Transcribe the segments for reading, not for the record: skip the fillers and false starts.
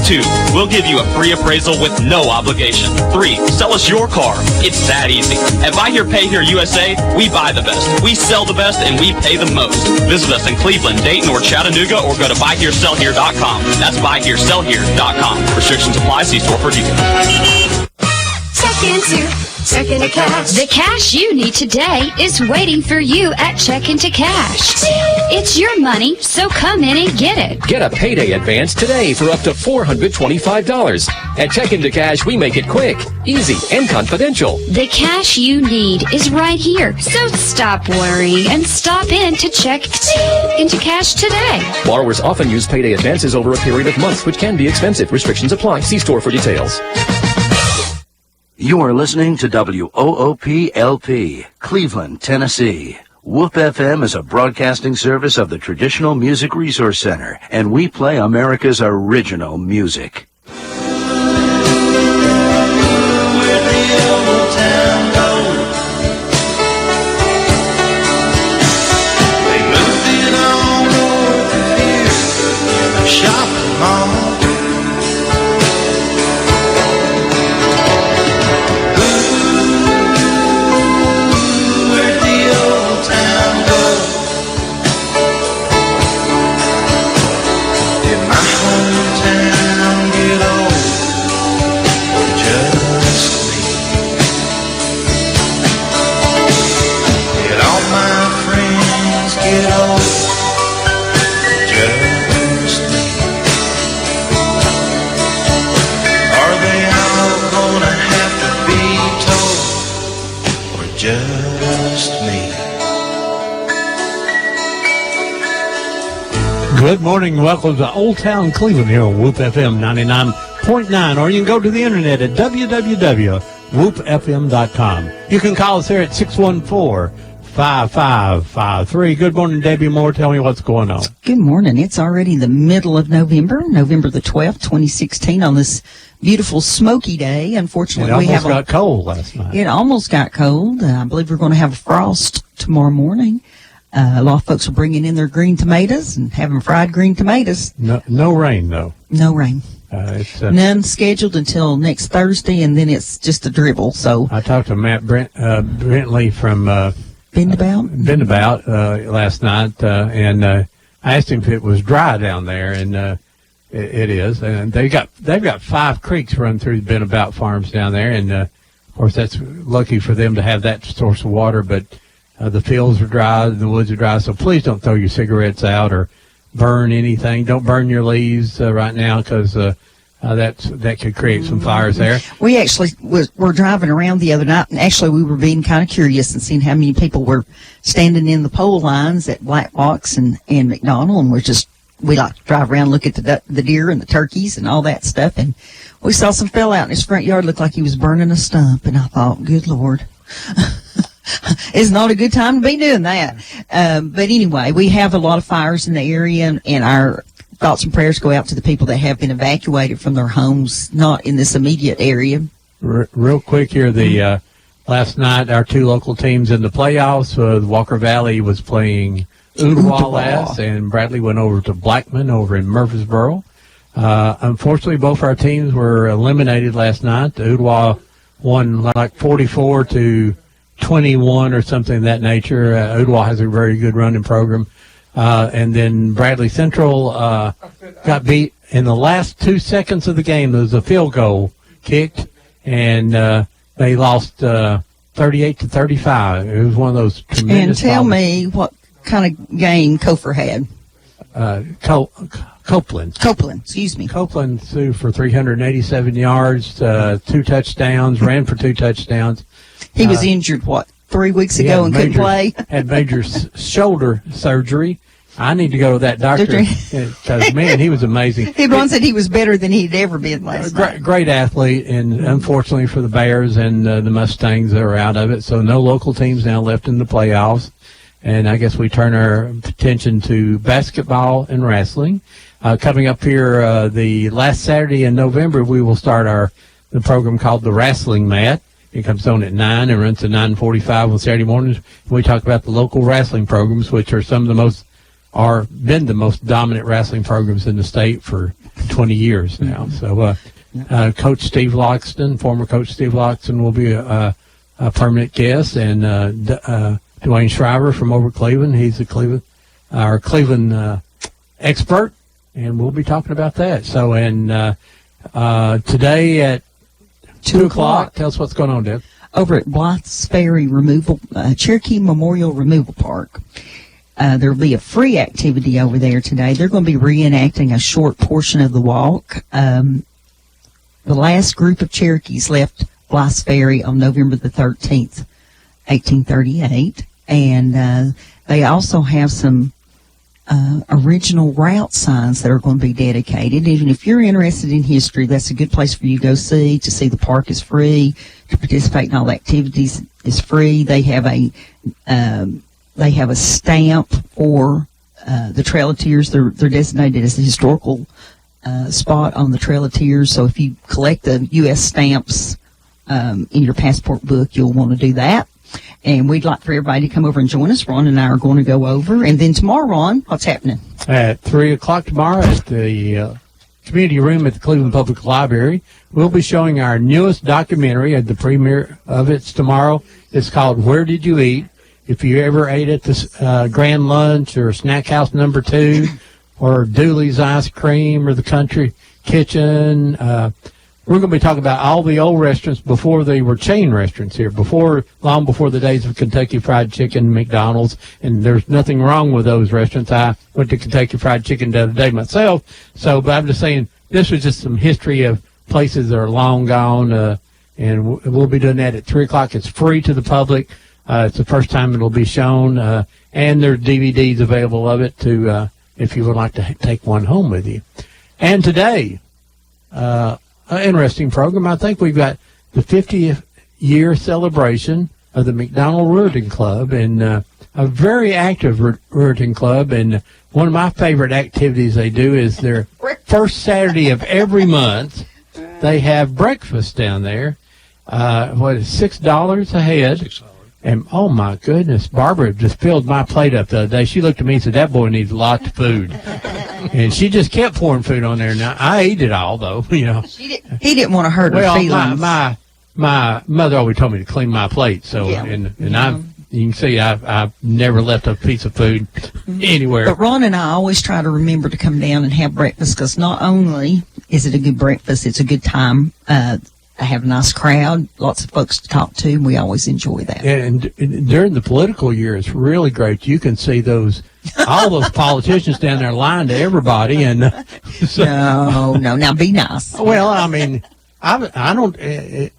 2, we'll give you a free appraisal with no obligation. 3, sell us your car. It's that easy. At Buy Here, Pay Here USA, we buy the best, we sell the best, and we pay the most. Visit us in Cleveland, Dayton, or Chattanooga, or go to buyheresellhere.com. That's buyheresellhere.com. Restrictions apply. See store for details. Check into cash. The cash you need today is waiting for you at Check Into Cash. It's your money, so come in and get it. Get a payday advance today for up to $425. At Check Into Cash, we make it quick, easy, and confidential. The cash you need is right here, so stop worrying and stop in to Check Into Cash today. Borrowers often use payday advances over a period of months, which can be expensive. Restrictions apply. See store for details. You are listening to WOOP-LP, Cleveland, Tennessee. WOOP FM is a broadcasting service of the Traditional Music Resource Center, and we play America's original music. Where the old town goes. They moved it on north of here in the shopping mall. Good morning. Welcome to Old Town Cleveland here on Whoop FM 99.9, or you can go to the internet at www.whoopfm.com. You can call us here at 614-5553. Good morning, Debbie Moore. Tell me what's going on. Good morning. It's already the middle of November the 12th, 2016, on this beautiful smoky day. Unfortunately, it almost got cold last night. It almost got cold. I believe we're going to have a frost tomorrow morning. A lot of folks are bringing in their green tomatoes and having fried green tomatoes. No rain, though. No rain. None scheduled until next Thursday, and then it's just a dribble. So I talked to Matt Bentley from Bendabout last night, and I asked him if it was dry down there, and it is. And they've got 5 creeks run through the Bendabout farms down there, and of course that's lucky for them to have that source of water, but. The fields are dry, the woods are dry, so please don't throw your cigarettes out or burn anything. Don't burn your leaves right now, because that could create some fires there. We actually were driving around the other night, and actually we were being kind of curious and seeing how many people were standing in the pole lines at Black Box and McDonald, and we like to drive around and look at the deer and the turkeys and all that stuff, and we saw some fella out in his front yard, looked like he was burning a stump, and I thought, good Lord. It's not a good time to be doing that. But anyway, we have a lot of fires in the area, and our thoughts and prayers go out to the people that have been evacuated from their homes, not in this immediate area. Real quick here, last night, our 2 local teams in the playoffs, the Walker Valley was playing Ooltewah last, and Bradley went over to Blackman over in Murfreesboro. Unfortunately, both our teams were eliminated last night. Ooltewah won like 44-21 or something of that nature. Ooltewah has a very good running program. And then Bradley Central got beat in the last 2 seconds of the game. There was a field goal kicked, and they lost 38-35. It was one of those tremendous. And tell me what kind of game Kofor had. Copeland, excuse me. Copeland threw for 387 yards, 2 touchdowns, ran for 2 touchdowns. He was injured, 3 weeks ago and couldn't play? Had major shoulder surgery. I need to go to that doctor because, man, he was amazing. Everyone said he was better than he'd ever been last night. Great athlete, and unfortunately for the Bears and the Mustangs, they were out of it. So no local teams now left in the playoffs. And I guess we turn our attention to basketball and wrestling. Coming up here the last Saturday in November, we will start the program called The Wrestling Mat. It comes on at 9 and runs to 9:45 on Saturday mornings. We talk about the local wrestling programs, which are some of the most are been the most dominant wrestling programs in the state for 20 years now. So Coach Steve Loxton, former Coach Steve Loxton, will be a permanent guest, and Dwayne Shriver from over Cleveland. He's our Cleveland expert, and we'll be talking about that. So, and today at 2 o'clock, tell us what's going on, Deb. Over at Blythe's Ferry Cherokee Memorial Removal Park. There will be a free activity over there today. They're going to be reenacting a short portion of the walk. The last group of Cherokees left Blythe's Ferry on November the 13th, 1838. And they also have some original route signs that are going to be dedicated. Even if you're interested in history, that's a good place for you to go see. To see the park is free. To participate in all the activities is free. They have a stamp for the Trail of Tears. They're designated as a historical spot on the Trail of Tears. So if you collect the U.S. stamps in your passport book, you'll want to do that. And we'd like for everybody to come over and join us. Ron and I are going to go over. And then tomorrow, Ron, what's happening? At 3 o'clock tomorrow at the community room at the Cleveland Public Library, we'll be showing our newest documentary. At the premiere of it's tomorrow. It's called Where Did You Eat? If you ever ate at the Grand Lunch or Snack House No. 2 or Dooley's Ice Cream or the Country Kitchen, we're going to be talking about all the old restaurants before they were chain restaurants here, long before the days of Kentucky Fried Chicken, McDonald's, and there's nothing wrong with those restaurants. I went to Kentucky Fried Chicken the other day myself, but I'm just saying this was just some history of places that are long gone, and we'll be doing that at 3 o'clock. It's free to the public. It's the first time it'll be shown, and there's DVDs available of it to if you would like to take one home with you. And today, an interesting program. I think we've got the 50th year celebration of the McDonald Ruritan Club, and a very active Ruritan Club. And one of my favorite activities they do is their first Saturday of every month, they have breakfast down there. What is $6 a head? $6. And, oh, my goodness, Barbara just filled my plate up the other day. She looked at me and said, that boy needs lots of food. And she just kept pouring food on there. Now, I ate it all, though, you know. He didn't want to hurt her feelings. My mother always told me to clean my plate. So, yeah. and you can see I've never left a piece of food anywhere. But Ron and I always try to remember to come down and have breakfast, because not only is it a good breakfast, it's a good time. I have a nice crowd, lots of folks to talk to, and we always enjoy that. And during the political year, it's really great. You can see all those politicians down there lying to everybody. And no, now be nice. Well, I mean, I don't.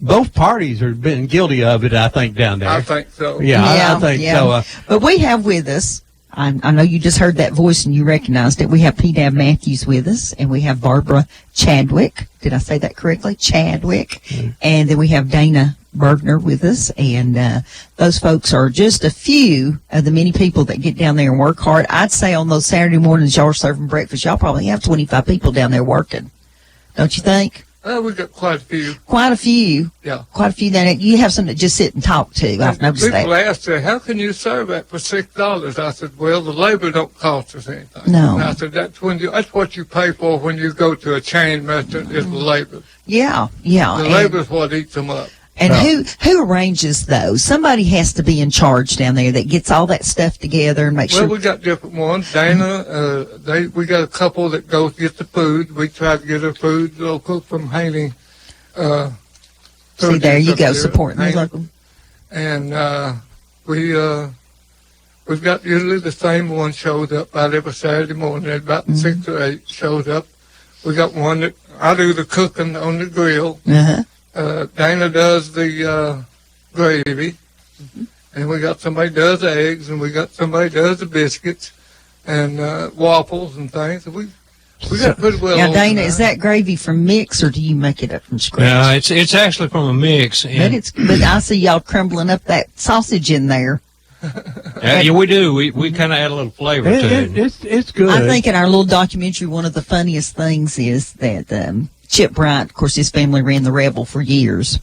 Both parties have been guilty of it, I think, down there. I think so. Yeah, I think so. But we have with us, I know you just heard that voice and you recognized it. We have P. Dab Matthews with us, and we have Barbara Chadwick. Did I say that correctly? Chadwick. Mm-hmm. And then we have Dana Bergner with us, and those folks are just a few of the many people that get down there and work hard. I'd say on those Saturday mornings y'all are serving breakfast, y'all probably have 25 people down there working. Don't you think? We've got quite a few. Quite a few. Yeah. Quite a few down there. You have some that just sit and talk to. I've noticed that. People ask, how can you serve that for $6? I said, well, the labor don't cost us anything. No. And I said, that's what you pay for when you go to a chain restaurant is the labor. Yeah. The labor is what eats them up. And who arranges those? Somebody has to be in charge down there that gets all that stuff together and makes sure. Well, we got different ones. Dana, we got a couple that go get the food. We try to get our food local from Haney. See, there you go, supporting the local. And we've got usually the same one shows up about every Saturday morning. About 6 or 8 shows up. We got one that I do the cooking on the grill. Uh-huh. Dana does the gravy, and we got somebody does the eggs, and we got somebody does the biscuits and waffles and things. We got pretty well. Now, Dana, is that gravy from mix, or do you make it up from scratch? No, it's actually from a mix. But I see y'all crumbling up that sausage in there. Yeah, we do. We kind of add a little flavor to it. It's good. I think in our little documentary, one of the funniest things is that Chip Bryant, of course, his family ran the Rebel for years,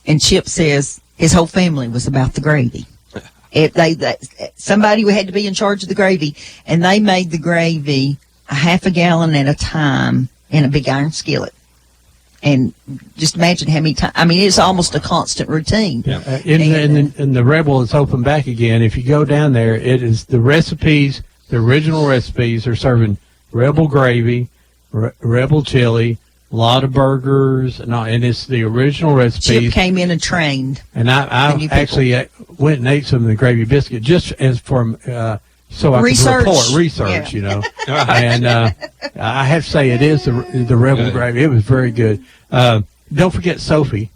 and Chip says his whole family was about the gravy. Somebody had to be in charge of the gravy, and they made the gravy a half a gallon at a time in a big iron skillet. And just imagine how many times. I mean, it's almost a constant routine. Yeah. And the Rebel is open back again. If you go down there, it is the recipes, the original recipes are serving Rebel gravy, Rebel chili, a lot of burgers, and it's the original recipes. Chip came in and trained. And I actually went and ate some of the gravy biscuit just as for so I could report research, you know. And I have to say, it is the Rebel gravy. It was very good. Don't forget Sophie,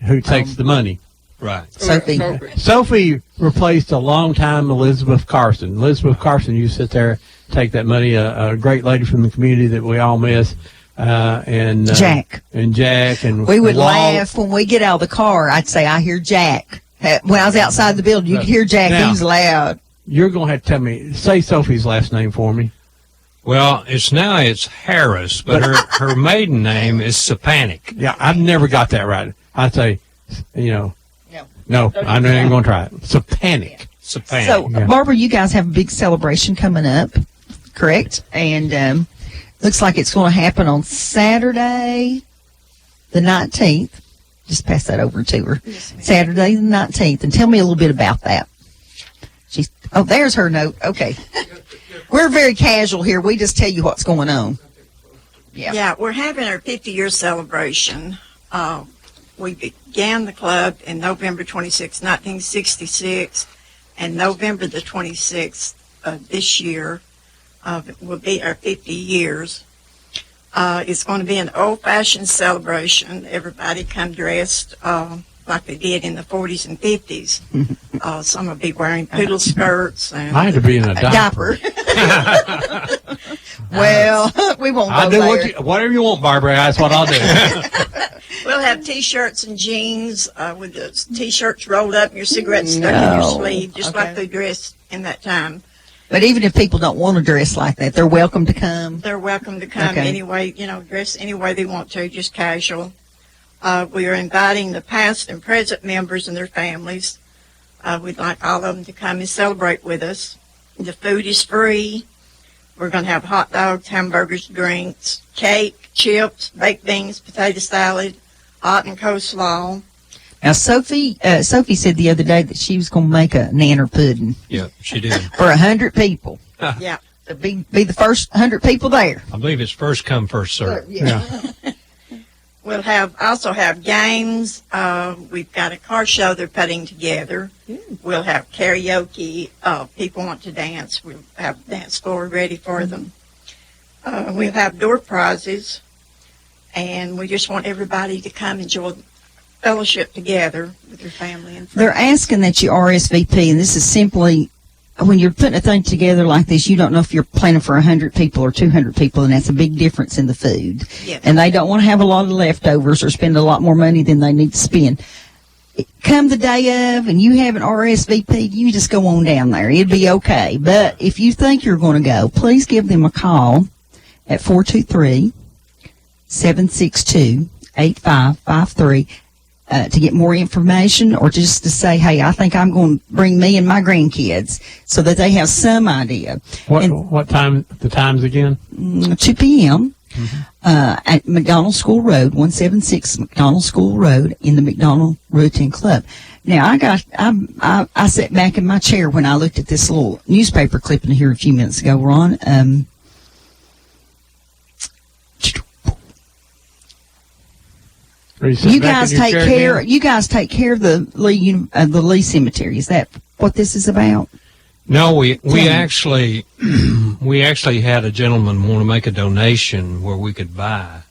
who takes the money. Right. Sophie replaced a long-time Elizabeth Carson. Elizabeth Carson used to sit there, take that money, a great lady from the community that we all miss. And Jack. And we would laugh when we get out of the car. I'd say, I hear Jack. When I was outside the building, you could hear Jack. Now, he was loud. You're going to have to tell me, say Sophie's last name for me. Well, it's Harris, but her maiden name is Sapanic. Yeah, I've never got that right. I'd say, no, I'm not even going to try it. Sapanic. So, Barbara, you guys have a big celebration coming up, correct? And looks like it's going to happen on Saturday, the 19th. Just pass that over to her. Saturday, the 19th. And tell me a little bit about that. There's her note. Okay. We're very casual here. We just tell you what's going on. Yeah, we're having our 50-year celebration. We began the club in November 26, 1966, and November the 26th of this year will be our 50 years. It's going to be an old-fashioned celebration. Everybody come dressed like they did in the 40s and 50s. Some will be wearing poodle skirts. And I had to be in a diaper. Well, we won't go I'll do there. whatever you want, Barbara. That's what I'll do. We'll have T-shirts and jeans with the T-shirts rolled up and your cigarettes stuck in your sleeve, just like they dressed in that time. But even if people don't want to dress like that, they're welcome to come. They're welcome to come anyway, dress any way they want to, just casual. We are inviting the past and present members and their families. We'd like all of them to come and celebrate with us. The food is free. We're going to have hot dogs, hamburgers, drinks, cake, chips, baked beans, potato salad, hot and coleslaw. Now, Sophie said the other day that she was going to make a nanner pudding. Yeah, she did. For 100 people. Yeah. To be the first 100 people there. I believe it's first come, first served. Yeah. We'll also have games. We've got a car show they're putting together. We'll have karaoke. People want to dance. We'll have the dance floor ready for them. We'll have door prizes. And we just want everybody to come enjoy fellowship together with your family and friends. They're asking that you RSVP, and this is simply, when you're putting a thing together like this, you don't know if you're planning for 100 people or 200 people, and that's a big difference in the food. Yes. And they don't want to have a lot of leftovers or spend a lot more money than they need to spend. Come the day of, and you haven't RSVP'd, you just go on down there. It'd be okay. But if you think you're going to go, please give them a call at 423-762-8553. To get more information, or just to say, hey, I think I'm going to bring me and my grandkids, so that they have some idea. What time? The times again? 2 p.m. At McDonald School Road, 176 McDonald School Road, in the McDonald Ruritan Club. Now, I sat back in my chair when I looked at this little newspaper clipping here a few minutes ago, Ron. You guys take care of the Lee Cemetery. Is that what this is about? No, we actually had a gentleman want to make a donation where we could buy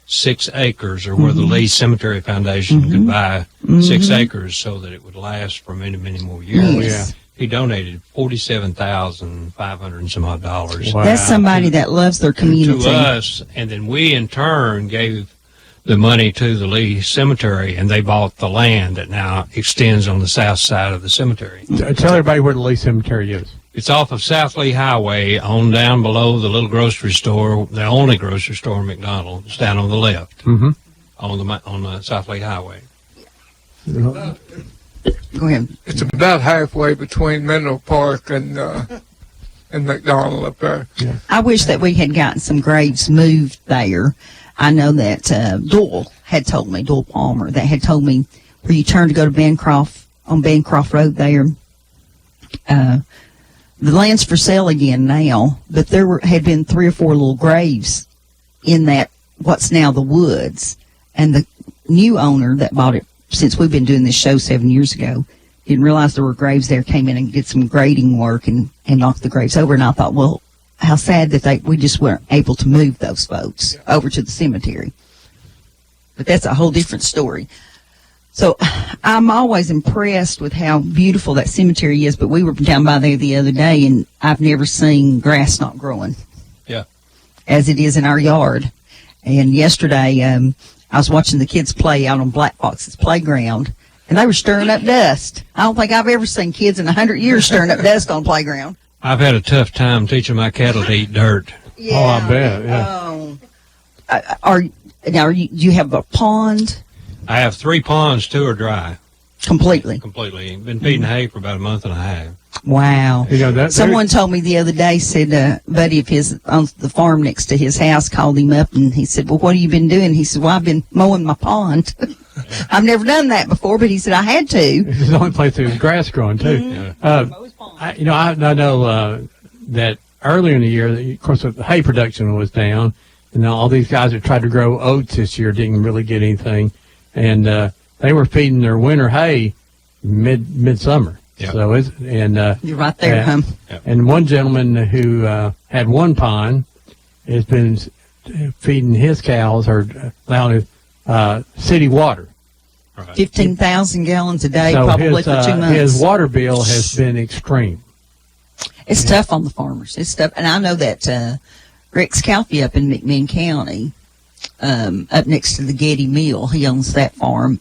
6 acres, or where the Lee Cemetery Foundation could buy 6 acres, so that it would last for many, many more years. Yes. He donated $47,500 and some odd dollars. Wow. That's somebody that loves their community. To us, and then we in turn gave the money to the Lee Cemetery, and they bought the land that now extends on the south side of the cemetery. Tell everybody where the Lee Cemetery is. It's off of South Lee Highway, on down below the little grocery store, the only grocery store in McDonald. It's down on the left, on the South Lee Highway. Go ahead. It's about halfway between Menlo Park and McDonald up there. Yeah. I wish that we had gotten some graves moved there. I know that Doyle had told me, Doyle Palmer, that had told me where you turn to go to Bancroft, on Bancroft Road there, the land's for sale again now, but there had been 3 or 4 little graves in that, what's now the woods. And the new owner that bought it, since we've been doing this show 7 years ago, didn't realize there were graves there, came in and did some grading work and knocked the graves over. And I thought, well, how sad that we just weren't able to move those folks over to the cemetery. But that's a whole different story. So I'm always impressed with how beautiful that cemetery is, but we were down by there the other day, and I've never seen grass not growing. Yeah. As it is in our yard. And yesterday, I was watching the kids play out on Black Fox's playground, and they were stirring up dust. I don't think I've ever seen kids in 100 years stirring up dust on a playground. I've had a tough time teaching my cattle to eat dirt. Yeah. Oh, I bet, yeah. Do you have a pond? I have 3 ponds, 2 are dry. Completely. Been feeding hay for about a month and a half. Wow. You know, Someone told me the other day, said, buddy of his on the farm next to his house called him up, and he said, well, what have you been doing? He said, well, I've been mowing my pond. I've never done that before, but he said, I had to. This is the only place there's grass growing, too. Mm-hmm. I know that earlier in the year, of course, the hay production was down, and all these guys that tried to grow oats this year didn't really get anything, and they were feeding their winter hay midsummer. Yep. So You're right there, huh? Yep. And one gentleman who had 1 pond has been feeding his cows or allowing city water. Right. 15,000 gallons a day, So probably his, for 2 months. his water bill has been extreme. It's tough on the farmers. It's tough. And I know that Rex Calfee up in McMinn County, up next to the Getty Mill, he owns that farm.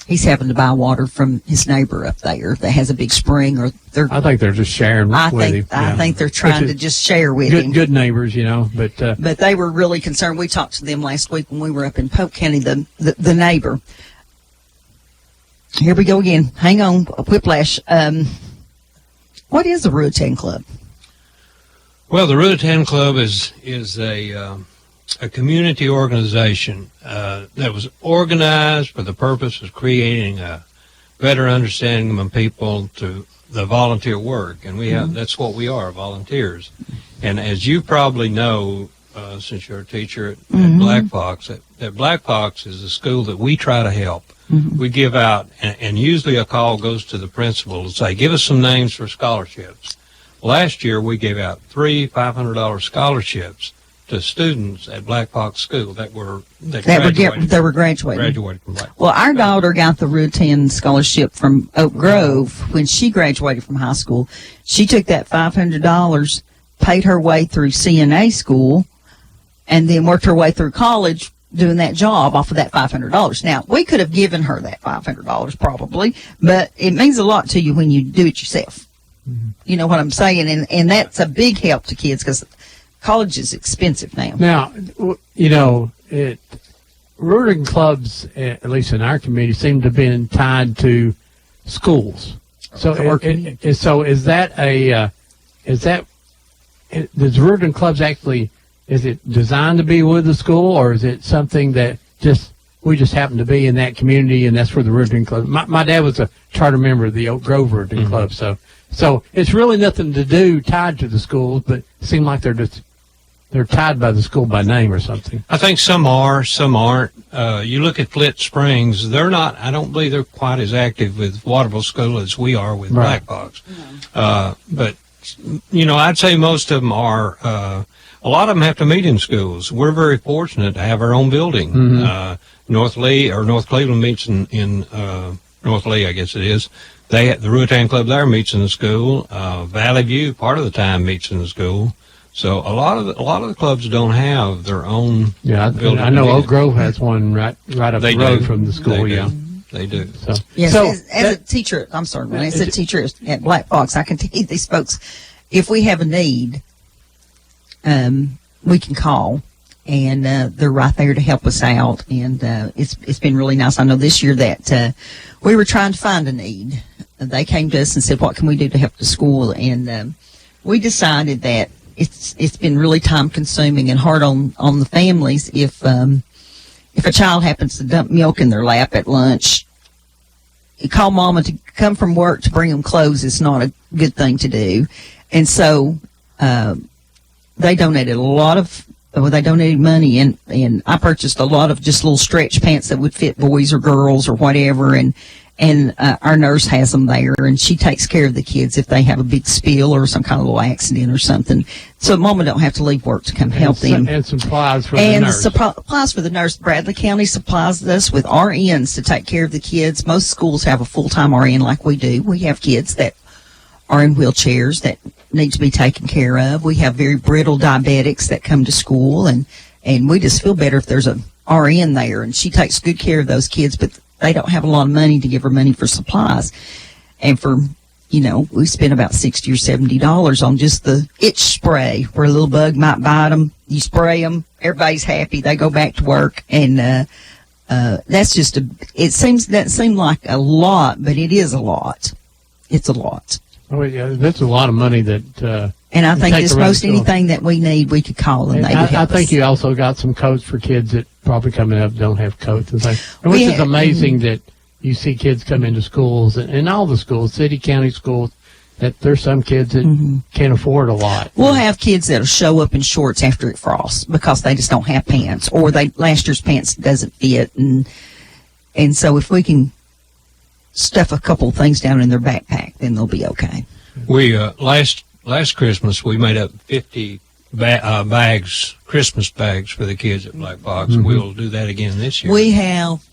He's having to buy water from his neighbor up there that has a big spring. I think they're just sharing with him. I think they're trying to just share with him. Good neighbors, but they were really concerned. We talked to them last week when we were up in Polk County, the neighbor. Here we go again. Hang on, whiplash. What is the Ruritan Club? Well, the Ruritan Club is a community organization that was organized for the purpose of creating a better understanding among people to the volunteer work, and that's what we are, volunteers. And as you probably know, since you're a teacher at Black Fox, that Black Fox is a school that we try to help. We give out, and usually a call goes to the principal to say, give us some names for scholarships. Last year, we gave out 3 $500 scholarships to students at Black Fox School that were graduated from Black Fox. Well, our daughter got the Ruritan scholarship from Oak Grove when she graduated from high school. She took that $500, paid her way through CNA school, and then worked her way through college doing that job off of that $500. Now, we could have given her that $500 probably, but it means a lot to you when you do it yourself. You know what I'm saying? And that's a big help to kids because college is expensive now. Now, Ruritan clubs, at least in our community, seem to have been tied to schools. So, does Ruritan clubs actually, is it designed to be with the school, or is it something that we just happen to be in that community, and that's where the Ruritan club? My dad was a charter member of the Oak Grove Ruritan Club, so it's really nothing to do tied to the schools, but it seems like they're tied by the school by name or something. I think some are, some aren't. You look at Flit Springs, they're not, I don't believe they're quite as active with Waterville School as we are with Black Fox. But, I'd say most of them are, a lot of them have to meet in schools. We're very fortunate to have our own building. North Cleveland meets in North Lee, I guess it is. The Ruritan Club there meets in the school. Valley View, part of the time, meets in the school. So a lot of the clubs don't have their own. Yeah, I know Oak Grove has one right up the road from the school. They do. So, yes, as a teacher, I'm sorry, when I said teacher at Black Fox, I can tell you these folks, if we have a need, we can call, and they're right there to help us out. And it's been really nice. I know this year that we were trying to find a need. They came to us and said, "What can we do to help the school?" And we decided that it's been really time consuming and hard on the families if a child happens to dump milk in their lap at lunch. You call mama to come from work to bring them clothes. It's not a good thing to do. And so they donated they donated money, and I purchased a lot of just little stretch pants that would fit boys or girls or whatever, and our nurse has them there, and she takes care of the kids if they have a big spill or some kind of little accident or something. So mama don't have to leave work to come help them. And supplies for the nurse. And supplies for the nurse. Bradley County supplies us with RNs to take care of the kids. Most schools have a full-time RN like we do. We have kids that are in wheelchairs that need to be taken care of. We have very brittle diabetics that come to school, and we just feel better if there's a RN there, and she takes good care of those kids, but they don't have a lot of money to give her money for supplies. And for, we spend about $60 or $70 on just the itch spray, where a little bug might bite them. You spray them, everybody's happy, they go back to work. And that's just doesn't seem like a lot, but it is a lot. It's a lot. Oh, yeah, that's a lot of money that... and I think just most anything that we need, we could call and they would help I think us. you also got some coats for kids that probably coming up don't have coats and things. Which is amazing that you see kids come into schools, and all the schools, city, county schools, that there's some kids that can't afford a lot. We'll have kids that'll show up in shorts after it frosts because they just don't have pants, or last year's pants doesn't fit, and so if we can stuff a couple of things down in their backpack, then they'll be okay. We last Christmas we made up 50 bags, Christmas bags for the kids at Black Box. We'll do that again this year. We have,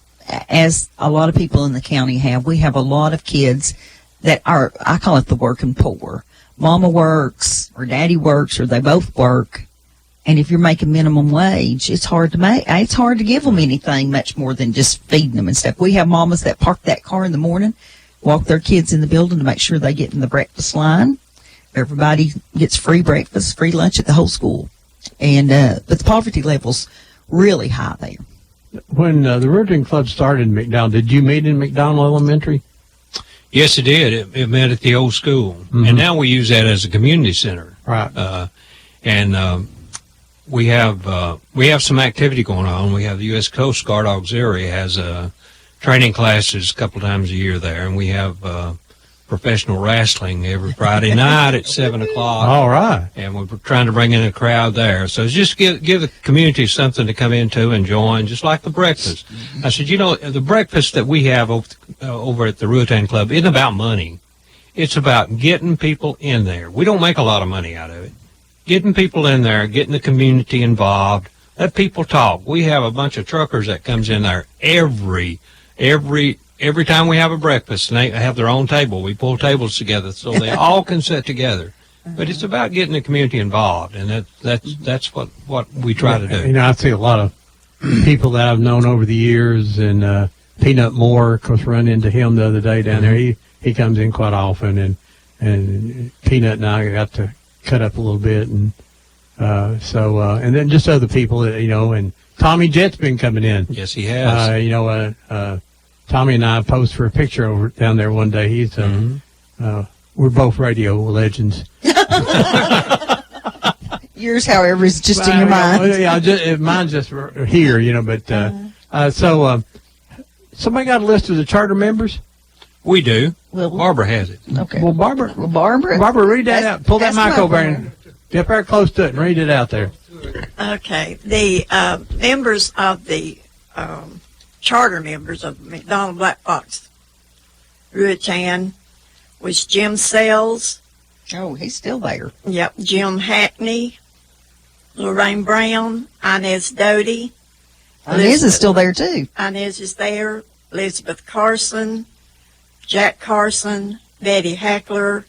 as a lot of people in the county have, we have a lot of kids that are, I call it the working poor. Mama works, or daddy works, or they both work. And if you're making minimum wage, it's hard to give them anything much more than just feeding them and stuff. We have mamas that park that car in the morning, walk their kids in the building to make sure they get in the breakfast line. Everybody gets free breakfast, free lunch at the whole school. And but the poverty level's really high there. When the Ruritan Club started in McDonald, did you meet in McDonald Elementary? Yes, it did. It met at the old school. And now we use that as a community center. Right. We have some activity going on. We have the U.S. Coast Guard Auxiliary has training classes a couple times a year there, and we have professional wrestling every Friday night at 7 o'clock. All right. And we're trying to bring in a crowd there. So just give the community something to come into and join, just like the breakfast. I said, the breakfast that we have over at the Ruritan Club isn't about money. It's about getting people in there. We don't make a lot of money out of it. Getting people in there, getting the community involved, let people talk. We have a bunch of truckers that comes in there every time we have a breakfast, and they have their own table. We pull tables together so they all can sit together. But it's about getting the community involved, and that's what we try to do. I see a lot of people that I've known over the years, and Peanut Moore, of course, run into him the other day down there. He comes in quite often, and Peanut and I got to cut up a little bit, and and then just other people that, and Tommy Jett's been coming in. Yes, he has. Tommy and I posed for a picture over down there one day. He's we're both radio legends. Yours, however, is just in your mind. Mine's just here, but somebody got a list of the charter members? We do. Well, Barbara has it. Okay. Well, Barbara, read that out. Pull that mic over and get very close to it and read it out there. Okay. The members of the charter members of McDonald Black Box Ruritan was Jim Sells. Oh, he's still there. Yep. Jim Hackney, Lorraine Brown, Inez Doty. Inez is still there, too. Inez is there. Elizabeth Carson, Jack Carson, Betty Hackler,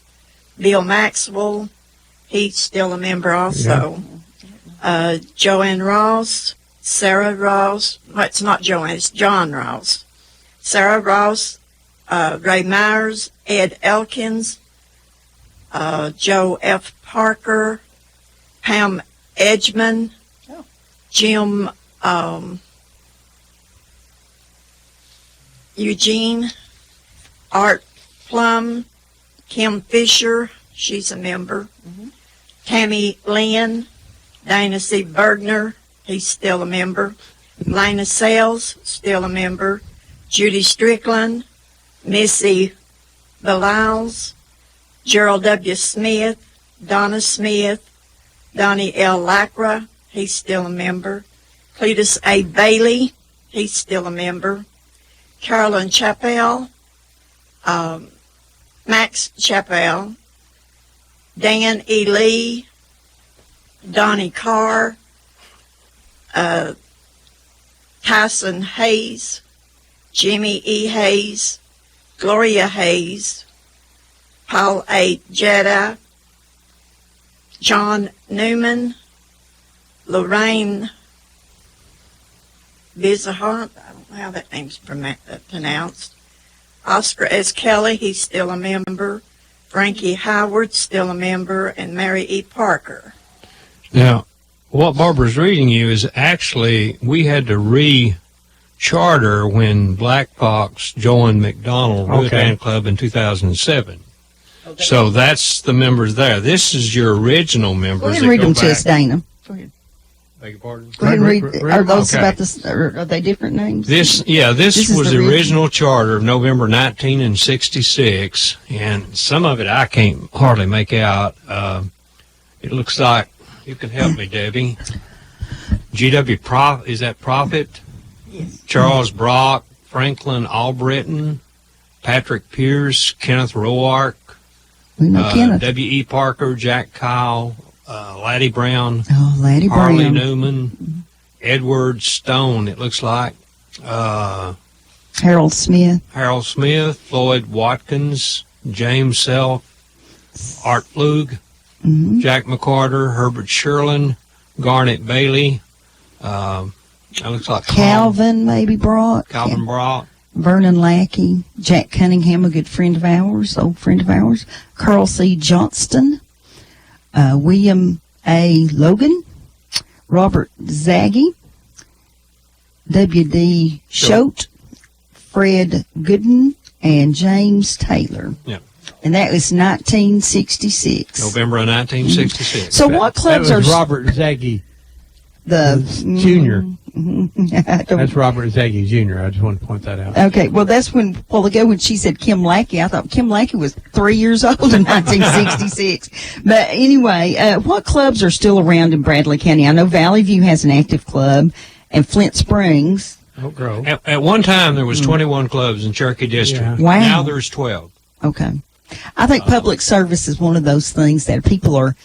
Bill Maxwell. He's still a member also. Yeah. Joanne Ross, Sarah Ross. Well, it's not Joanne, it's John Ross. Sarah Ross, Ray Myers, Ed Elkins, Joe F. Parker, Pam Edgman, Jim Eugene, Art Plum, Kim Fisher, she's a member. Tammy Lynn, Dana C. Bergner, he's still a member. Lena Sales, still a member. Judy Strickland, Missy Beliles, Gerald W. Smith, Donna Smith, Donnie L. Lacra, he's still a member. Cletus A. Bailey, he's still a member. Carolyn Chappell, Max Chappell, Dan E. Lee, Donnie Carr, Tyson Hayes, Jimmy E. Hayes, Gloria Hayes, Paul A. Jedi, John Newman, Lorraine Bizahart, I don't know how that name's pronounced, Oscar S. Kelly, he's still a member, Frankie Howard, still a member, and Mary E. Parker. Now, what Barbara's reading you is actually we had to re-charter when Black Fox joined McDonald Ruritan Club in 2007. Okay. So that's the members there. This is your original members. Go ahead and read them to us, Dana. Go ahead. Beg your pardon? Go ahead and read. Are those about this? Are they different names? This was the original charter of November 1966, and some of it I can't hardly make out. It looks like, you can help me, Debbie. G.W. Is that Prophet? Yes. Charles Brock, Franklin Albritton, Patrick Pierce, Kenneth Roark, W.E. Parker, Jack Kyle, Laddie Brown, Laddie Harley Brown. Newman, Edward Stone, it looks like, Harold Smith, Floyd Watkins, James Self, Art Flug, Jack McCarter, Herbert Sherlin, Garnet Bailey, it looks like Calvin Brock, Vernon Lackey, Jack Cunningham, a good friend of ours, old friend of ours, Carl C. Johnston, William A. Logan, Robert Zaggy, W.D. Schote, Fred Gooden, and James Taylor. Yeah. And that was 1966. November of 1966. So what clubs that was are... Robert Zaggy, the Jr. That's Robert Zaggy Jr. I just want to point that out. Okay, well, that's when, a while ago when she said Kim Lackey, I thought Kim Lackey was 3 years old in 1966. But anyway, what clubs are still around in Bradley County? I know Valley View has an active club, and Flint Springs. Oak Grove. At one time, there was 21 clubs in Cherokee District. Yeah. Wow. Now there's 12. Okay. I think public service is one of those things that people are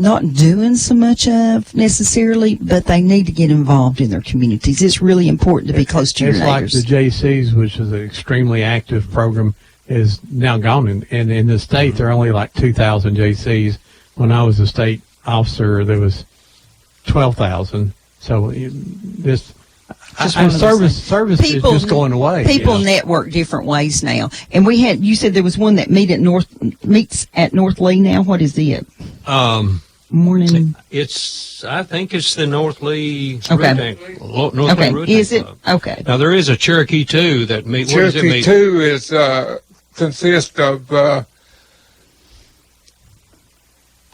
not doing so much of necessarily, but they need to get involved in their communities. It's really important to be close to your neighbors. It's like the JCs, which is an extremely active program, is now gone. And in the state, there are only like 2,000 JCs. When I was a state officer, there was 12,000. So service is just going away. People network different ways now. And you said there was one that meets at North Lee now. What is it? Morning. I think it's the North Lee. Okay. North Lee Ruritan Is it? Club. Okay. Now there is a Cherokee 2 that meets. Cherokee 2 is consists of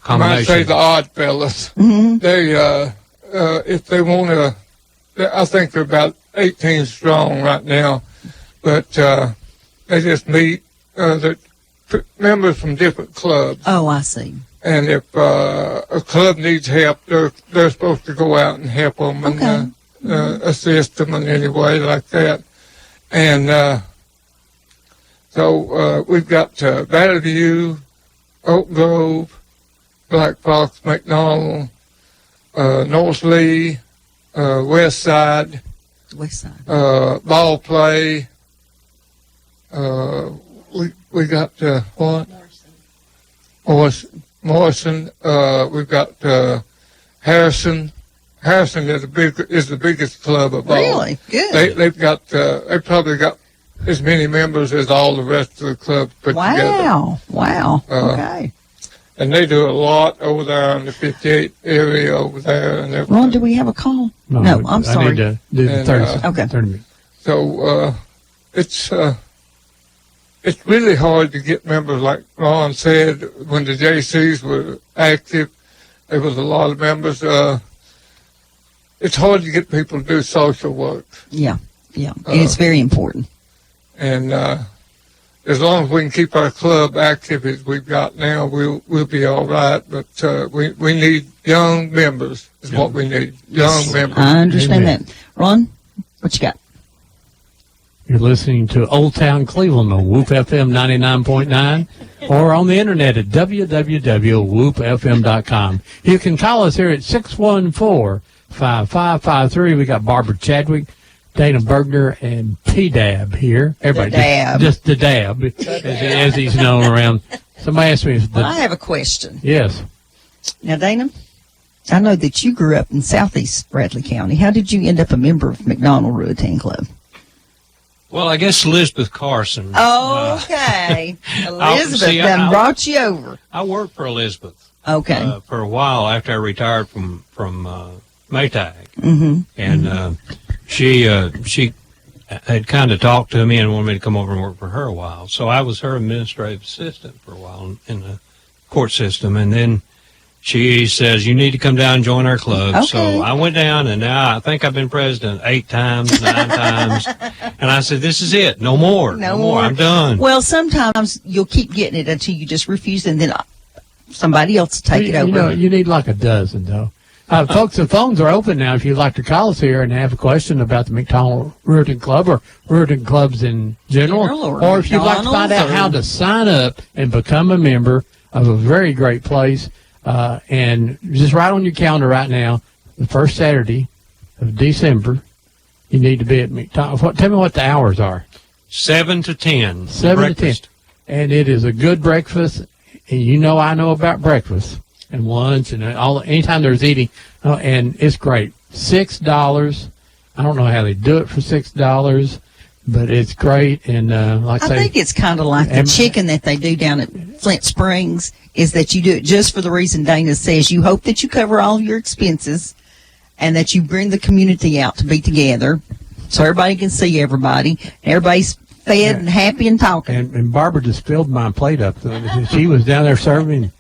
might say the Odd Fellas. Mm-hmm. They if they want to, I think they're about 18 strong right now, but they just meet members from different clubs. Oh, I see. And if a club needs help, they're supposed to go out and help them and assist them in any way like that. And so we've got Valley View, Oak Grove, Black Fox, McDonald, North Lee, West Side, Ball Play. We got what? Morrison. We've got Harrison. Harrison is the biggest club of all. Really? Good. They've probably got as many members as all the rest of the clubs put together. Wow. Okay. And they do a lot over there in the 58 area over there and everything. Ron, do we have a call? No, I'm sorry. I need to do the 30, okay. 30 minutes. So it's really hard to get members, like Ron said. When the JCs were active, there was a lot of members. It's hard to get people to do social work. Yeah. And it's very important. And as long as we can keep our club active as we've got now, we'll be all right. But we need young members is what we need. Young members. I understand that. Ron, what you got? You're listening to Old Town Cleveland on Whoop FM 99.9 or on the internet at www.whoopfm.com. You can call us here at 614-5553. We got Barbara Chadwick, Dana Bergner, and P-Dab here. Everybody, just the Dab, as he's known around. Somebody asked me. I have a question. Yes. Now, Dana, I know that you grew up in southeast Bradley County. How did you end up a member of McDonald Ruritan Club? Well, I guess Elizabeth Carson. Okay. Elizabeth brought you over. I worked for Elizabeth. Okay. For a while after I retired from Maytag. Mm-hmm. And she had kind of talked to me and wanted me to come over and work for her a while. So I was her administrative assistant for a while in the court system. And then she says, you need to come down and join our club. Okay. So I went down, and now I think I've been president 8 times, 9 times. And I said, this is it. No more. No more. I'm done. Well, sometimes you'll keep getting it until you just refuse, and then somebody else will take it over. You know, you need like a dozen, though. Folks, the phones are open now if you'd like to call us here and have a question about the McDonald Ruritan Club or Ruritan Clubs in general or if you'd like to find out how to sign up and become a member of a very great place. And just write on your calendar right now, the first Saturday of December, you need to be at McDonald's. Tell me what the hours are. 7 to 10. 7 to 10. And it is a good breakfast. And you know I know about breakfast and lunch and anytime there's eating. And it's great. $6. I don't know how they do it for $6, but it's great. And I think it's kind of like the chicken that they do down at Flint Springs, is that you do it just for the reason Dana says. You hope that you cover all your expenses and that you bring the community out to be together so everybody can see everybody. Everybody's fed and happy and talking. And Barbara just filled my plate up. She was down there serving,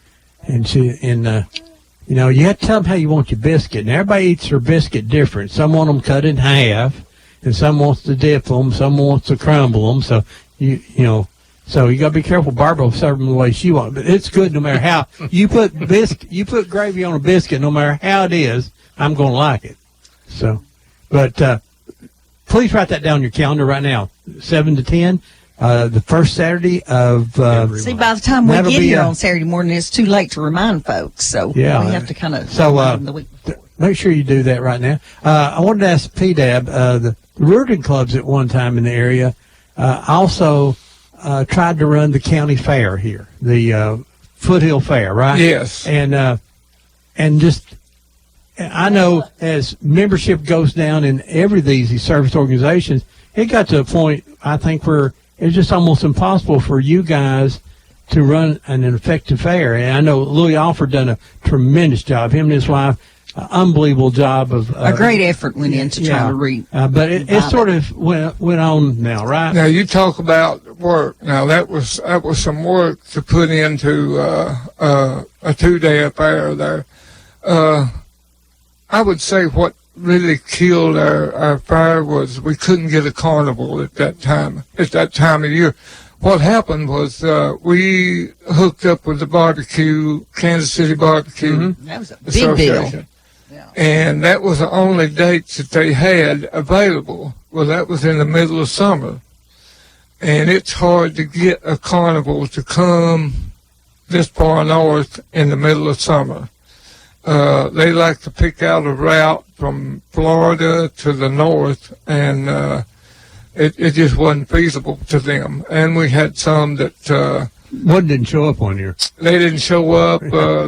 and you have to tell them how you want your biscuit. And everybody eats their biscuit different. Some want them cut in half, and some wants to dip them, some wants to crumble them. So so you got to be careful. Barbara will serve them the way she wants. But it's good no matter how you put gravy on a biscuit. No matter how it is, I'm going to like it. So, but please write that down on your calendar right now. 7 to 10, the first Saturday of. See, by the time we get here on Saturday morning, it's too late to remind folks. So we have to kind of remind them the week before. Make sure you do that right now. I wanted to ask P-Dab, the Ruritan clubs at one time in the area also tried to run the county fair here, the Foothill Fair, right? Yes. And just, I know as membership goes down in every these service organizations, it got to a point, I think, where it's just almost impossible for you guys to run an effective fair. And I know Louis Alford done a tremendous job, him and his wife. Unbelievable job of a great effort went into trying to read. But it sort of went on now, right? Now you talk about work. Now that was some work to put into a 2-day affair there. I would say what really killed our fair was we couldn't get a carnival at that time of year. What happened was we hooked up with the barbecue, Kansas City Barbecue. Mm-hmm. That was a big deal. And that was the only dates that they had available. Well, that was in the middle of summer. And it's hard to get a carnival to come this far north in the middle of summer. They like to pick out a route from Florida to the north, and it just wasn't feasible to them. And we had some that... One didn't show up on here. They didn't show up.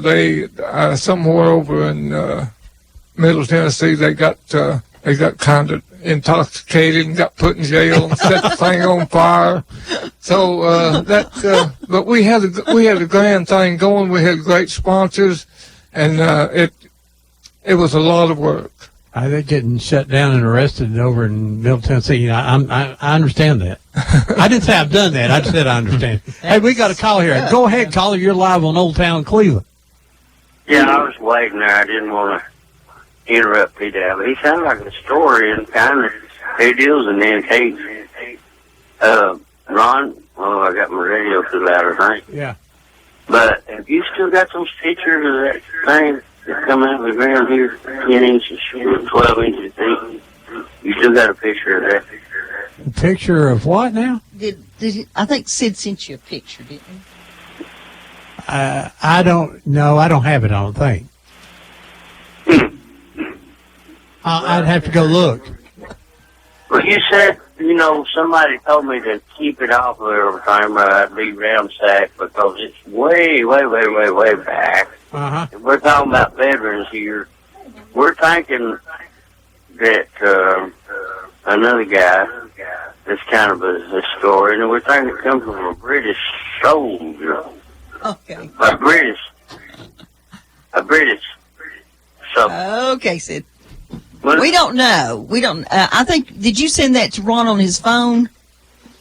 They somewhere over in Middle Tennessee, they got kind of intoxicated and got put in jail and set the thing on fire. So but we had a grand thing going. We had great sponsors, and it was a lot of work. I think getting shut down and arrested over in Middle Tennessee, I understand that. I didn't say I've done that. I just said I understand. Hey, we got a call here. Go ahead, caller. You're live on Old Town Cleveland. Yeah, I was waiting there. I didn't want to interrupt P. Dab, but he sounded like a story and kind of he deals in antiques. Ron, I got my radio too loud, I think. Yeah. But have you still got those pictures of that thing that come out of the ground here, 10 inches, 12 inches deep? You still got a picture of that? A picture of what now? Did he, I think Sid sent you a picture, didn't he? I don't know. I don't have it, I don't think. I'd have to go look. Well, you said, somebody told me to keep it off of every time I'd be ransacked because it's way, way, way, way, way back. Uh-huh. If we're talking about veterans here. We're thinking that another guy that's kind of a historian, and we're thinking it comes from a British soldier. Okay. A British. So. Okay, Sid. We don't know. We don't. I think. Did you send that to Ron on his phone?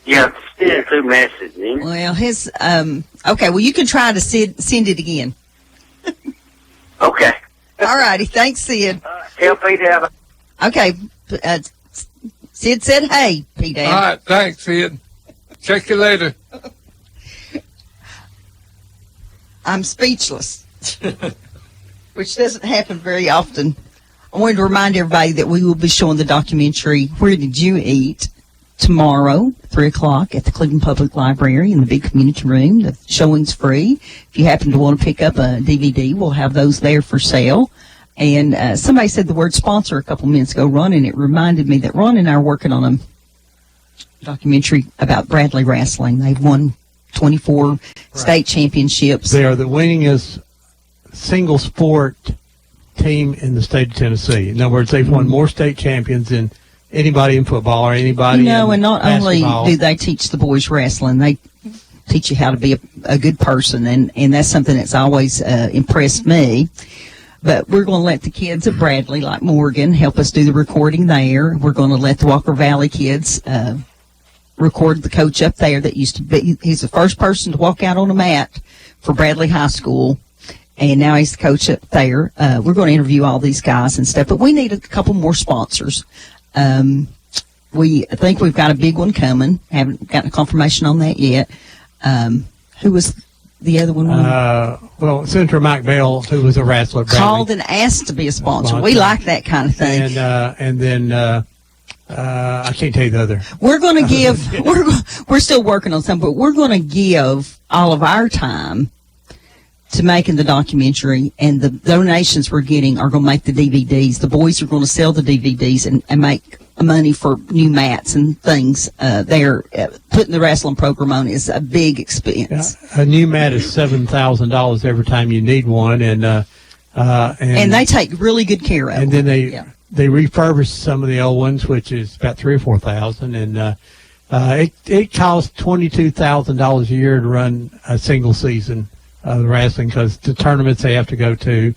Yeah, still two messages. Well, his. Okay. Well, you can try to send it again. Okay. All righty. Thanks, Sid. Tell P. Dab. Okay. Sid said, "Hey, P. Dab." All right. Thanks, Sid. Check you later. I'm speechless, which doesn't happen very often. I wanted to remind everybody that we will be showing the documentary, Where Did You Eat? Tomorrow, 3 o'clock at the Cleveland Public Library in the big community room. The showing's free. If you happen to want to pick up a DVD, we'll have those there for sale. And somebody said the word sponsor a couple minutes ago, Ron, and it reminded me that Ron and I are working on a documentary about Bradley Wrestling. They've won 24 state championships. They are the winningest single sport team in the state of Tennessee. In other words, they've won more state champions than anybody in football or anybody in and not basketball. only do they teach the boys wrestling, they teach you how to be a good person, and that's something that's always impressed me. But we're going to let the kids at Bradley, like Morgan, help us do the recording there. We're going to let the Walker Valley kids record the coach up there that used to be, he's the first person to walk out on a mat for Bradley High School, and now he's the coach up there. We're going to interview all these guys and stuff, but we need a couple more sponsors. We think we've got a big one coming. Haven't gotten a confirmation on that yet. Who was the other one? Well, Senator Mike Bell, who was a wrestler, called and asked to be a sponsor. We like that kind of thing. And then I can't tell you the other. We're going to give. We're still working on something, but we're going to give all of our time to making the documentary, and the donations we're getting are going to make the DVDs. The boys are going to sell the DVDs and make money for new mats and things. They're putting the wrestling program on is a big expense. Yeah, a new mat is $7,000 every time you need one, and they take really good care of and them. And then they refurbish some of the old ones, which is about $3,000 or $4,000, and it costs $22,000 a year to run a single season of the wrestling, because the tournaments they have to go to,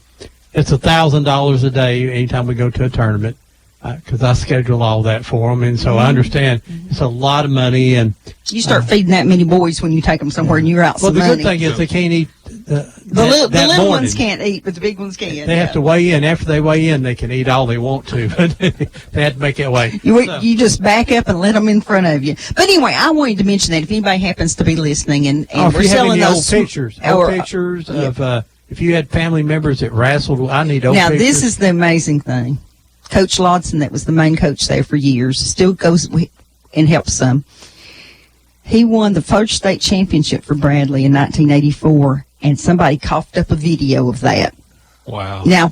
it's $1,000 a day anytime we go to a tournament, because I schedule all that for them, and so I understand it's a lot of money. And you start feeding that many boys when you take them somewhere and you're out some money. Well, the good thing is they can't eat the little ones can't eat, but the big ones can. They have to weigh in. After they weigh in, they can eat all they want to, but they have to make it weigh. You just back up and let them in front of you. But anyway, I wanted to mention that if anybody happens to be listening, and we're selling those old pictures of if you had family members that wrestled, I need old pictures. Now, this is the amazing thing. Coach Lodson, that was the main coach there for years, still goes and helps some. He won the first state championship for Bradley in 1984, and somebody coughed up a video of that. Wow. Now,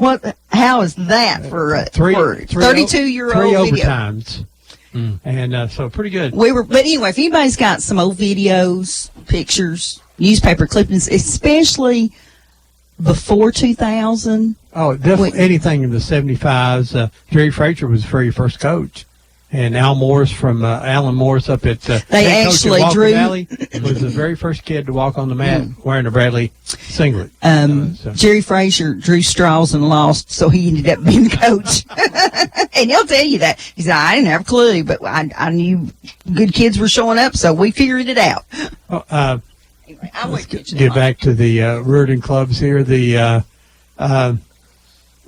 how is that for a 32-year-old three video? Overtimes. And so pretty good. But anyway, if anybody's got some old videos, pictures, newspaper clippings, especially before 2000. Oh, definitely anything in the 75s. Jerry Frazier was the very first coach. And Alan Morris up at they head coach actually at Walker drew Valley was the very first kid to walk on the mat wearing a Bradley singlet. Jerry Frazier drew straws and lost, so he ended up being the coach. And he'll tell you that. He said, I didn't have a clue, but I knew good kids were showing up, so we figured it out. Anyway, let's get back to the Ruritan clubs here. The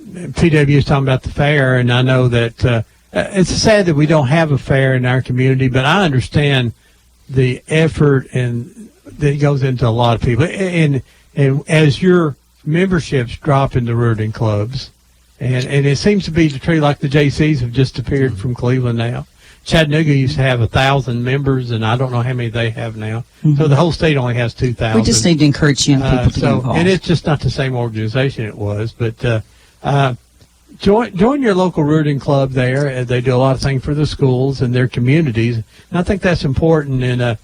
PW is talking about the fair, and I know that it's sad that we don't have a fair in our community, but I understand the effort and that goes into a lot of people. And as your memberships drop in the Ruritan clubs, and it seems to be the tree like the JCs have just appeared from Cleveland now. Chattanooga used to have 1,000 members, and I don't know how many they have now. So the whole state only has 2,000. We just need to encourage young people to get involved. And it's just not the same organization it was, but join your local Ruritan club there. They do a lot of things for the schools and their communities, and I think that's important. And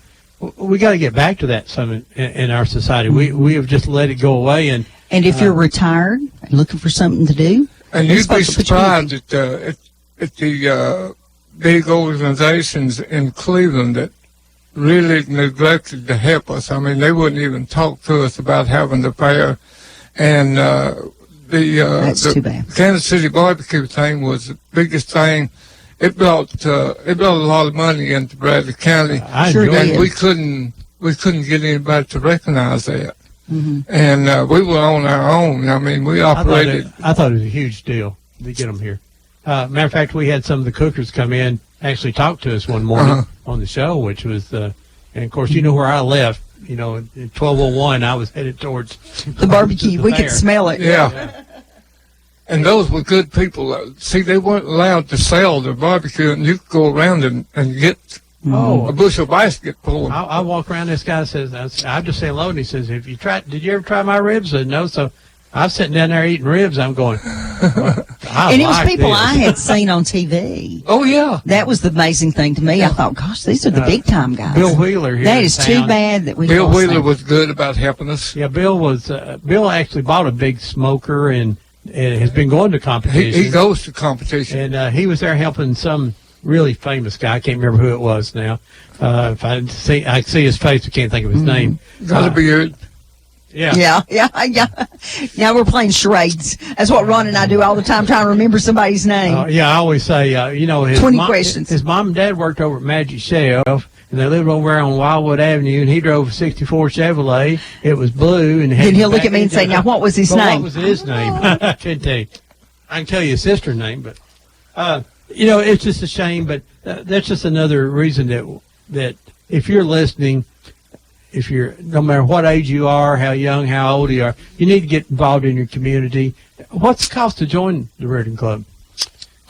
we got to get back to that some in our society. We have just let it go away. And if you're retired and looking for something to do, and you'd be surprised at the big organizations in Cleveland that really neglected to help us. I mean, they wouldn't even talk to us about having the fair. And that's too bad. Kansas City barbecue thing was the biggest thing. It brought a lot of money into Bradley County, and we couldn't get anybody to recognize that. And we were on our own. I mean, we operated. I thought it was a huge deal to get them here. Matter of fact, we had some of the cookers come in, actually talk to us one morning on the show, which was, and of course, you know where I left. You know, in 1201, I was headed towards the barbecue. We could smell it. Yeah. And those were good people. See, they weren't allowed to sell their barbecue, and you could go around and get a bushel basket full. I walk around, this guy says, I just say hello, and he says, did you ever try my ribs? I said, no, so I'm sitting down there eating ribs. I'm going, and it was people I had seen on TV. Oh, yeah. That was the amazing thing to me. I thought, gosh, these are the big-time guys. Bill Wheeler here. That is too bad that we Bill Wheeler was good about helping us. Yeah, Bill actually bought a big smoker and has been going to competition. He goes to competition. And he was there helping some really famous guy. I can't remember who it was now. If I see his face, I can't think of his name. Got a beard. Yeah. Now we're playing charades. That's what Ron and I do all the time, trying to remember somebody's name. I always say, his 20 questions. His mom and dad worked over at Magic Shelf, and they lived over there on Wildwood Avenue, and he drove a 64 Chevrolet. It was blue. And then he'll look at me and say, now, what was his name? What was his name? I can't tell you. I can tell you his sister's name, but, it's just a shame, but that's just another reason that if you're listening, no matter what age you are, how young, how old you are, you need to get involved in your community. What's the cost to join the Ruritan Club?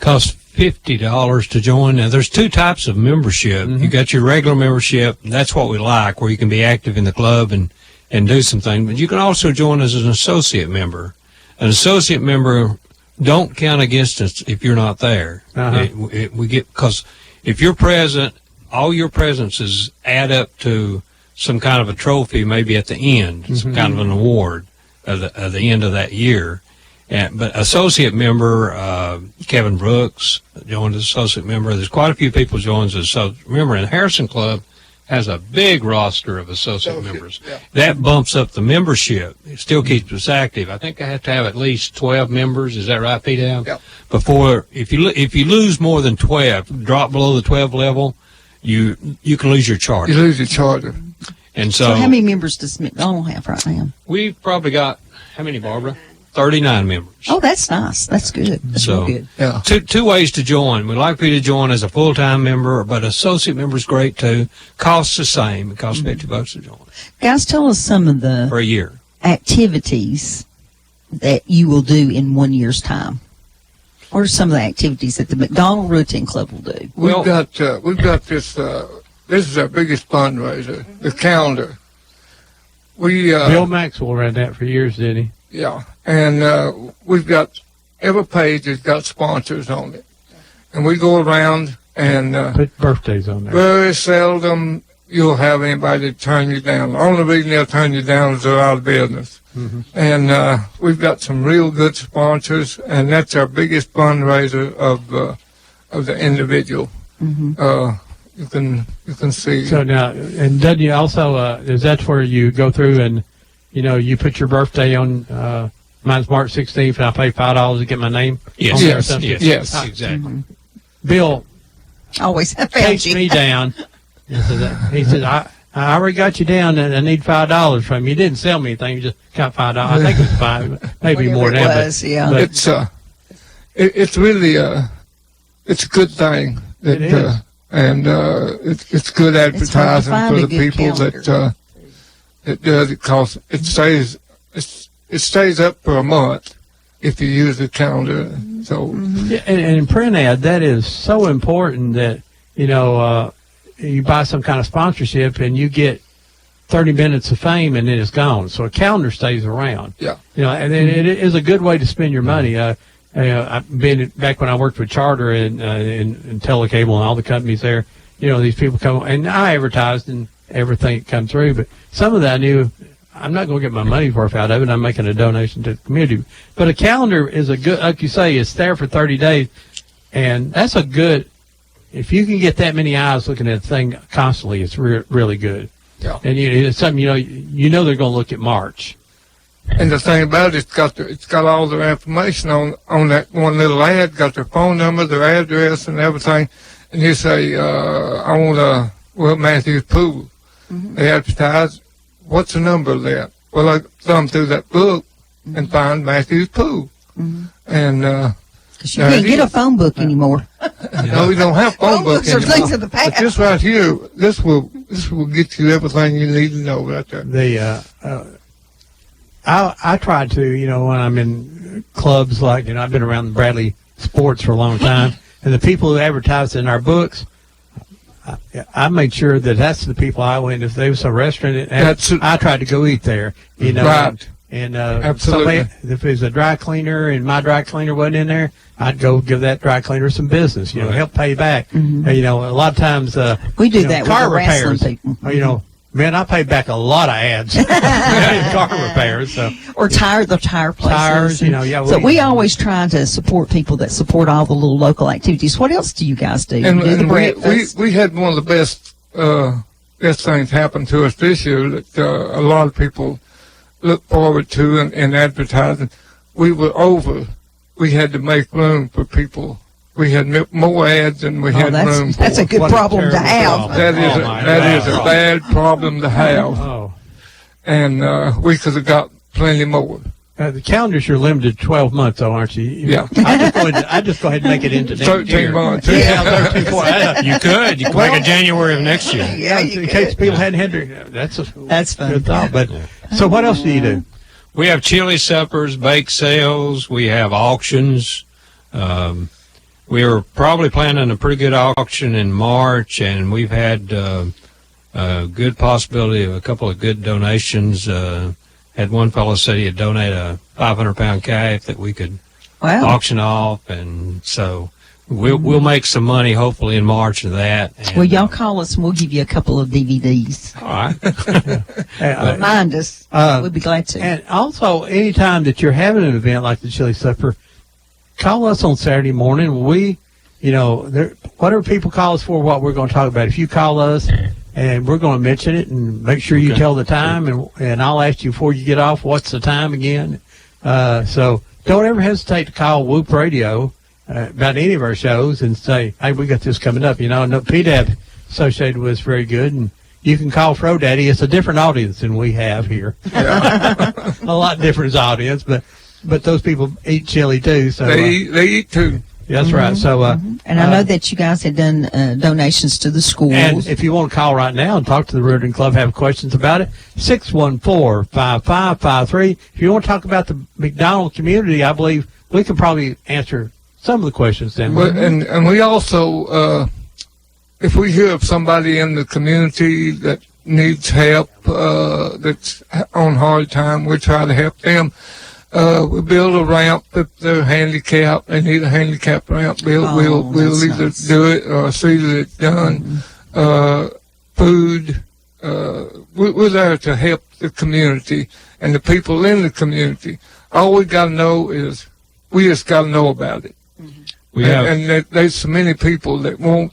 Costs $50 to join. Now, there's two types of membership. You got your regular membership, and that's what we like, where you can be active in the club and do some things. But you can also join as an associate member. An associate member don't count against us if you're not there. Because if you're present, all your presences add up to some kind of a trophy, maybe at the end, some kind of an award at the end of that year. But associate member, Kevin Brooks joined as associate member. There's quite a few people joined as associate member. And Harrison Club has a big roster of associate members. Yeah. That bumps up the membership. It still keeps us active. I think I have to have at least 12 members. Is that right, Pete? Yeah. Before, if you lose more than 12, drop below the 12 level, you can lose your charter. You lose your charter. And so how many members does McDonald have right now? We've probably got, how many, Barbara? 39 members. Oh, that's nice. That's good. That's real good. Yeah. Two ways to join. We'd like for you to join as a full-time member, but associate member is great too. Costs the same. It costs $50 to join. Guys, tell us some of the for a year activities that you will do in 1 year's time. What are some of the activities that the McDonald Ruritan Club will do? We've got this. This is our biggest fundraiser, the calendar. Bill Maxwell ran that for years, didn't he? Yeah, and we've got every page has got sponsors on it, and we go around and put birthdays on there. Very seldom you'll have anybody turn you down. The only reason they'll turn you down is they're out of business. And we've got some real good sponsors, and that's our biggest fundraiser of the individual. you can see. So now, and then you also, is that where you go through and, you put your birthday on, mine's March 16th, and I pay $5 to get my name Yes, on there or yes, something? yes, exactly. Bill Always found takes you. me down. He says, I already got you down, and I need $5 from you. You didn't sell me anything, you just got $5. I think it was $5, maybe more than that. Was, yeah. But It's really it's a good thing that It is. and it's good advertising find for a the good people calendar. that does it, because it stays up for a month if you use the calendar. So Yeah, and print ad, that is so important that, you buy some kind of sponsorship and you get 30 minutes of fame and then it's gone. So a calendar stays around. Yeah. And then it is a good way to spend your money. I've been back when I worked with Charter and Telecable and all the companies there, these people come, and I advertised and everything come through, but some of that I knew I'm not going to get my money's worth out of it. I'm making a donation to the community. But a calendar is a good, like you say, it's there for 30 days. And that's a good, if you can get that many eyes looking at the thing constantly, it's really good. Yeah. And it's something, you know they're going to look at March. And the thing about it, it's got all their information on that one little ad, got their phone number, their address, and everything. And you say, I want Matthew's pool. They advertise, what's the number of that? Well, I thumb through that book and find Matthew's pool. And Because you can't get a phone book anymore. no, we don't have phone books are anymore. things of the past. But this right here, this will get you everything you need to know right there. I try to, when I'm in clubs like, I've been around Bradley sports for a long time, and the people who advertise in our books, I made sure that that's the people I went. If there was a restaurant, I tried to go eat there, Right. And Absolutely. if there's a dry cleaner and my dry cleaner wasn't in there, I'd go give that dry cleaner some business, help pay back. A lot of times, We do that with car the wrestling repairs, people. man, I paid back a lot of ads. Car repairs, so. Or the tire places. Tires, So we always try to support people that support all the little local activities. What else do you guys do? And, You do the and breakfast. we had one of the best things happen to us this year that a lot of people look forward to in advertising. We were over. We had to make room for people. We had more ads than we had room for. That's a good problem to have. That is a bad problem to have. Oh. And we could have got plenty more. The calendars are limited to 12 months, though, aren't you? Yeah. I just go ahead and make it into next 13 year. months. Yeah, 13, 14. You could make it January of next year. Yeah, in case people hadn't had their, that's fun. good thought. But so what else do you do? We have chili suppers, bake sales. We have auctions. We were probably planning a pretty good auction in March, and we've had a good possibility of a couple of good donations. Had one fellow said he'd donate a 500-pound calf that we could auction off, and so we'll make some money hopefully in March of that. And, Well, y'all call us and we'll give you a couple of DVDs. all right. Remind us. We'd be glad to. And also, anytime that you're having an event like the chili supper, call us on Saturday morning. We, whatever people call us for, what we're going to talk about. If you call us, and we're going to mention it, and make sure you tell the time, and I'll ask you before you get off, what's the time again? So don't ever hesitate to call Whoop Radio about any of our shows and say, hey, we got this coming up. I know PDAB associated with us very good, and you can call Fro Daddy. It's a different audience than we have here. Yeah. A lot different audience, but those people eat chili too. So They eat too. That's right. So, and I know that you guys have done donations to the schools. And if you want to call right now and talk to the Ruritan Club, have questions about it, 614-5553. If you want to talk about the McDonald community, I believe we can probably answer some of the questions then. Well, and we also, if we hear of somebody in the community that needs help, that's on hard time, we try to help them. We build a ramp if they're handicapped. They need a handicap ramp built. We'll either do it or see that it's done. Food. We're there to help the community and the people in the community. All we got to know is we just got to know about it. and there's so many people that won't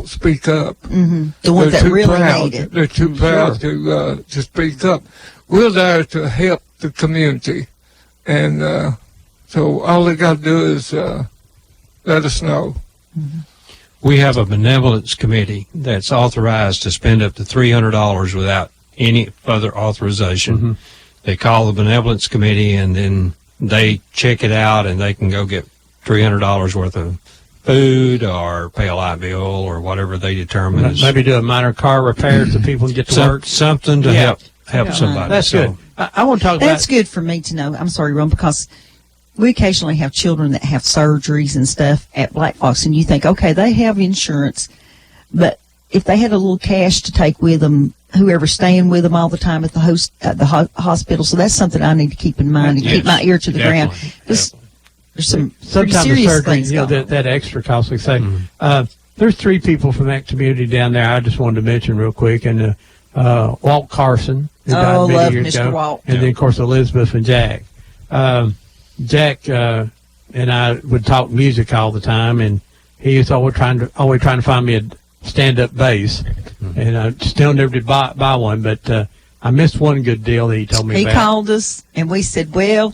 speak up. Mm-hmm. The ones that really need it. They're too proud to speak up. We're there to help the community, and so all they got to do is let us know. Mm-hmm. We have a benevolence committee that's authorized to spend up to $300 without any further authorization. Mm-hmm. They call the benevolence committee, and then they check it out, and they can go get $300 worth of food or pay a light bill or whatever they determine. Maybe do a minor car repair so people can get to work. Something to help somebody. That's good. I want to talk about... That's good for me to know. I'm sorry, Ron, because we occasionally have children that have surgeries and stuff at Black Fox, and you think, okay, they have insurance, but if they had a little cash to take with them, whoever's staying with them all the time at the hospital, so that's something I need to keep in mind and keep my ear to the ground. There's some sometimes serious the surgery, things that extra cost. Like say, there's 3 people from that community down there. I just wanted to mention real quick, and Walt Carson, who died many years Mr. ago, Walt. and then of course Elizabeth and Jack. Jack and I would talk music all the time, and he was always trying to find me a stand-up bass, and I still never did buy one, but I missed one good deal that he told me about. He called us, and we said, well,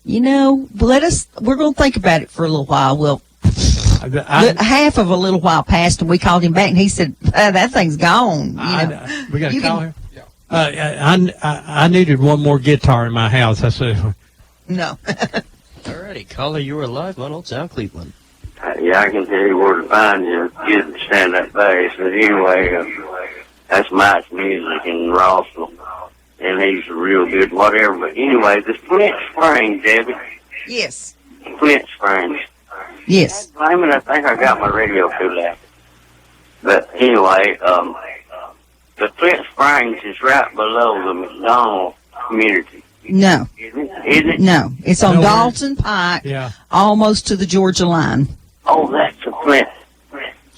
we're going to think about it for a little while. Well, half of a little while passed, and we called him back, and he said, that thing's gone. We got to call him? I needed one more guitar in my house. I said... No. Alrighty, caller, you are live on Old Sound Cleveland. Yeah, I can tell you where to find you. Get the stand-up bass. But anyway, that's Mike's music in Rossville, and he's real good, whatever. But anyway, the Flint Springs, Debbie. Yes. Flint Springs. Yes. I think I got my radio too loud. But anyway, the Flint Springs is right below the McDonald community. No. Isn't it? No. It's on Dalton Pike, almost to the Georgia line. Oh, that's the Flint.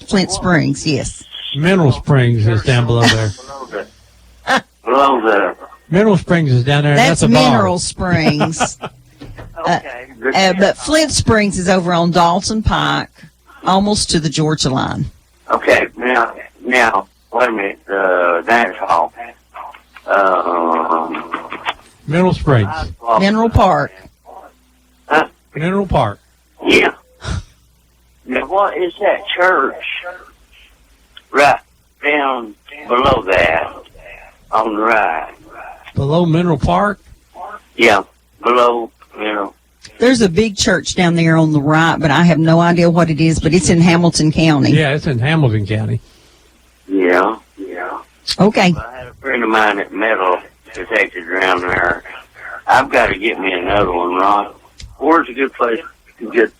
Flint Springs, yes. Mineral Springs is down below there. Below the... Mineral Springs is down there. That's a bar. Mineral Springs. Okay. But Flint Springs is over on Dalton Pike, almost to the Georgia line. Okay, now, wait a minute, dance hall. Mineral Springs. Mineral Park. Mineral Park. Yeah. Now, what is that church right down below that on the right? Below Mineral Park? Yeah, below, There's a big church down there on the right, but I have no idea what it is, but it's in Hamilton County. Yeah, it's in Hamilton County. Yeah. Okay. Well, I had a friend of mine that metal detected around there. I've got to get me another one, Ron. Where's a good place to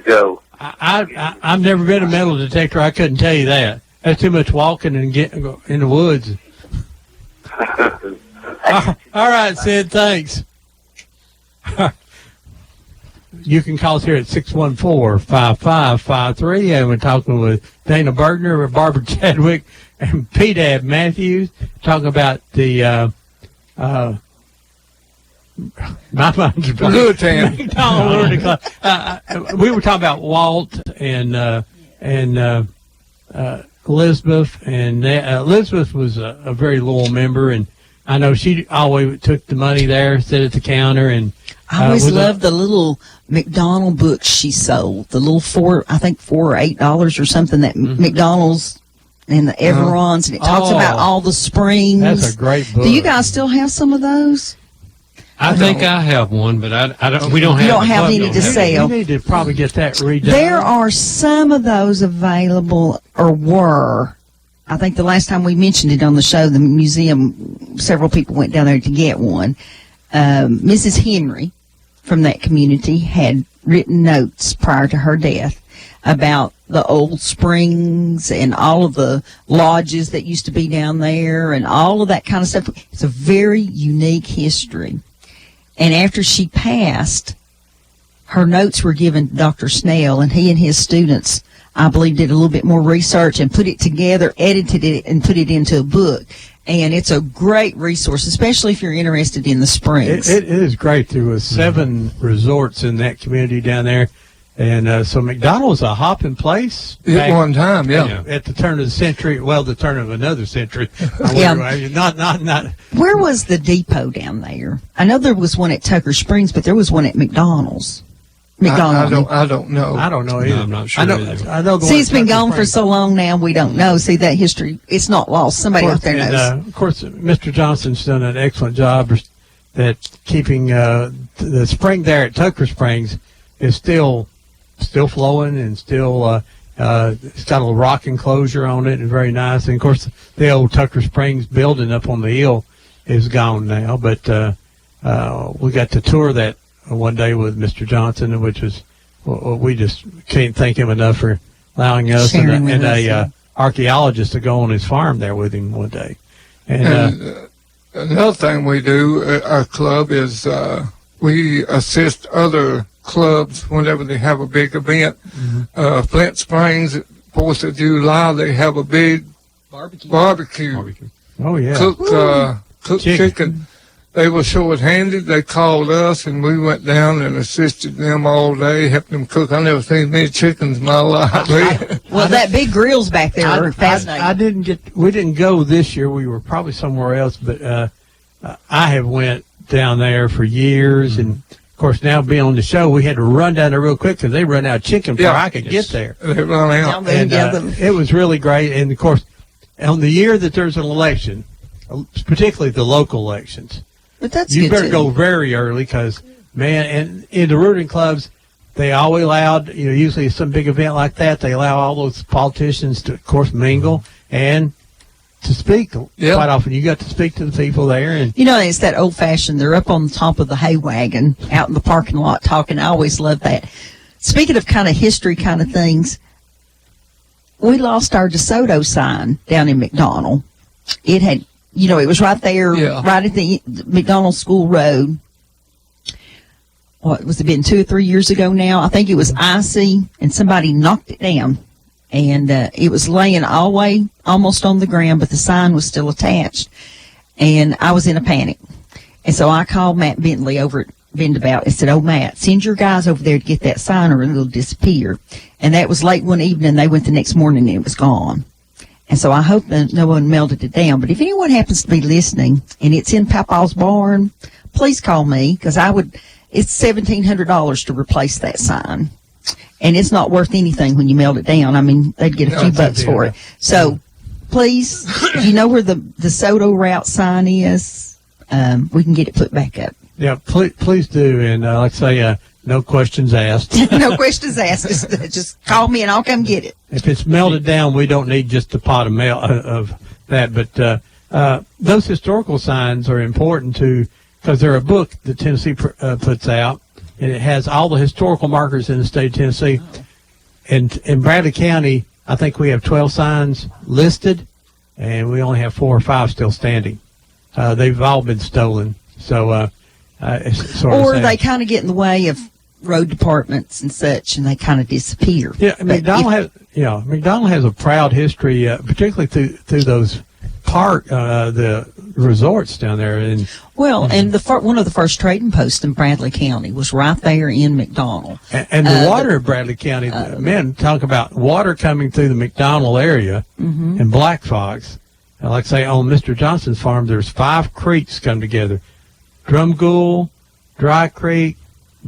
go? I've never been a metal detector. I couldn't tell you that. That's too much walking and getting in the woods. All right, Sid, thanks. You can call us here at 614-5553, and we're talking with Dana Bergner, Barbara Chadwick, and P-Dab Matthews, talking about the my mind's Ruritan. We were talking about Walt and Elizabeth, and Elizabeth was a very loyal member, and I know she always took the money there, set at the counter, and I always loved the little McDonald books she sold. The little $4 or $8 or something that McDonald's and the Everons, and it talks about all the springs. That's a great book. Do you guys still have some of those? I think I have one, but I don't. We don't have. You don't have any to sell. You need to probably get that redone. There are some of those available, or were. I think the last time we mentioned it on the show, the museum, several people went down there to get one. Mrs. Henry from that community had written notes prior to her death about the old springs and all of the lodges that used to be down there and all of that kind of stuff. It's a very unique history. And after she passed, her notes were given to Dr. Snell, and he and his students, I believe, did a little bit more research and put it together, edited it, and put it into a book. And it's a great resource, especially if you're interested in the springs. It is great. There was 7 resorts in that community down there, And so McDonald was a hopping place. At one time, yeah. At the turn of the century, the turn of another century. Not. Where was the depot down there? I know there was one at Tucker Springs, but there was one at McDonald's. McDonald. I don't know. I don't know either. No, I'm not sure. I know. See, it's been gone for so long now, we don't know. See, that history, it's not lost. Somebody out there knows. Of course, Mr. Johnson's done an excellent job that keeping the spring there at Tucker Springs is still flowing and still it's got a little rock enclosure on it and very nice. And of course, the old Tucker Springs building up on the hill is gone now, but we got to tour that one day with Mr. Johnson, which was we just can't thank him enough for allowing us and a archaeologist to go on his farm there with him one day. And another thing we do at our club is we assist other clubs whenever they have a big event. Flint Springs, 4th of July, they have a big barbecue. Oh, yeah. Cooked chicken. They were short-handed. They called us, and we went down and assisted them all day, helped them cook. I never seen many chickens in my life. Well, that big grill's back there are fascinating. We didn't go this year. We were probably somewhere else, but I have went down there for years, and of course now being on the show, we had to run down there real quick because they run out of chicken before I could get there. They run out. And it was really great, and of course, on the year that there's an election, particularly the local elections. But that's you good better go very early because, man, and in the Ruritan clubs, they always allowed, usually some big event like that, they allow all those politicians to, of course, mingle and to speak. Quite often you got to speak to the people there. And it's that old-fashioned, they're up on the top of the hay wagon out in the parking lot talking. I always love that. Speaking of kind of history kind of things, we lost our DeSoto sign down in McDonald. It had... it was right there, right at the McDonald School Road. What was it been 2 or 3 years ago now? I think it was icy, and somebody knocked it down, and it was laying all the way almost on the ground, but the sign was still attached, and I was in a panic, and so I called Matt Bentley over at Vendabout and said, "Oh, Matt, send your guys over there to get that sign, or it'll disappear." And that was late one evening. They went the next morning, and it was gone. And so I hope that no one melted it down. But if anyone happens to be listening and it's in Papa's barn, please call me because it's $1,700 to replace that sign. And it's not worth anything when you melt it down. I mean, they'd get a few bucks for it. So please, if you know where the DeSoto route sign is, we can get it put back up. Yeah, please do. And like I say, no questions asked. No questions asked. Just call me and I'll come get it. If it's melted down, we don't need just a pot of that. But those historical signs are important because they're a book that Tennessee puts out, and it has all the historical markers in the state of Tennessee. And in Bradley County, I think we have 12 signs listed, and we only have 4 or 5 still standing. They've all been stolen. So it's sort of or sad. they kind of get in the way of road departments and such, and they kind of disappear. Yeah, McDonald has a proud history, particularly through those the resorts down there. And one of the first trading posts in Bradley County was right there in McDonald. And the water of Bradley County, men talk about water coming through the McDonald area and Black Fox. And like I say, on Mr. Johnson's farm, there's 5 creeks come together: Drumgoole, Dry Creek,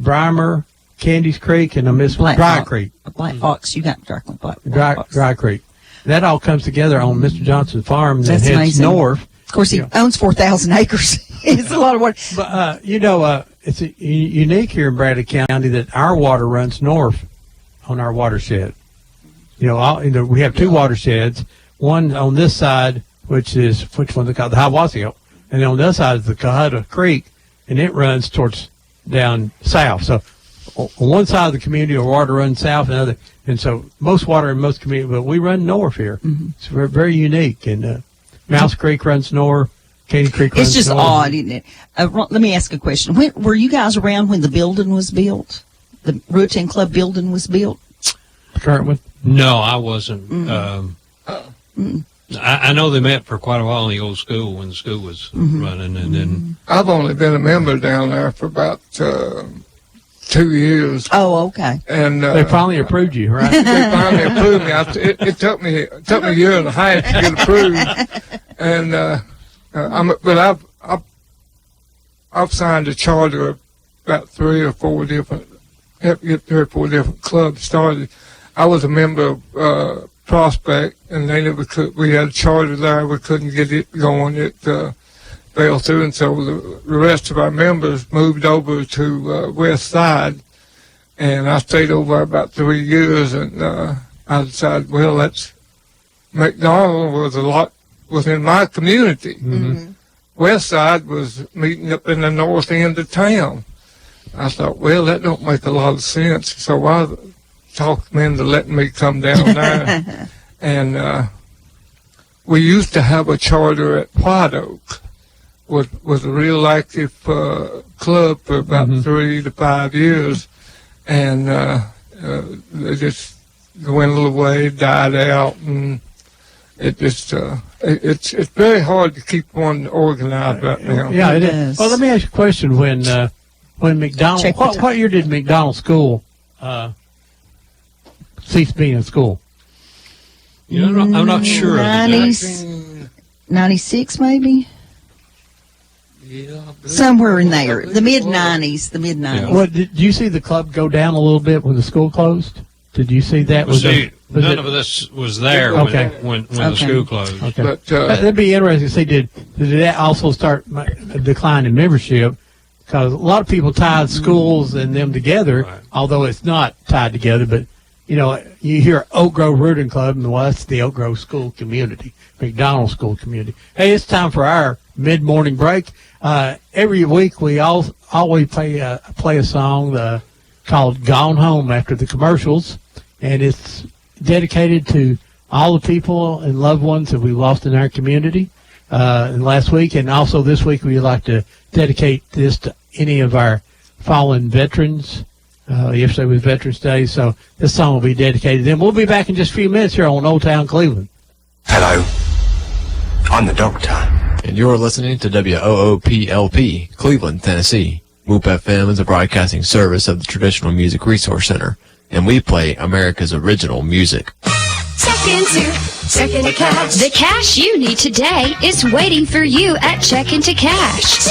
Brimer, Candy's Creek, and Dry Creek. Black Fox, you got Dry Creek. That all comes together on Mr. Johnson's farm that heads amazing. north. Of course, he owns 4,000 acres. It's a lot of water. But, it's unique here in Bradley County that our water runs north on our watershed. We have 2 watersheds. One on this side, which one's it called? The Hiwassee. And on the other side is the Cahutta Creek, and it runs towards down south. So on one side of the community, the water runs south, and so most water in most communities, but we run north here. It's very, very unique. And Mouse Creek runs north, Candy Creek runs north. It's just odd, isn't it? Let me ask a question. Were you guys around when the building was built? The Ruritan Club building was built? The current one? No, I wasn't. I know they met for quite a while in the old school when the school was running, and then I've only been a member down there for about 2 years. Oh, okay. And They finally approved you, right? they finally approved me. It took me a year and a half to get approved, and I've signed a charter of about 3 or 4 different clubs started. I was a member of Prospect, and they never could. We had a charter there. We couldn't get it going. It fell through, and so the rest of our members moved over to West Side, and I stayed over about 3 years, and I decided, well, McDonald was a lot within my community. Mm-hmm. West Side was meeting up in the north end of town. I thought, well, that don't make a lot of sense, so I talked them into letting me come down there, and we used to have a charter at White Oak. Was a real active club for about 3 to 5 years, and they just went a little way, died out, and it just it's very hard to keep one organized right now. Yeah, it is. Well, let me ask you a question. When McDonald, what year did McDonald School cease being a school? You know, I'm not sure. 96 maybe. Yeah, somewhere in there, the mid 90s. The mid 90s. What did you see the club go down a little bit when the school closed? Did you see that? None of this was there when the school closed. Okay. But that'd be interesting to see. Did that also start a decline in membership? Because a lot of people tied schools and them together, although it's not tied together. But you know, you hear Oak Grove Ruritan Club, and well, that's the Oak Grove School Community, McDonald School Community. Hey, it's time for our mid-morning break. Every week we always play a song called "Gone Home" after the commercials, and it's dedicated to all the people and loved ones that we lost in our community last week, and also this week we'd like to dedicate this to any of our fallen veterans. Yesterday was Veterans Day, so this song will be dedicated to them. We'll be back in just a few minutes here on Old Town Cleveland. Hello, I'm the Doctor. And you're listening to WOOPLP, Cleveland, Tennessee. WOOP FM is a broadcasting service of the Traditional Music Resource Center, and we play America's original music. Check into cash. The cash you need today is waiting for you at Check Into Cash.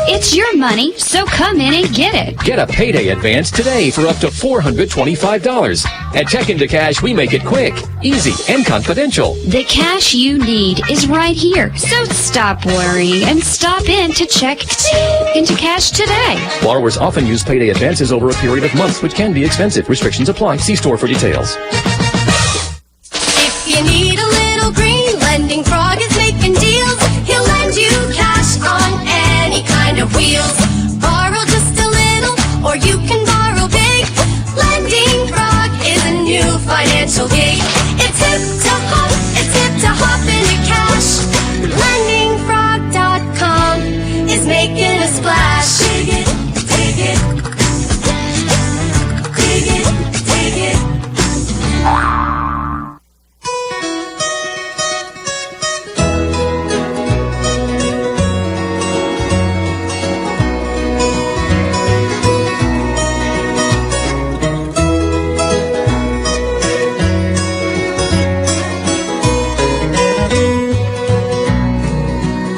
It's your money, so come in and get it. Get a payday advance today for up to $425. At Check Into Cash, we make it quick, easy, and confidential. The cash you need is right here, so stop worrying and stop in to Check Into Cash today. Borrowers often use payday advances over a period of months, which can be expensive. Restrictions apply. See store for details. If you need a little green, Lending Frog is making deals. He'll lend you cash on any kind of wheels. Borrow just a little, or you can borrow big. Lending Frog is a new financial gig. It's hip to hop into cash. LendingFrog.com is making a splash. Dig it, dig it. Dig it, dig it.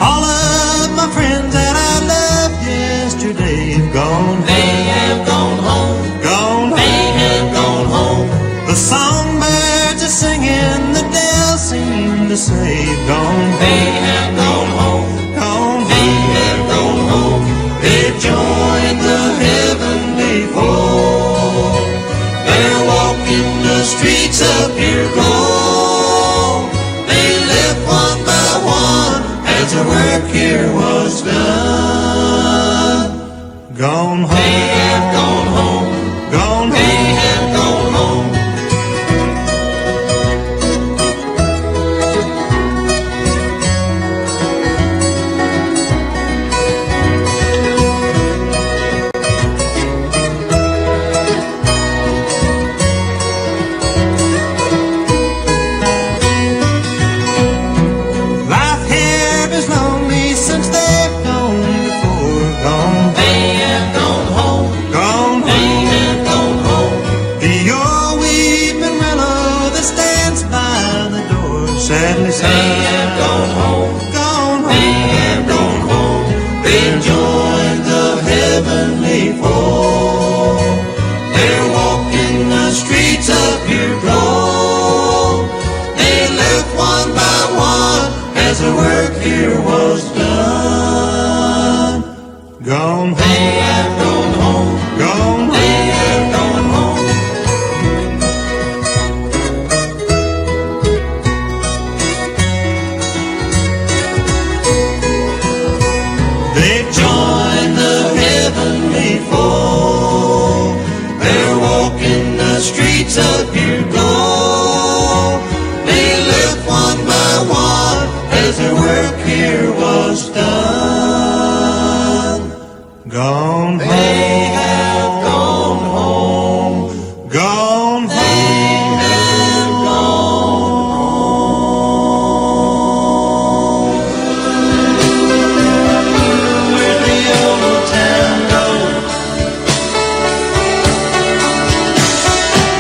All of my friends that I loved yesterday have gone. They have gone home. Gone home. They have gone home. The songbirds are singing, the bells seem to say, gone. They have gone home. Gone. They have gone home. They've joined the heavenly fold. They're walking the streets of pure gold. They left one by one as the work here was done. Gone home. They have gone home. Gone home. They have gone home. Life here is lonely since they've gone before. Gone. They have gone home. sadly sighed. They have gone home, they have gone home. They joined the heavenly fold. They're walking the streets of pure gold. They left one by one as the work here was done. Gone home, they have gone home, gone home, they have gone home. They've joined the heavenly fold. They're walking the streets of pure gold. They left one by one as their work here was done. Gone home. They have gone home. Gone home. They have gone home. Where the old town goes.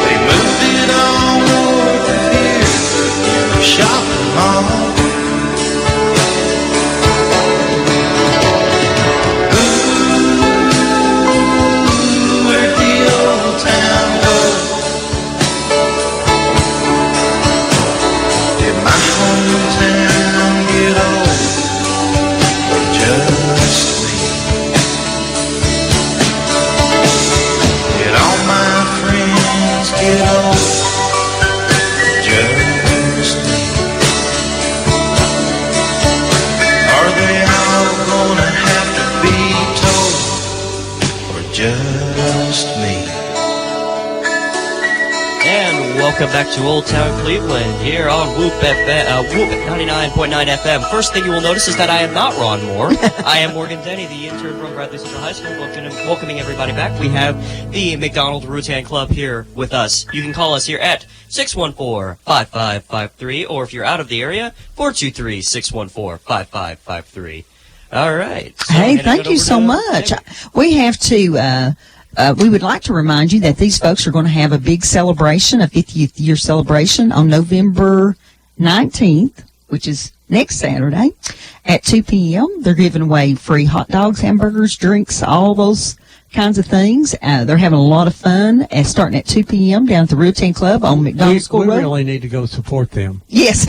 They moved it all north of here in the shopping mall. Where'd the old town go? Did my hometown get old, or just me? Did all my friends get old, or just me? Are they all gonna have to be told, or just me? And welcome back to Old Town Cleveland here on Whoop FM, Whoop at 99.9 FM. First thing you will notice is that I am not Ron Moore. I am Morgan Denny, the intern from Bradley Central High School, welcoming everybody back. We have the McDonald Ruritan Club here with us. You can call us here at 614-5553, or if you're out of the area, 423-614-5553. All right. So Hey, thank you so much. We have to, we would like to remind you that these folks are going to have a big celebration, a 50th year celebration on November 19th, which is next Saturday at 2 p.m. They're giving away free hot dogs, hamburgers, drinks, all those kinds of things. They're having a lot of fun, starting at 2 p.m. down at the Ruritan Club on McDonald School We Road. really need to go support them. Yes.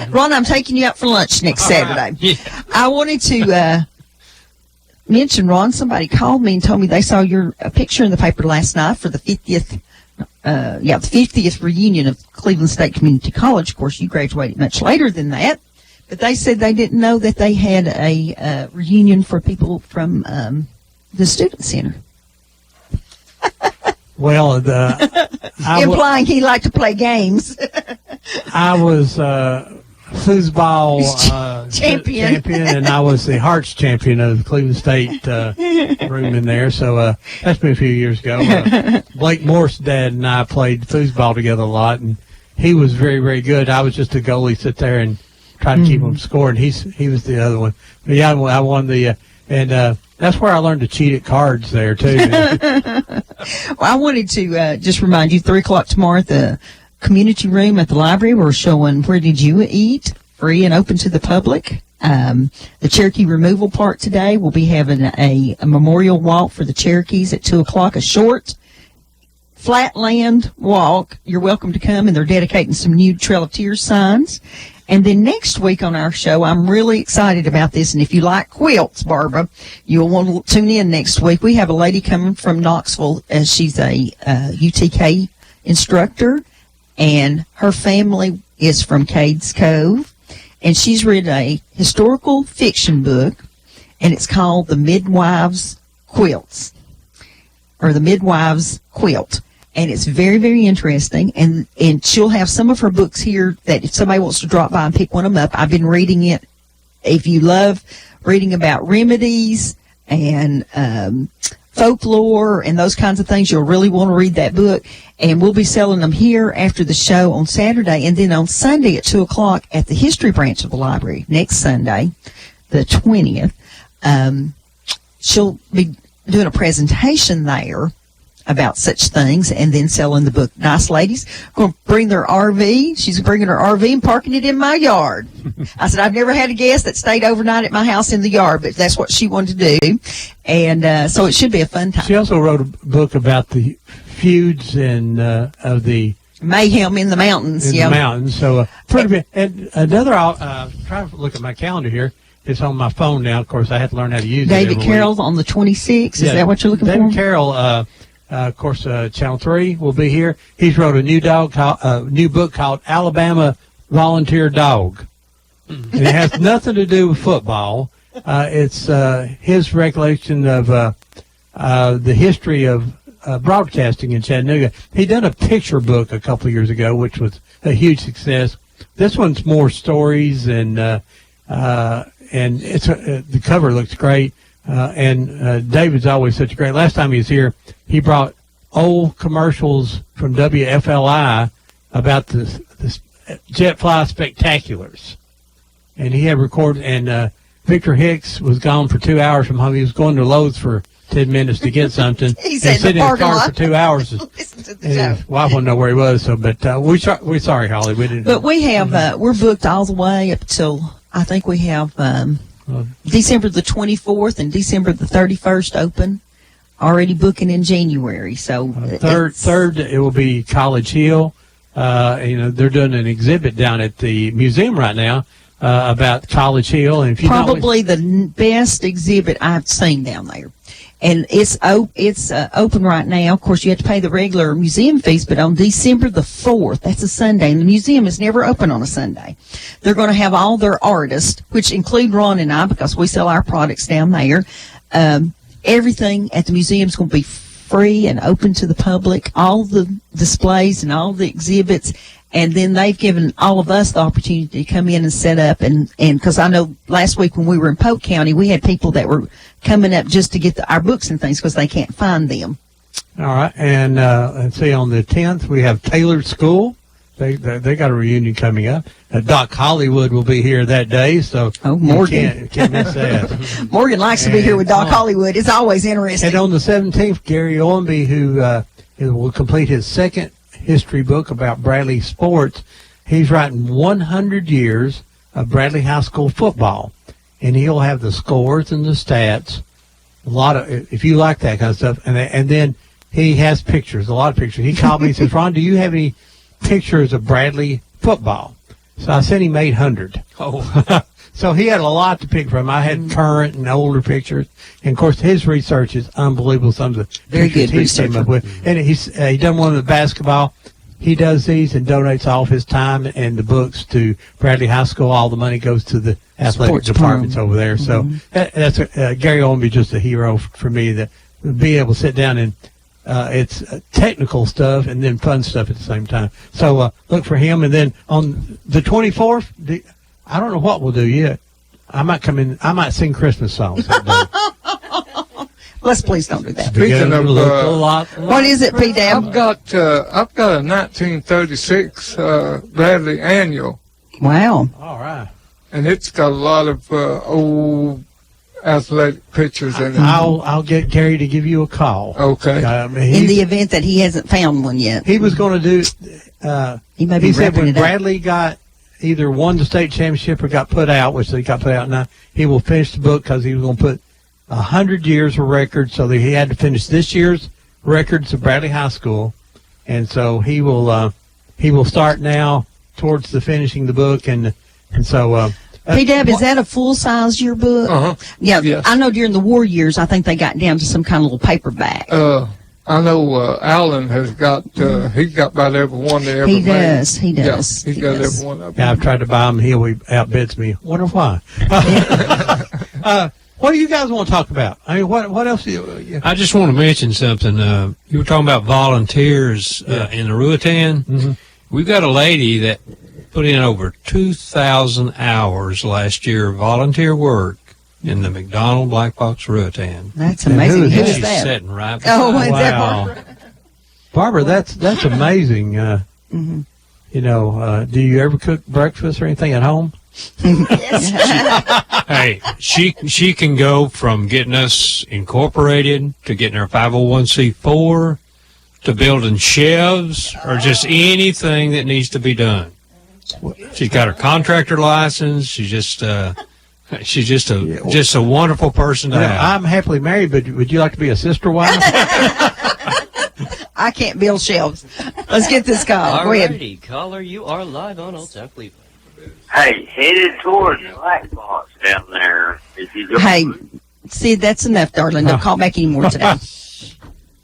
Ron, I'm taking you out for lunch next Saturday. Yeah. I wanted to mention, Ron, somebody called me and told me they saw your picture in the paper last night for the 50th the 50th reunion of Cleveland State Community College. Of course, you graduated much later than that, but they said they didn't know that they had a reunion for people from the Student Center. Well, implying he liked to play games. I was foosball champion, and I was the Hearts champion of the Cleveland State room in there. So that's been a few years ago. Blake Morse's dad and I played foosball together a lot, and he was very, very good. I was just a goalie, sit there and try to keep him scoring. He was the other one. But yeah, I won the and that's where I learned to cheat at cards there too. Well, I wanted to just remind you, 3 o'clock tomorrow at the community room at the library, we're showing Where Did You Eat? Free and open to the public. The Cherokee Removal Park today will be having a memorial walk for the Cherokees at 2 o'clock, a short flatland walk. You're welcome to come, and they're dedicating some new Trail of Tears signs. And then next week on our show, I'm really excited about this, and if you like quilts, Barbara, you'll want to tune in next week. We have a lady coming from Knoxville, and she's a UTK instructor, and her family is from Cades Cove, and she's written a historical fiction book, and it's called The Midwives Quilts, or The Midwives Quilt. And it's very, very interesting. And she'll have some of her books here that if somebody wants to drop by and pick one of them up, I've been reading it. If you love reading about remedies and folklore and those kinds of things, you'll really want to read that book. And we'll be selling them here after the show on Saturday. And then on Sunday at 2 o'clock at the history branch of the library, next Sunday, the 20th, she'll be doing a presentation there about such things, and then selling the book. Nice lady's going to bring their RV. She's bringing her RV and parking it in my yard. I said, I've never had a guest that stayed overnight at my house in the yard, but that's what she wanted to do. And so it should be a fun time. She also wrote a book about the feuds and of the mayhem in the mountains. In the mountains. So pretty big. And another, I'll try to look at my calendar here. It's on my phone now. Of course, I have to learn how to use David it. David Carroll on the 26th. Is that what you're looking for? David Carroll, of course, Channel 3 will be here. He's wrote a new book called Alabama Volunteer Dog. And it has nothing to do with football. It's his recollection of the history of broadcasting in Chattanooga. He done a picture book a couple of years ago, which was a huge success. This one's more stories, and it's the cover looks great. David's always such a great. Last time he was here, he brought old commercials from WFLI about the jet fly spectaculars, and he had recorded. And Victor Hicks was gone for 2 hours from home. He was going to Lowe's for 10 minutes to get something. He's in sitting the in the car lot for 2 hours. Listen to the And show. his wife didn't know where he was. So, but we're sorry, Holly. We didn't. But we have we're booked all the way up till I think we have December the 24th and December the 31st open. Already booking in January. So third it will be College Hill. They're doing an exhibit down at the museum right now about College Hill, and if you probably the best exhibit I've seen down there. And it's open right now. Of course, you have to pay the regular museum fees, but on December the 4th, that's a Sunday, and the museum is never open on a Sunday. They're going to have all their artists, which include Ron and I, because we sell our products down there. Everything at the museum is going to be free and open to the public, all the displays and all the exhibits. And then they've given all of us the opportunity to come in and set up. And because I know last week when we were in Polk County, we had people that were coming up just to get our books and things because they can't find them. All right. And let's see, on the 10th, we have Taylor School. They got a reunion coming up. Doc Hollywood will be here that day, so Morgan. can't miss that. Morgan likes to be here with Doc Hollywood. It's always interesting. And on the 17th, Gary Owenby, who will complete his second history book about Bradley sports, he's writing 100 years of Bradley High School football, and he'll have the scores and the stats. A lot of, if you like that kind of stuff, and then he has pictures, a lot of pictures. He called me and says, "Ron, do you have any pictures of Bradley football?" So I sent him 800. Oh. So he had a lot to pick from. I had current and older pictures. And, of course, his research is unbelievable, some of the very pictures good he came up with. And he done one of the basketball. He does these and donates all of his time and the books to Bradley High School. All the money goes to the athletic Sports departments program. over there. So that's Gary Owenby, just a hero for me, that be able to sit down and it's technical stuff and then fun stuff at the same time. So look for him. And then on the 24th, I don't know what we'll do yet. I might come in. I might sing Christmas songs that day. Let's please don't do that. Speaking of, what is it, P-Dab? I've got a 1936 Bradley Annual. Wow. All right. And it's got a lot of old athletic pictures in it. I'll get Gary to give you a call. Okay. In the event that he hasn't found one yet. He was going to do. He may be he said wrapping when it up. Bradley got either won the state championship or got put out, which they got put out now, he will finish the book because he was going to put 100 years of records, so that he had to finish this year's records of Bradley High School, and so he will start now towards the finishing the book, and so. P-Dab, is that a full-size yearbook? Uh-huh. Yeah, Yes. I know during the war years, I think they got down to some kind of little paperback. I know Alan has got, he's got about every one they ever He made. does, he Yeah, does. he's he got does. every one of them. Yeah, I've tried to buy him. He outbids me. Wonder why. What do you guys want to talk about? I mean, what else do you? I just want to mention something. You were talking about volunteers in the Ruritan. Mm-hmm. We've got a lady that put in over 2,000 hours last year of volunteer work in the McDonald Black Box Ruritan. That's amazing. And Who is She's that? sitting right Oh, beside is me. that Wow. Barbara? Barbara, that's amazing. Mm-hmm. You know, do you ever cook breakfast or anything at home? Hey, she can go from getting us incorporated to getting our 501c4 to building shelves or just anything that needs to be done. She's got her contractor license. She's just a wonderful person to have. I'm happily married, but would you like to be a sister wife? I can't build shelves. Let's get this call. Go ahead. Alrighty, caller, you are live on Old Town Cleveland. Hey, headed towards the black box down there. If you go, Hey, see, that's enough, darling. Don't call back anymore today.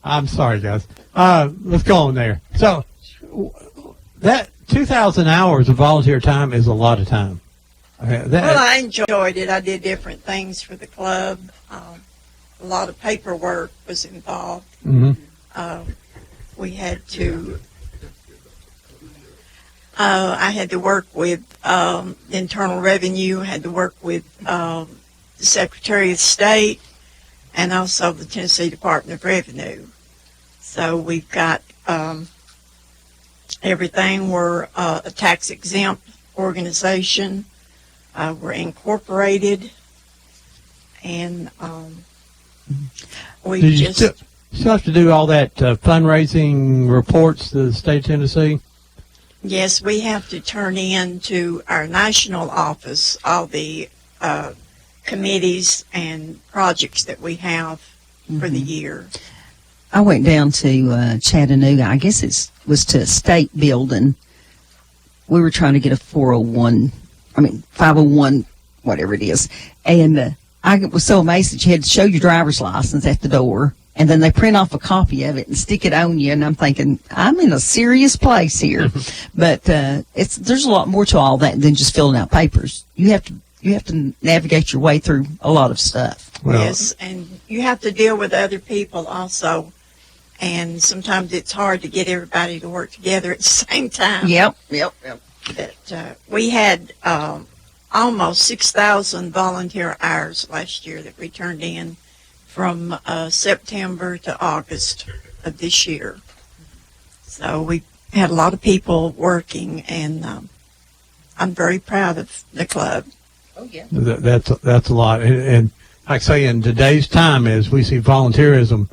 I'm sorry, guys. Let's go on there. So that 2,000 hours of volunteer time is a lot of time. Well, I enjoyed it. I did different things for the club. A lot of paperwork was involved. We had to. I had to work with Internal Revenue. Had to work with the Secretary of State, and also the Tennessee Department of Revenue. So we've got everything. We're a tax exempt organization. We're incorporated, and we just still have to do all that fundraising reports to the state of Tennessee. Yes, we have to turn in to our national office all the committees and projects that we have for the year. I went down to Chattanooga. I guess it was to a state building. We were trying to get a 501, whatever it is. And I was so amazed that you had to show your driver's license at the door. And then they print off a copy of it and stick it on you. And I'm thinking, I'm in a serious place here. But there's a lot more to all that than just filling out papers. You have to navigate your way through a lot of stuff. Well, yes, and you have to deal with other people also. And sometimes it's hard to get everybody to work together at the same time. Yep. But we had almost 6,000 volunteer hours last year that we turned in from September to August of this year. So we had a lot of people working, and I'm very proud of the club. Oh, yeah. That's a lot. And like I say, in today's time, as we see volunteerism,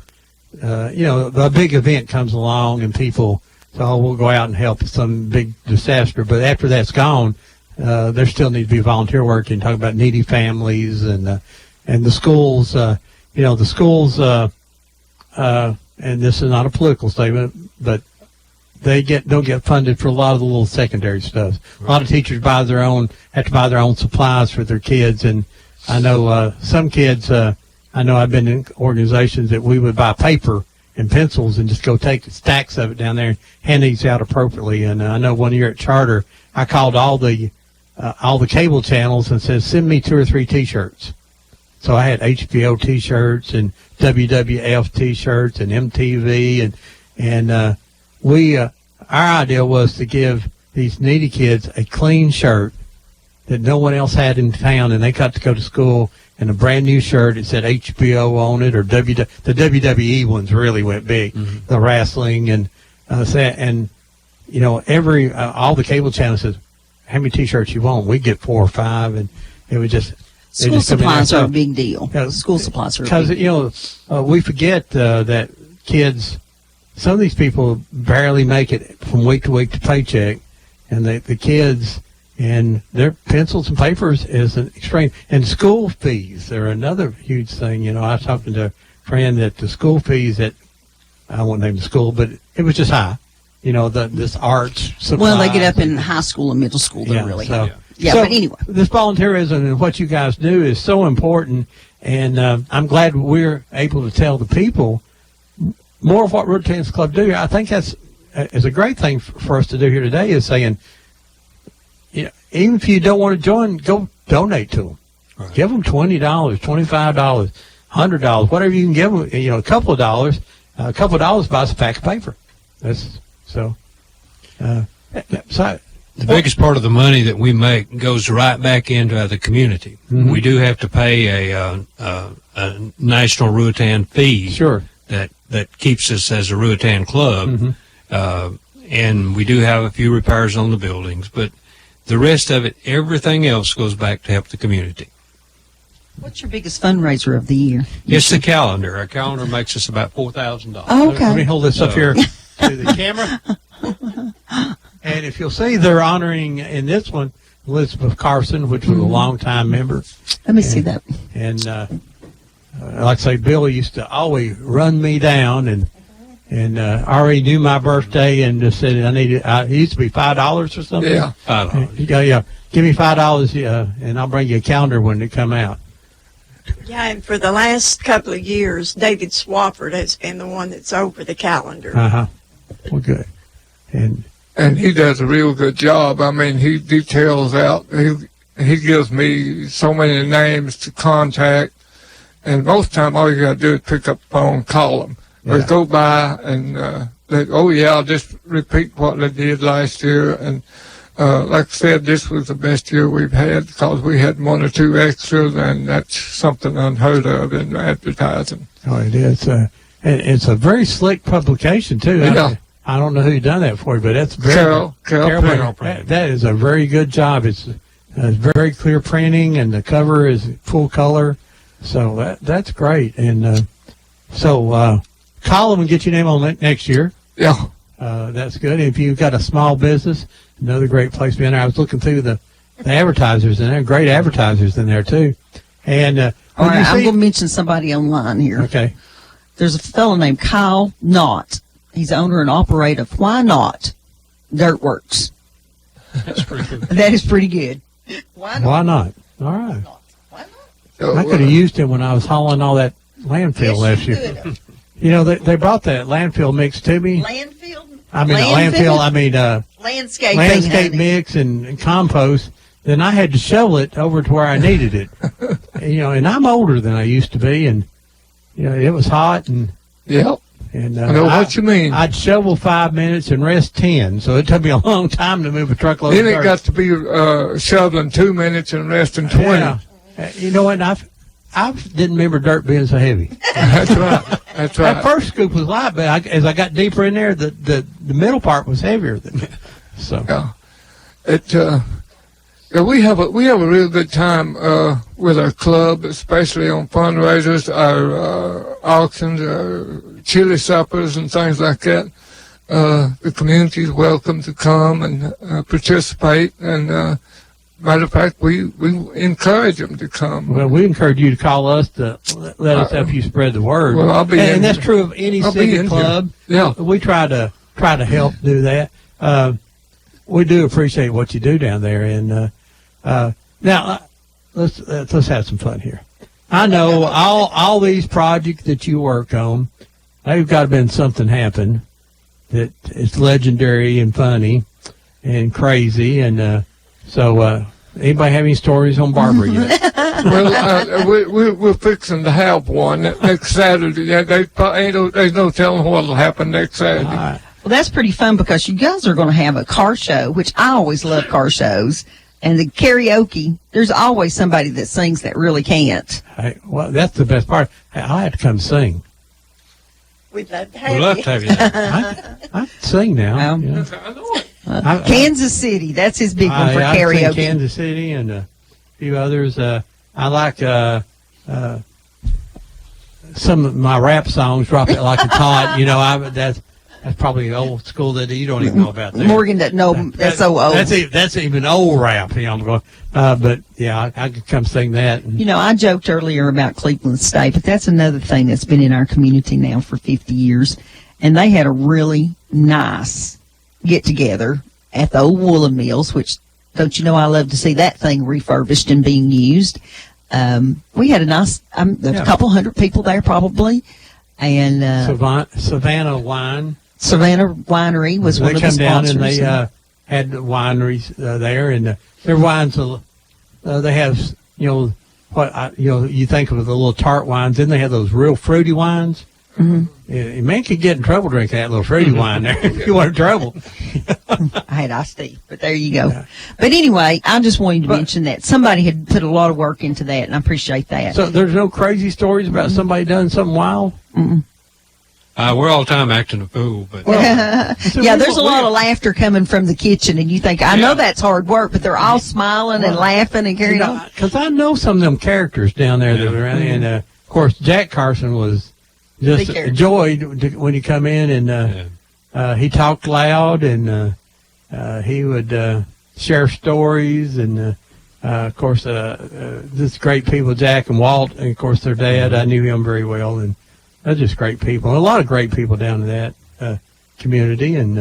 a big event comes along and people say, oh, we'll go out and help with some big disaster. But after that's gone, there still needs to be volunteer work and talk about needy families and the schools. The schools, and this is not a political statement, but they don't get funded for a lot of the little secondary stuff. Right. A lot of teachers have to buy their own supplies for their kids, and I know some kids. I know I've been in organizations that we would buy paper and pencils and just go take stacks of it down there and hand these out appropriately. And I know one year at Charter, I called all the cable channels and said, send me 2 or 3 T-shirts. So I had HBO T-shirts and WWF T-shirts and MTV, and our idea was to give these needy kids a clean shirt that no one else had in town, and they got to go to school in a brand new shirt. It said HBO on it, or the WWE ones really went big, the wrestling, and all the cable channels said, how many T-shirts you want? We get 4 or 5, and it was just. School supplies are a big deal. School supplies are a big deal. Because, we forget that kids, some of these people barely make it from week to week to paycheck, and the kids and their pencils and papers is an extreme. And school fees are another huge thing. I was talking to a friend that the school fees I won't name the school, but it was just high. This arts supplies. Well, they get up in high school and middle school. They're really high. Yeah, but anyway. This volunteerism and what you guys do is so important, and I'm glad we're able to tell the people more of what Ruritan's Club do. I think that's is a great thing for us to do here today, is saying, even if you don't want to join, go donate to them. Right. Give them $20, $25, $100, whatever you can give them. A couple of dollars buys a pack of paper. The biggest part of the money that we make goes right back into the community. Mm-hmm. We do have to pay a national Ruritan fee. Sure. That keeps us as a Ruritan club. Mm-hmm. And we do have a few repairs on the buildings, but the rest of it, everything else goes back to help the community. What's your biggest fundraiser of the year? It's the calendar. Our calendar makes us about $4,000. Oh, okay. Let me hold this up here to the camera. And if you'll see, they're honoring in this one Elizabeth Carson, which was a longtime member. Let me see that. And like I say, Bill used to always run me down and already knew my birthday and just said it used to be $5 or something. Yeah. $5. Yeah. Give me $5, and I'll bring you a calendar when it come out. Yeah, and for the last couple of years, David Swafford has been the one that's over the calendar. Well, good. And he does a real good job. I mean, he details out. He gives me so many names to contact, and most time all you got to do is pick up the phone, and call them, or go by and I'll just repeat what they did last year. And like I said, this was the best year we've had because we had 1 or 2 extras, and that's something unheard of in advertising. Oh, it is. And it's a very slick publication too. Yeah. I don't know who done that for you, but that's very Carol Printer. that is a very good job. It's very clear printing, and the cover is full color. So that's great. And so call them and get your name on next year. Yeah. That's good. If you've got a small business, another great place to be in there. I was looking through the advertisers in there, great advertisers in there too. And all right, I'm going to mention somebody online here. Okay. There's a fellow named Kyle Knott. He's owner and operator of Why Not Dirtworks. That's pretty good. That is pretty good. Why not? All right. I could have used him when I was hauling all that landfill last year. You know, they brought that landfill mix to me. Landfill? Landscape mix and compost. Then I had to shovel it over to where I needed it. You know, and I'm older than I used to be, and you know, it was hot and. Yep. And I know what you mean. I'd shovel 5 minutes and rest 10, so it took me a long time to move a truckload. Then of it dirt. got to be shoveling 2 minutes and resting 20. Yeah. You know what? I didn't remember dirt being so heavy. That's right. That's right. That first scoop was light, but as I got deeper in there, the middle part was heavier than it. So we have a real good time with our club, especially on fundraisers, our auctions, our chili suppers, and things like that. The community is welcome to come and participate. And matter of fact, we encourage them to come. Well, we encourage you to call us to let us help you spread the word. Well, I'll be in and that's here. true of any I'll be civic in club. here. Yeah. We try to help do that. We do appreciate what you do down there. And now let's have some fun here. I know all these projects that you work on, they've got to been something happen that is legendary and funny and crazy. And so anybody have any stories on Barbara yet? Well, we're fixing to have one next Saturday. Yeah, there's no telling what'll happen next Saturday. Right. Well, that's pretty fun because you guys are going to have a car show, which I always love car shows. And the karaoke, there's always somebody that sings that really can't. Hey, well, that's the best part. Hey, I have to come sing. We'd love to We'd love to have you there. I sing now. You know. I know it. Kansas City, that's his big one for I sing karaoke. Kansas City and a few others. I like some of my rap songs, Drop It Like a Tot. You know, that's probably old school that you don't even know about that. Morgan doesn't know. That's so old. That's even old rap. You know, I'm going. But yeah, I could come sing that. You know, I joked earlier about Cleveland State, but that's another thing that's been in our community now for 50 years. And they had a really nice get-together at the old woolen mills, which, don't you know, I love to see that thing refurbished and being used. We had a nice, there's a couple hundred people there probably. And Savannah Wine. Savannah Winery was one of the sponsors. They come down and they had wineries there, and their wines, they have, you know, you think of the little tart wines, then they have those real fruity wines. Mm-hmm. Yeah, man could get in trouble drinking that little fruity wine there if you want in trouble. I had iced tea, but there you go. Yeah. But anyway, I just wanted to mention that somebody had put a lot of work into that, and I appreciate that. So there's no crazy stories about somebody done something wild? Mm-mm. We're all the time acting a fool, but yeah, there's a lot of laughter coming from the kitchen, and you think, I know that's hard work, but they're all smiling and laughing and carrying on. Because I know some of them characters down there that are around, and of course Jack Carson was just a joy when he come in, and he talked loud, and he would share stories, and of course this great people, Jack and Walt, and of course their dad. I knew him very well, and they're just great people. A lot of great people down in that community. And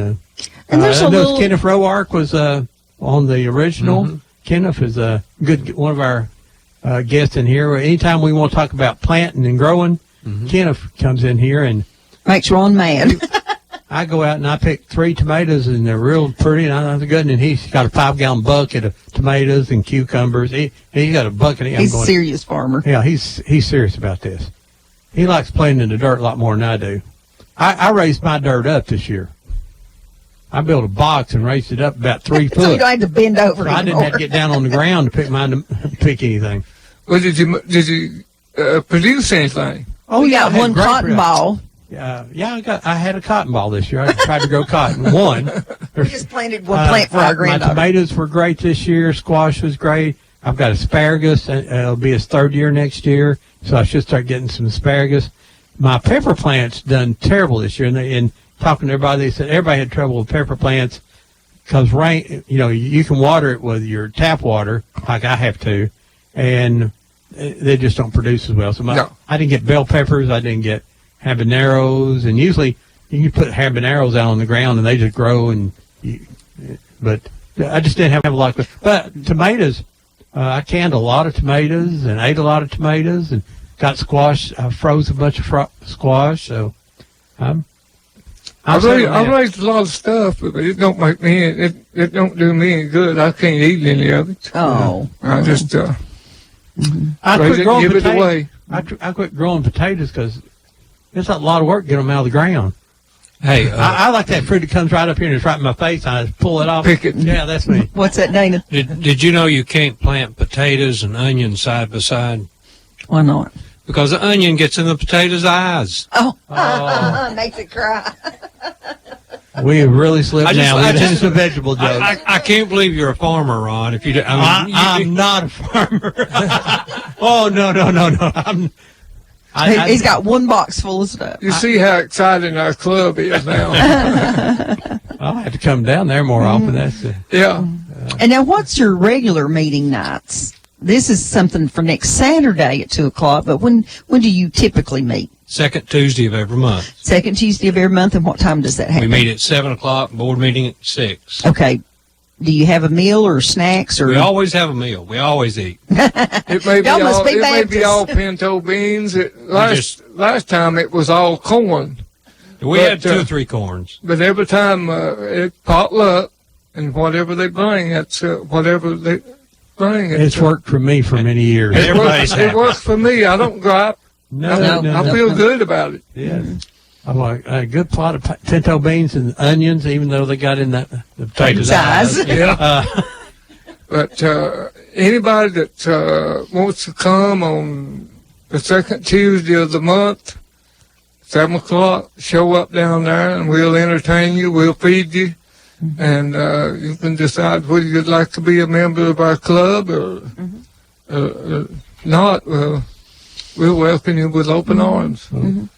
there's I know Kenneth Roark was on the original. Kenneth is a good one of our guests in here. Anytime we want to talk about planting and growing, Kenneth comes in here and makes Ron mad. I go out and I pick 3 tomatoes, and they're real pretty, and I was good. And he's got a 5-gallon bucket of tomatoes and cucumbers. He's got a bucket. He's a serious farmer. Yeah, he's serious about this. He likes playing in the dirt a lot more than I do. I raised my dirt up this year. I built a box and raised it up about 3 foot. So you don't have to bend over so I didn't have to get down on the ground to pick anything. Well, did you produce anything? Oh, yeah, one cotton ball. I had a cotton ball this year. I tried to grow cotton. We just planted one plant for our granddaughter. My tomatoes were great this year. Squash was great. I've got asparagus. It'll be his 3rd year next year, so I should start getting some asparagus. My pepper plants done terrible this year, and talking to everybody, they said everybody had trouble with pepper plants because rain. You can water it with your tap water, like I have to, and they just don't produce as well. So I didn't get bell peppers. I didn't get habaneros, and usually you can put habaneros out on the ground and they just grow. But I just didn't have a lot of. But tomatoes. I canned a lot of tomatoes and ate a lot of tomatoes and got squash. I froze a bunch of squash. So I raised a lot of stuff, but it don't make me. It don't do me any good. I can't eat any of it. Oh, I just I raise quit it, growing give it potatoes. away. I quit growing potatoes because it's a lot of work to get them out of the ground. Hey, I like that fruit that comes right up here and it's right in my face. I just pull it off. Pick it. Yeah, that's me. What's that, Dana? Did you know you can't plant potatoes and onions side by side? Why not? Because the onion gets in the potato's eyes. Oh. Makes it cry. We have really slipped now. We're into some vegetable jokes. I can't believe you're a farmer, Ron. If you, I'm not a farmer. Oh no. He's got one box full of stuff. You see how exciting our club is now. I'll have to come down there more often. That's it. Yeah. And now, what's your regular meeting nights? This is something for next Saturday at 2:00. But when do you typically meet? Second Tuesday of every month. Second Tuesday of every month, and what time does that happen? We meet at 7:00. Board meeting at 6. Okay. Do you have a meal or snacks? Or we always have a meal. We always eat. It may be all pinto beans. Last time it was all corn. We had 2 or 3 corns. But every time it potluck, and whatever they bring, that's whatever they bring. It's worked for me for many years. It works for me. I don't gripe. No, I feel good about it. Yeah. I'm like a good pot of pinto beans and onions, even though they got in the potatoes. Yeah. But anybody that wants to come on the second Tuesday of the month, 7:00, show up down there, and we'll entertain you. We'll feed you, and you can decide whether you'd like to be a member of our club or not. We'll welcome you with open arms.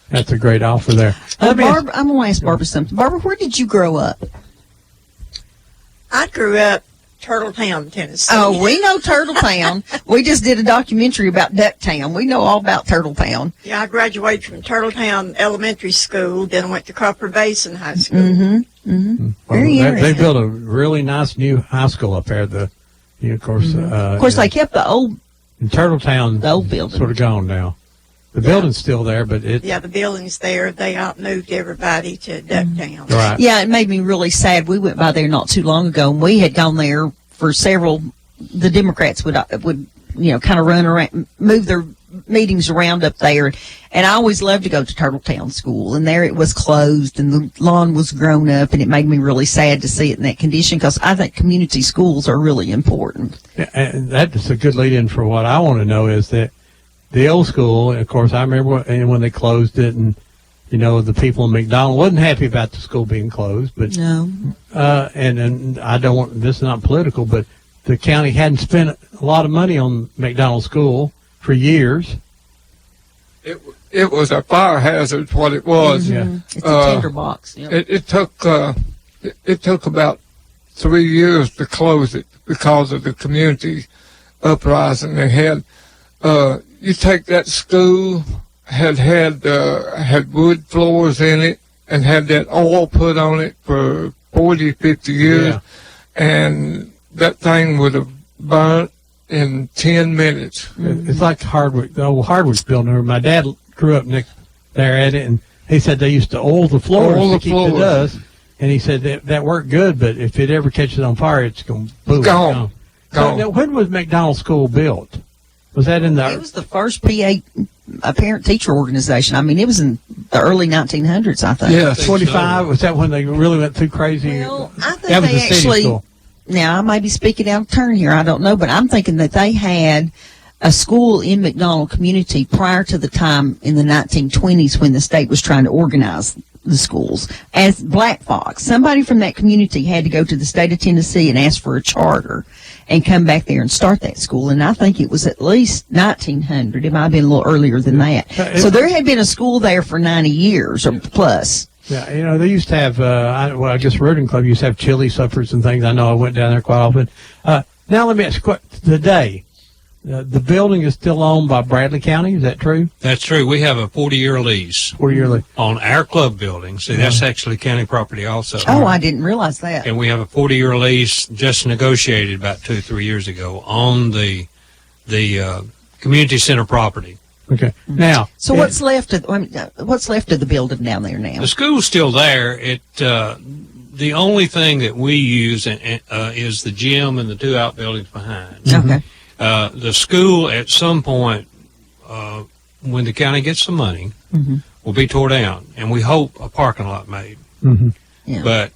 That's a great offer there. I'm going to ask Barbara something. Barbara, where did you grow up? I grew up Turtletown, Tennessee. Oh, we know Turtletown. We just did a documentary about Ducktown. We know all about Turtletown. Yeah, I graduated from Turtletown Elementary School, then I went to Copper Basin High School. Very interesting. They built a really nice new high school up there. Of course, they kept the old. In Turtletown, the old building sort of gone now. The building's still there, but the building's there. They outmoved everybody to Ducktown. Right. Yeah, it made me really sad. We went by there not too long ago, and we had gone there for several. The Democrats would kind of run around, move their meetings around up there, and I always loved to go to Turtletown School, and there it was closed, and the lawn was grown up, and it made me really sad to see it in that condition, because I think community schools are really important. Yeah, and that's a good lead-in for what I want to know is that the old school, of course, I remember when they closed it, and the people in McDonald wasn't happy about the school being closed, but No. and I don't want, this is not political, but the county hadn't spent a lot of money on McDonald School for years. It was a fire hazard, what it was. Mm-hmm. It's a tinderbox. Yep. It took about 3 years to close it because of the community uprising they had. You take that school, had wood floors in it, and had that oil put on it for 40, 50 years, and that thing would have burnt in 10 minutes. It's like Hardwick, the old Hardwick building. My dad grew up next there at it, and he said they used to oil the floors to keep the dust. And he said that worked good, but if it ever catches on fire, it's going to boom. Gone. So, now, when was McDonald School built? Was that in the? It was the first PA parent-teacher organization. I mean, it was in the early 1900s, I think. Yeah, 25. Was that when they really went too crazy? Well, I think that was they the city actually. school. Now, I may be speaking out of turn here. I don't know, but I'm thinking that they had a school in McDonald community prior to the time in the 1920s when the state was trying to organize the schools as Black Fox. Somebody from that community had to go to the state of Tennessee and ask for a charter and come back there and start that school. And I think it was at least 1900. It might have been a little earlier than that. So there had been a school there for 90 years or plus. Yeah, they used to have, I guess Ruritan Club used to have chili suppers and things. I know I went down there quite often. Now let me ask you, today, the building is still owned by Bradley County. Is that true? That's true. We have a 40-year lease. 40-year lease. On our club building. See, that's actually county property also. Oh, I didn't realize that. And we have a 40-year lease just negotiated about 2-3 years ago on the community center property. Okay. Now, so what's left of the building down there now? The school's still there. The only thing that we use is the gym and the 2 outbuildings behind. Okay. The school at some point, when the county gets some money, will be tore down, and we hope a parking lot made. Mm-hmm. Yeah. But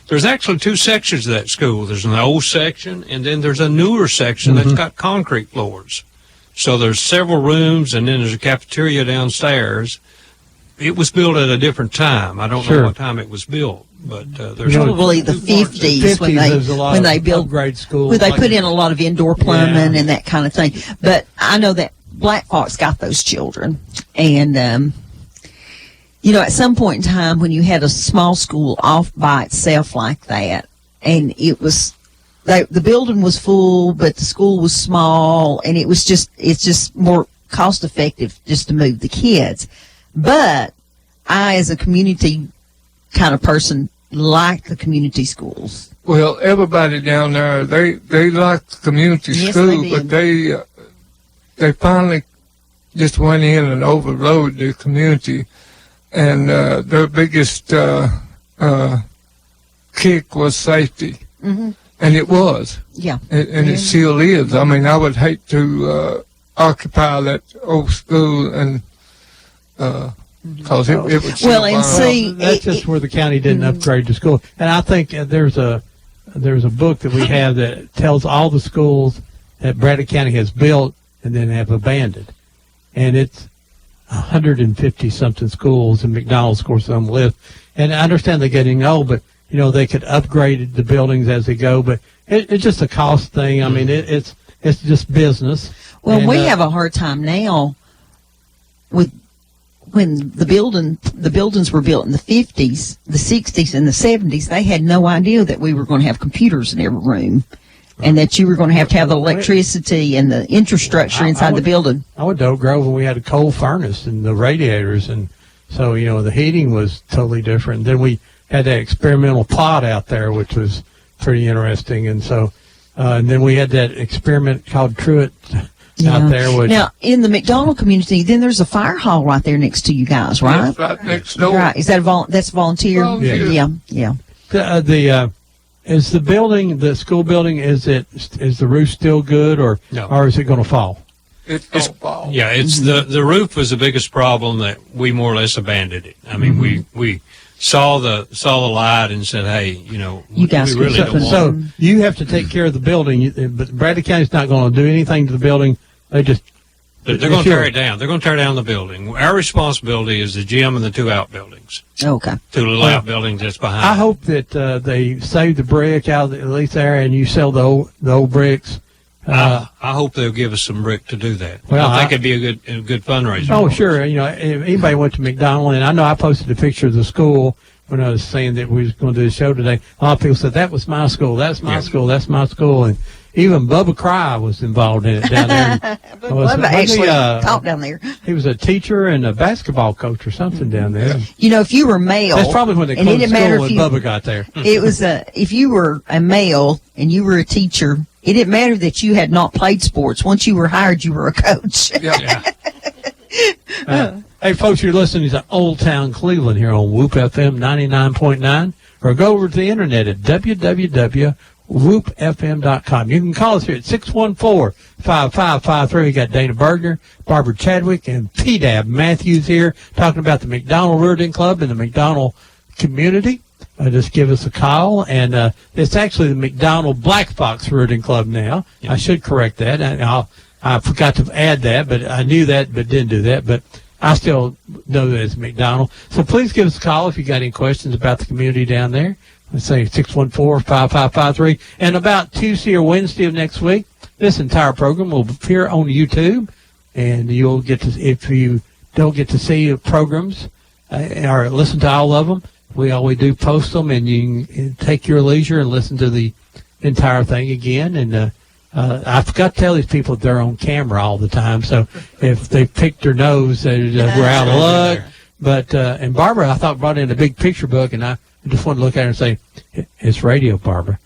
there's actually 2 sections of that school. There's an old section, and then there's a newer section that's got concrete floors. So there's several rooms, and then there's a cafeteria downstairs. It was built at a different time. I don't know what time it was built, but there's probably the 50s when they built upgrade schools. When they put in a lot of indoor plumbing and that kind of thing. But I know that Black Fox got those children, and at some point in time when you had a small school off by itself like that, and it was. The building was full, but the school was small, and it's just more cost effective just to move the kids. But I, as a community kind of person, like the community schools. Well, everybody down there, they like the community school, but they finally just went in and overrode the community, and their biggest kick was safety. Mm-hmm. And it was. Yeah. And it still is. I mean, I would hate to occupy that old school and because it would that's just where the county didn't upgrade the school. And I think there's a book that we have that tells all the schools that Bradley County has built and then have abandoned. And it's 150 something schools, and McDonald's, of course, on the list. And I understand they're getting old, but they could upgrade the buildings as they go, but it's just a cost thing. I mean, it's just business. Well, we have a hard time now with when the buildings were built in the 50s, the 60s, and the 70s. They had no idea that we were going to have computers in every room, and that you were going to have the electricity and the infrastructure inside the building. I went to Oak Grove when we had a coal furnace and the radiators, and so the heating was totally different. Then we had that experimental pod out there, which was pretty interesting. And so, and then we had that experiment called Truett out there. Which, now, in the McDonald community, then there's a fire hall right there next to you guys, right? Yes, right next door. Right. Is that that's volunteer? Yeah. Is the building, the school building, is the roof still good, or is it going to fall? It's going to fall. Yeah, it's the roof was the biggest problem that we more or less abandoned it. I mean, we saw the light and said, hey, you guys we really don't want So you have to take care of the building, but Bradley County's not going to do anything to the building. They just They're going to tear it down. They're going to tear down the building. Our responsibility is the gym and the 2 outbuildings. Okay. 2 little outbuildings that's behind. I hope that they save the brick out of at least there, and you sell the old bricks. I hope they'll give us some brick to do that. Well, I think it'd be a good fundraiser. Oh, sure. You know, if anybody went to McDonald, and I know I posted a picture of the school when I was saying that we was going to do the show today. A lot of people said, that was my school, that's my school, that's my school. And even Bubba Cry was involved in it down there. Bubba actually taught down there. He was a teacher and a basketball coach or something down there. You know, if you were male, that's probably when they and closed it the didn't matter school when Bubba got there. It was if you were a male and you were a teacher, it didn't matter that you had not played sports. Once you were hired, you were a coach. Hey, folks, you're listening to Old Town Cleveland here on Whoop FM 99.9, or go over to the internet at www.whoopfm.com. You can call us here at 614-5553. We got Dana Berger, Barbara Chadwick, and P-Dab Matthews here talking about the McDonald Ruritan Club and the McDonald community. Just give us a call, and it's actually the McDonald Black Fox Ruritan Club now. I should correct that. I forgot to add that, but I knew that but didn't do that. But I still know that it's McDonald. So please give us a call if you got any questions about the community down there. Let's say 614-5553. And about Tuesday or Wednesday of next week, this entire program will appear on YouTube, and you'll get to, if you don't get to see programs or listen to all of them, we always do post them, and you can take your leisure and listen to the entire thing again. And I forgot to tell these people that they're on camera all the time, so if they picked their nose, we're out of luck. But and Barbara, I thought, brought in a big picture book, and I just wanted to look at her and say, it's radio, Barbara.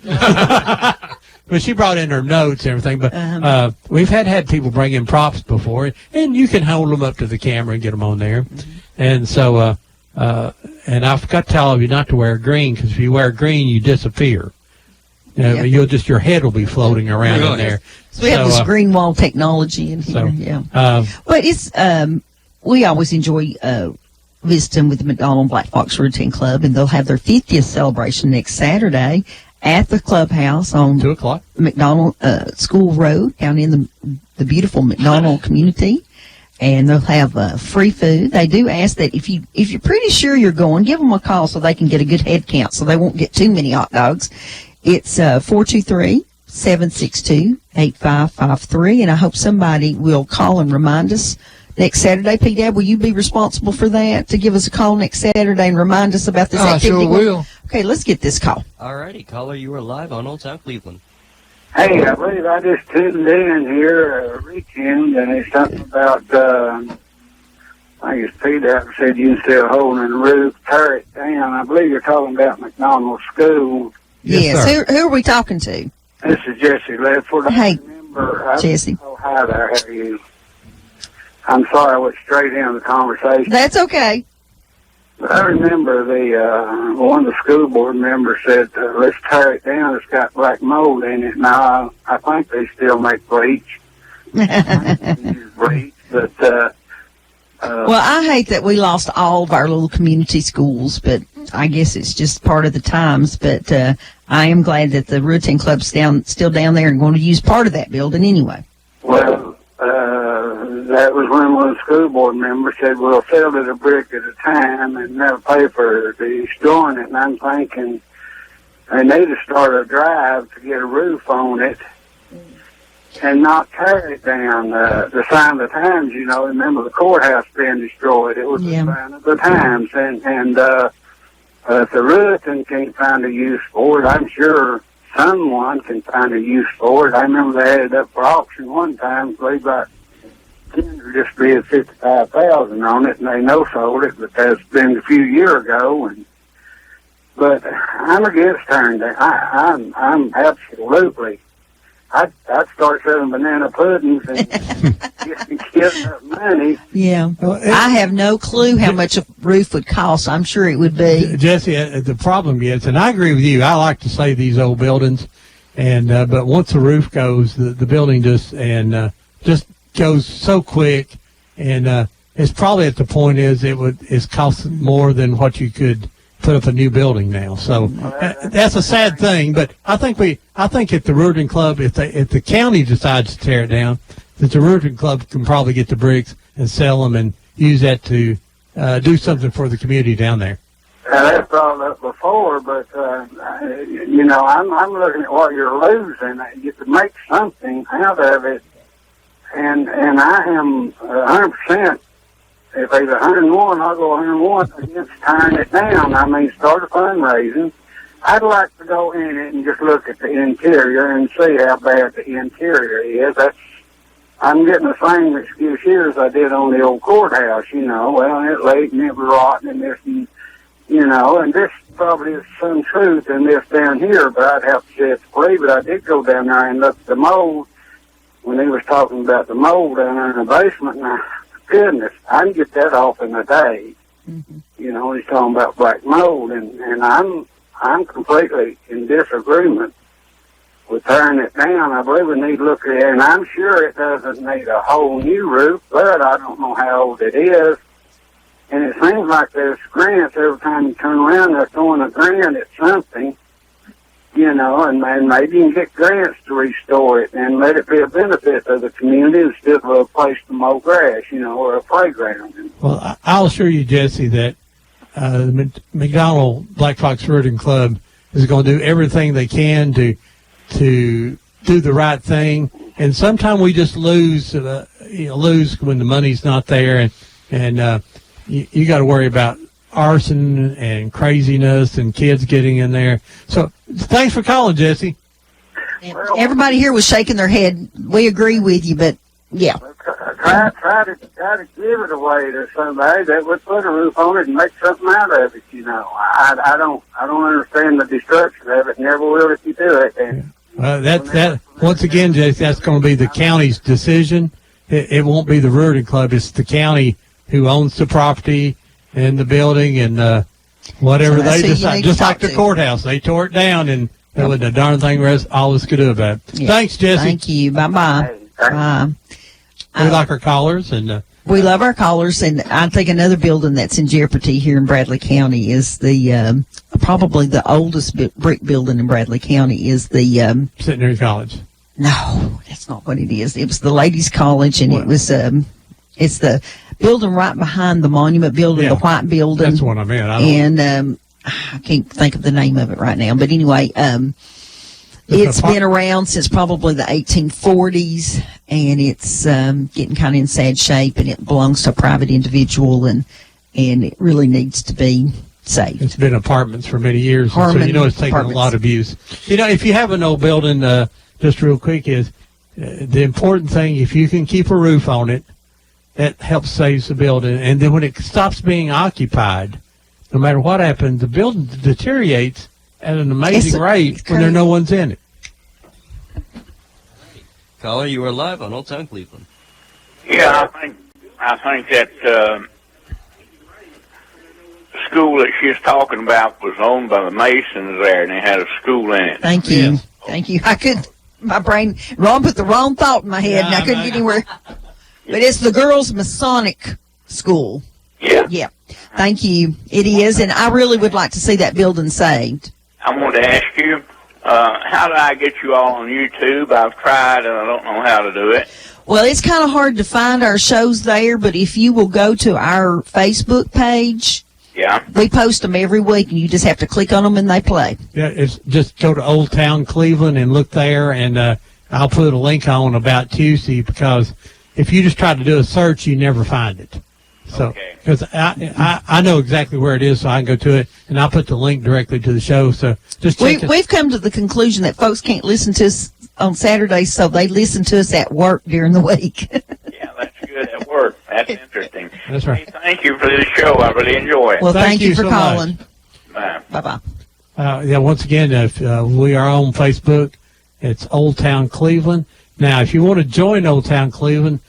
But she brought in her notes and everything. But we've had people bring in props before, and you can hold them up to the camera and get them on there. And so, and I forgot to tell all of you not to wear green, because if you wear green, you disappear. You'll just, your head will be floating around in there. So we have this green wall technology in here. But it's we always enjoy visiting with the McDonald Black Fox Ruritan Club, and they'll have their 50th celebration next Saturday at the clubhouse on 2 o'clock McDonald School Road down in the beautiful McDonald community. And they'll have free food. They do ask that if you're pretty sure you're going, give them a call so they can get a good head count, so they won't get too many hot dogs. It's 423-762-8553, and I hope somebody will call and remind us next Saturday. P-Dab, will you be responsible for that, to give us a call next Saturday and remind us about this activity? I sure will. Okay, let's get this call. Alrighty, caller, you are live on Old Town Cleveland. Hey, I believe I just tuned in here, retuned, and it's something about, I guess P-Dab said you can still hold in the roof, tear it down. I believe you're talking about McDonald School. Yes, who are we talking to? This is Jesse Ledford. Hey, Jesse. Oh, hi there, how are you? I'm sorry I went straight into the conversation. That's okay. But I remember one of the school board members said, let's tear it down. It's got black mold in it. Now, I think they still make bleach. Bleach, but... well, I hate that we lost all of our little community schools, but I guess it's just part of the times. But I am glad that the Ruritan Club's still down there and going to use part of that building anyway. Well, that was when one of the school board members said, we'll sell it a brick at a time and never pay for destroying it. And I'm thinking they need to start a drive to get a roof on it and not tear it down. The sign of the times, remember the courthouse being destroyed. It was the sign of the times. And if the Ruritan can't find a use for it, I'm sure someone can find a use for it. I remember they had it up for auction one time. I believe about just bid $55,000 on it, and they no-sold it, but that's been a few years ago. But I'm against tearing down. I'm absolutely. I'd start selling banana puddings and get enough money. Yeah. I have no clue how much a roof would cost. I'm sure it would be. Jesse, the problem is, and I agree with you, I like to say these old buildings, and but once the roof goes, the building just goes so quick, and it's probably at the point it's costing more than what you could put up a new building now. So that's a sad thing. But I think if the Ruritan Club, if the county decides to tear it down, that the Ruritan Club can probably get the bricks and sell them and use that to do something for the community down there. That's brought up before, but you know, I'm looking at what you're losing. You could make something out of it, and I am 100%. If there's 101, I'll go 101 against tearing it down. I mean, start a fundraising. I'd like to go in it and just look at the interior and see how bad the interior is. I'm getting the same excuse here as I did on the old courthouse, you know. Well, it laid and it was rotten and this, and, you know, and this probably is some truth in this down here, but I'd have to say it's free. But I did go down there and look at the mold when he was talking about the mold down there in the basement, and goodness, I can get that off in a day. Mm-hmm. You know, he's talking about black mold, and I'm completely in disagreement with tearing it down. I believe we need to look at it, and I'm sure it doesn't need a whole new roof, but I don't know how old it is. And it seems like there's grants every time you turn around, they're throwing a grant at something, you know, and maybe you can get grants to restore it and let it be a benefit to the community instead of a place to mow grass, you know, or a playground. Well, I'll assure you, Jesse, that the McDonald Black Fox Ruritan Club is going to do everything they can to do the right thing. And sometimes we just lose when the money's not there, and you got to worry about arson and craziness and kids getting in there. So thanks for calling, Jesse. Everybody here was shaking their head. We agree with you, but yeah. Try to give it away to somebody that would put a roof on it and make something out of it, you know. I don't understand the destruction of it. Never will if you do it. And that once again, Jesse, that's going to be the county's decision. It won't be the Ruritan Club. It's the county who owns the property and the building and whatever they decide. Just like the courthouse, they tore it down and there wasn't a darn thing all of us could do about it. Yeah. Thanks, Jesse. Thank you. Bye-bye. Bye. We like our callers and we love our callers, and I think another building that's in jeopardy here in Bradley County is the probably the oldest brick building in Bradley County is the Centenary College. No, that's not what it is. It was the Ladies' College, and it was it's the building right behind the Monument Building, the white building. That's what I meant. I can't think of the name of it right now, but anyway, it's been around since probably the 1840s, and it's getting kind of in sad shape, and it belongs to a private individual, and it really needs to be saved. It's been apartments for many years, so you know it's taken a lot of abuse. You know, if you have an old building, just real quick, is the important thing, if you can keep a roof on it, that helps save the building. And then when it stops being occupied, no matter what happens, the building deteriorates at an amazing rate when no one's in it. Caller, you are live on Old Town Cleveland. Yeah, I think that the school that she's talking about was owned by the Masons there, and they had a school in it. Thank you. Yes. Thank you. My brain, put the wrong thought in my head, and I couldn't get anywhere. But it's the girls' Masonic school. Yeah. Yeah. Thank you. It is, and I really would like to see that building saved. I wanted to ask you, how do I get you all on YouTube? I've tried, and I don't know how to do it. Well, it's kind of hard to find our shows there, but if you will go to our Facebook page, we post them every week, and you just have to click on them, and they play. Yeah, it's just go to Old Town Cleveland and look there, and I'll put a link on about Tuesday, because if you just try to do a search, you never find it. So, because I know exactly where it is, so I can go to it, and I'll put the link directly to the show. So just check it. We've come to the conclusion that folks can't listen to us on Saturdays, so they listen to us at work during the week. Yeah, that's good at work. That's interesting. That's right. Hey, thank you for this show. I really enjoy it. Well, thank you for so calling. Bye. Bye-bye. Once again, if we are on Facebook, it's Old Town Cleveland. Now, if you want to join Old Town Cleveland,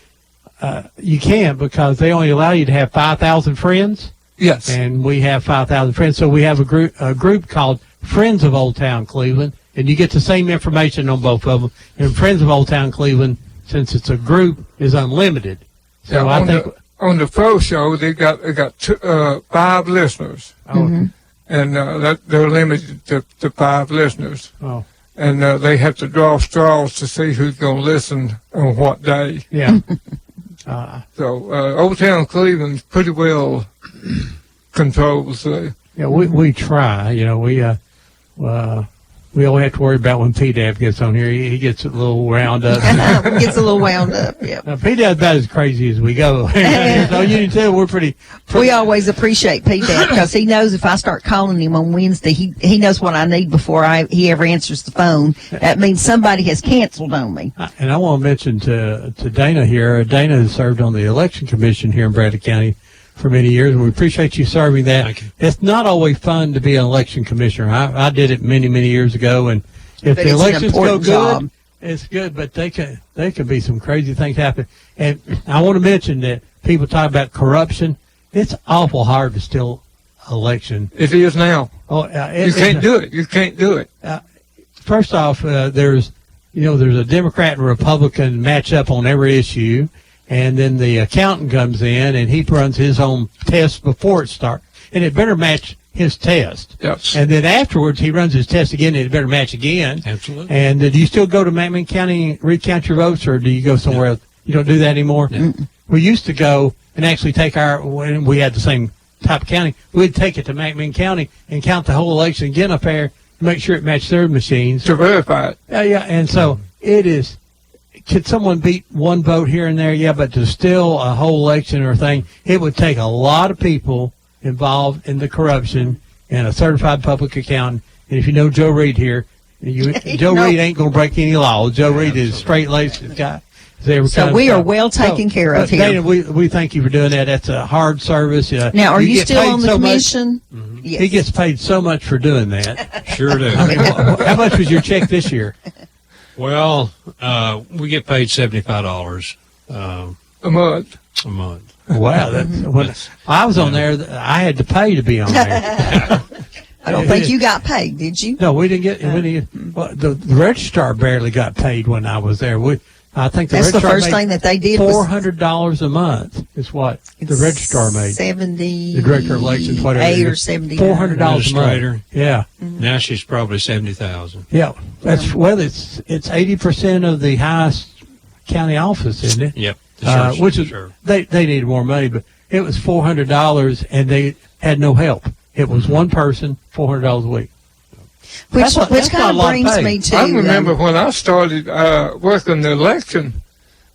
you can't, because they only allow you to have 5,000 friends. Yes. And we have 5,000 friends. So we have a group called Friends of Old Town Cleveland, and you get the same information on both of them. And Friends of Old Town Cleveland, since it's a group, is unlimited. So I think on the first show they got 5 listeners. Mm-hmm. and that they're limited to 5 listeners. Oh. And they have to draw straws to see who's going to listen on what day. Yeah. So Old Town Cleveland's pretty well controlled. So. Yeah, we try. You know, we only have to worry about when P-Dab gets on here. He gets a little wound up. Gets a little wound up, yeah. P-Dab's about as crazy as we go. So you can tell we're pretty. We always appreciate P-Dab because he knows if I start calling him on Wednesday, he knows what I need before he ever answers the phone. That means somebody has canceled on me. And I want to mention to Dana here. Dana has served on the election commission here in Bradley County for many years, and we appreciate you serving that. Thank you. It's not always fun to be an election commissioner. I did it many, many years ago, and if the elections go good, it's good, but they can be some crazy things happen. And I want to mention that people talk about corruption. It's awful hard to steal election. It is now. Oh, you can't do it. You can't do it. First off, there's a Democrat and Republican match up on every issue. And then the accountant comes in and he runs his own test before it starts. And it better match his test. Yes. And then afterwards he runs his test again and it better match again. Absolutely. And do you still go to McMinn County and recount your votes, or do you go somewhere else? You don't do that anymore? No. We used to go and actually take when we had the same type of county, we'd take it to McMinn County and count the whole election again up there to make sure it matched their machines. To verify it. Yeah. And so it is. Could someone beat one vote here and there? Yeah, but to steal a whole election or thing, it would take a lot of people involved in the corruption and a certified public accountant. And if you know Joe Reed here, Joe Reed ain't going to break any law. Joe Reed is straight-laced guy. So we are well taken care of here. Dana, we thank you for doing that. That's a hard service. Now, are you still on the commission? Yes. He gets paid so much for doing that. Sure do. I mean, how much was your check this year? Well, we get paid $75 a month. A month. Wow, when I was on there, I had to pay to be on there. I don't think you got paid, did you? No, we didn't get. The registrar barely got paid when I was there. I think that's the first thing that they did. $400 a month is what the registrar made. 70. The director of elections, whatever. 8 or 70. $400 a month. Yeah. Mm-hmm. Now she's probably 70,000. Yeah, it's 80% of the highest county office, isn't it? Yep. Which is they needed more money, but it was $400 and they had no help. It was one person, $400 a week. Which kind of brings me to. I remember when I started working the election,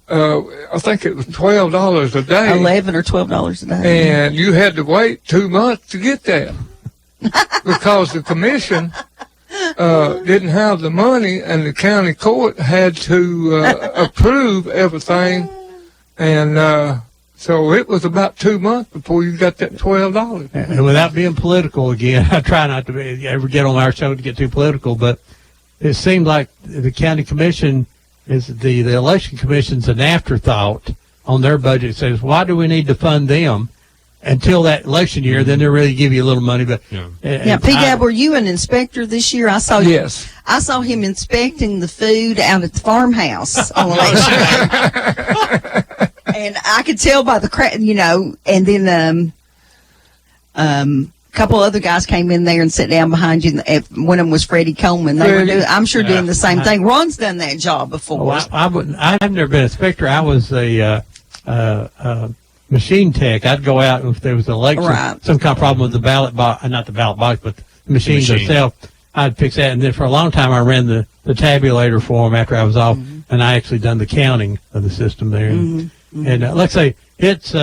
I think it was $12 a day. $11 or $12 a day. And you had to wait 2 months to get that because the commission didn't have the money, and the county court had to approve everything, and so it was about 2 months before you got that $12. And without being political again, I try not to ever get on our show to get too political, but it seemed like the county commission is the election commission's an afterthought on their budget. It says, why do we need to fund them until that election year? Then they'll really give you a little money. But yeah, P-Dab, were you an inspector this year? Yes. I saw him inspecting the food out at the farmhouse on election day. And I could tell by the crowd, and then a couple other guys came in there and sat down behind you. One of them was Freddie Coleman. They were doing the same thing. Ron's done that job before. I've never been a inspector. I was a machine tech. I'd go out if there was an election, some kind of problem with the ballot box, not the ballot box, but the machine itself. I'd fix that. And then for a long time, I ran the tabulator for them after I was off, and I actually done the counting of the system there. And let's say it's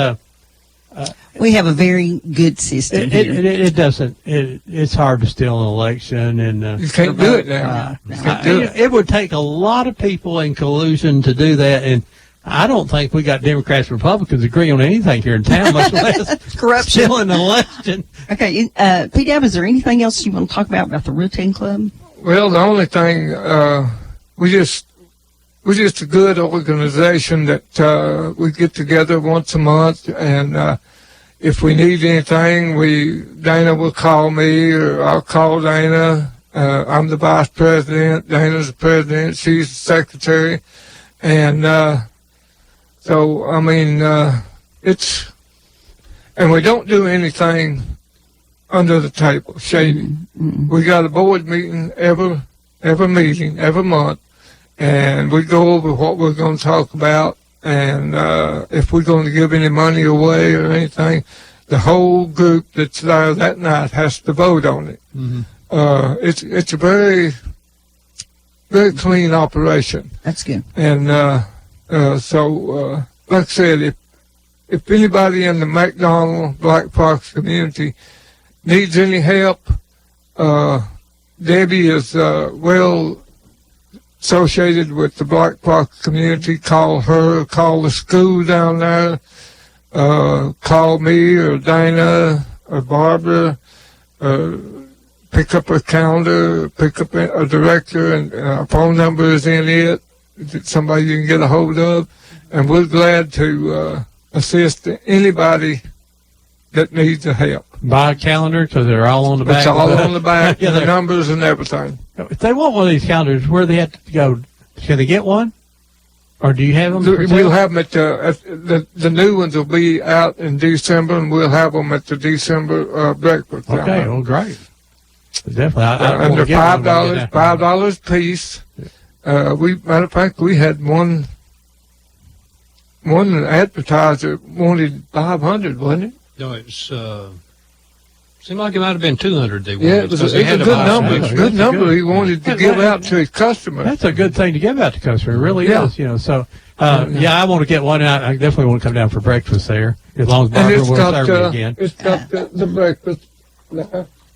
we have a very good system here. It doesn't. It's hard to steal an election, and you can't do it now. It would take a lot of people in collusion to do that, and I don't think we got Democrats and Republicans agree on anything here in town, much less corruption. Stealing an election. Okay, P-Dab, is there anything else you want to talk about the Ruritan Club? Well, the only thing we're just a good organization that we get together once a month, and if we need anything, Dana will call me, or I'll call Dana. I'm the vice president. Dana's the president. She's the secretary, and so I mean, and we don't do anything under the table, shady. We got a board meeting every month, and we go over what we're going to talk about, and if we're going to give any money away or anything, the whole group that's there that night has to vote on it. It's a very, very clean operation. That's good. And so, like I said, if anybody in the McDonald Black Fox community needs any help, Debbie is well associated with the Black Fox community. Call her, call the school down there, call me or Dana or Barbara, pick up a calendar, pick up a director, and our phone number is in it. It's somebody you can get a hold of, and we're glad to assist anybody that needs the help. Buy a calendar because they're all on the back. It's all on the back, Yeah, the numbers and everything. If they want one of these calendars, where they have to go, can they get one? Or do you have them? We'll have them at the new ones will be out in December, and we'll have them at the December breakfast. Okay, well, great. Definitely. I And they're $5 a piece. Matter of fact, we had one advertiser wanted 500, wasn't it? No, it's seemed like it might have been 200 they wanted. Yeah, it was a good number. Good number he wanted to give out to his customers. That's a good thing to give out to customers. It really is, you know. So, I want to get one out. I definitely want to come down for breakfast there, as long as Barbara will serve me again. It's got the breakfast.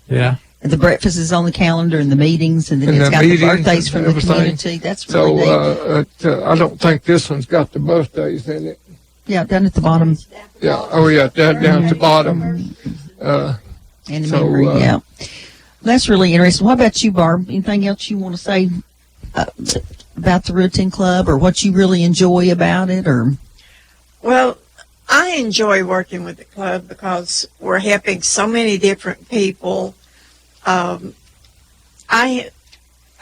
Yeah. And the breakfast is on the calendar, and the meetings, and then it's got the birthdays from the community. That's really neat. I don't think this one's got the birthdays in it. Yeah, down at the bottom. Yeah, down at the bottom. And the memory, yeah. That's really interesting. What about you, Barb? Anything else you want to say about the Ruritan Club, or what you really enjoy about it, or? Well, I enjoy working with the club because we're helping so many different people. I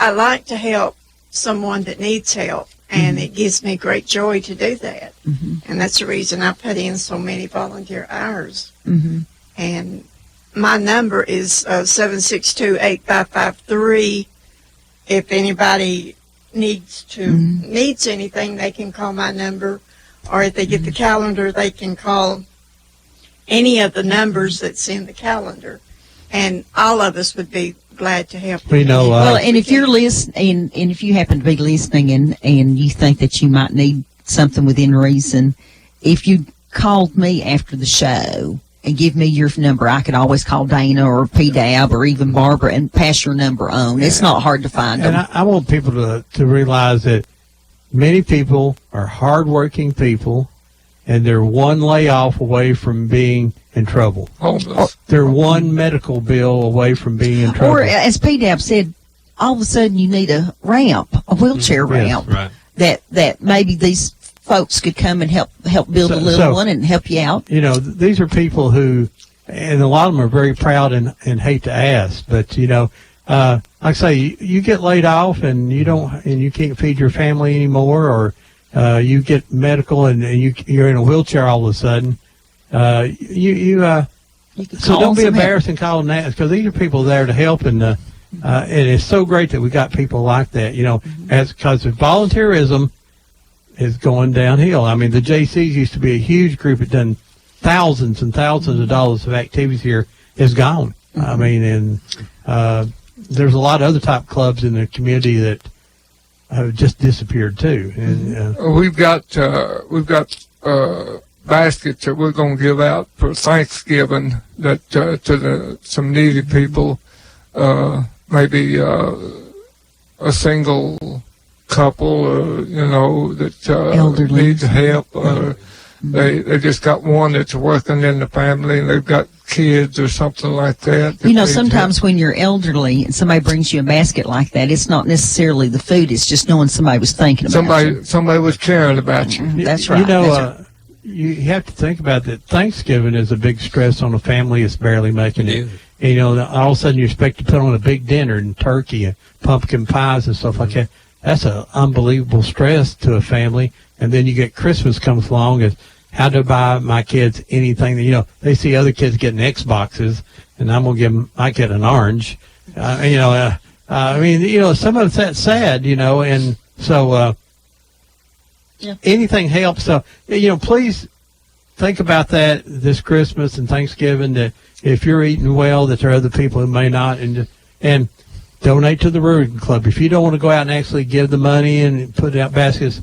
like to help someone that needs help, and it gives me great joy to do that. And that's the reason I put in so many volunteer hours. And my number is 762-8553. If anybody needs anything, they can call my number, or if they get the calendar, they can call any of the numbers that's in the calendar, and all of us would be glad to help. We know. Well, and if you're listening, and if you happen to be listening, and you think that you might need something within reason, if you called me after the show and give me your number, I could always call Dana or PDAB or even Barbara and pass your number on. It's not hard to find them. And I want people to realize that many people are hardworking people, and they're one layoff away from being in trouble. Homeless. They're one medical bill away from being in trouble. Or, as PDAB said, all of a sudden you need a ramp, a wheelchair ramp, right. that maybe these folks could come and help build a little one and help you out. You know, these are people who, and a lot of them are very proud and hate to ask, but you know, like I say, you get laid off and you can't feed your family anymore, or you get medical and you're in a wheelchair all of a sudden. So don't be embarrassed and call them that, because these are people there to help, and it's so great that we got people like that. You know, because volunteerism is going downhill. I mean, the JCs used to be a huge group that done thousands and thousands of dollars of activities here. Is gone. I mean, and there's a lot of other type clubs in the community that have just disappeared too. And we've got baskets that we're going to give out for Thanksgiving that to some needy people, maybe a single couple, that needs help. They just got one that's working in the family, and they've got kids or something like that. You know, sometimes when you're elderly and somebody brings you a basket like that, it's not necessarily the food; it's just knowing somebody was thinking about you. Somebody was caring about you. That's right. You know, you have to think about that. Thanksgiving is a big stress on a family that's barely making it. And, you know, all of a sudden you expect to put on a big dinner and turkey and pumpkin pies and stuff like that. That's an unbelievable stress to a family. And then you get Christmas comes along, and how to buy my kids anything that, you know, they see other kids getting Xboxes, and I'm gonna I get an orange. I mean, some of that's sad, and so anything helps. So, please think about that this Christmas and Thanksgiving, that if you're eating well, that there are other people who may not, and donate to the Ruritan Club. If you don't want to go out and actually give the money and put out baskets,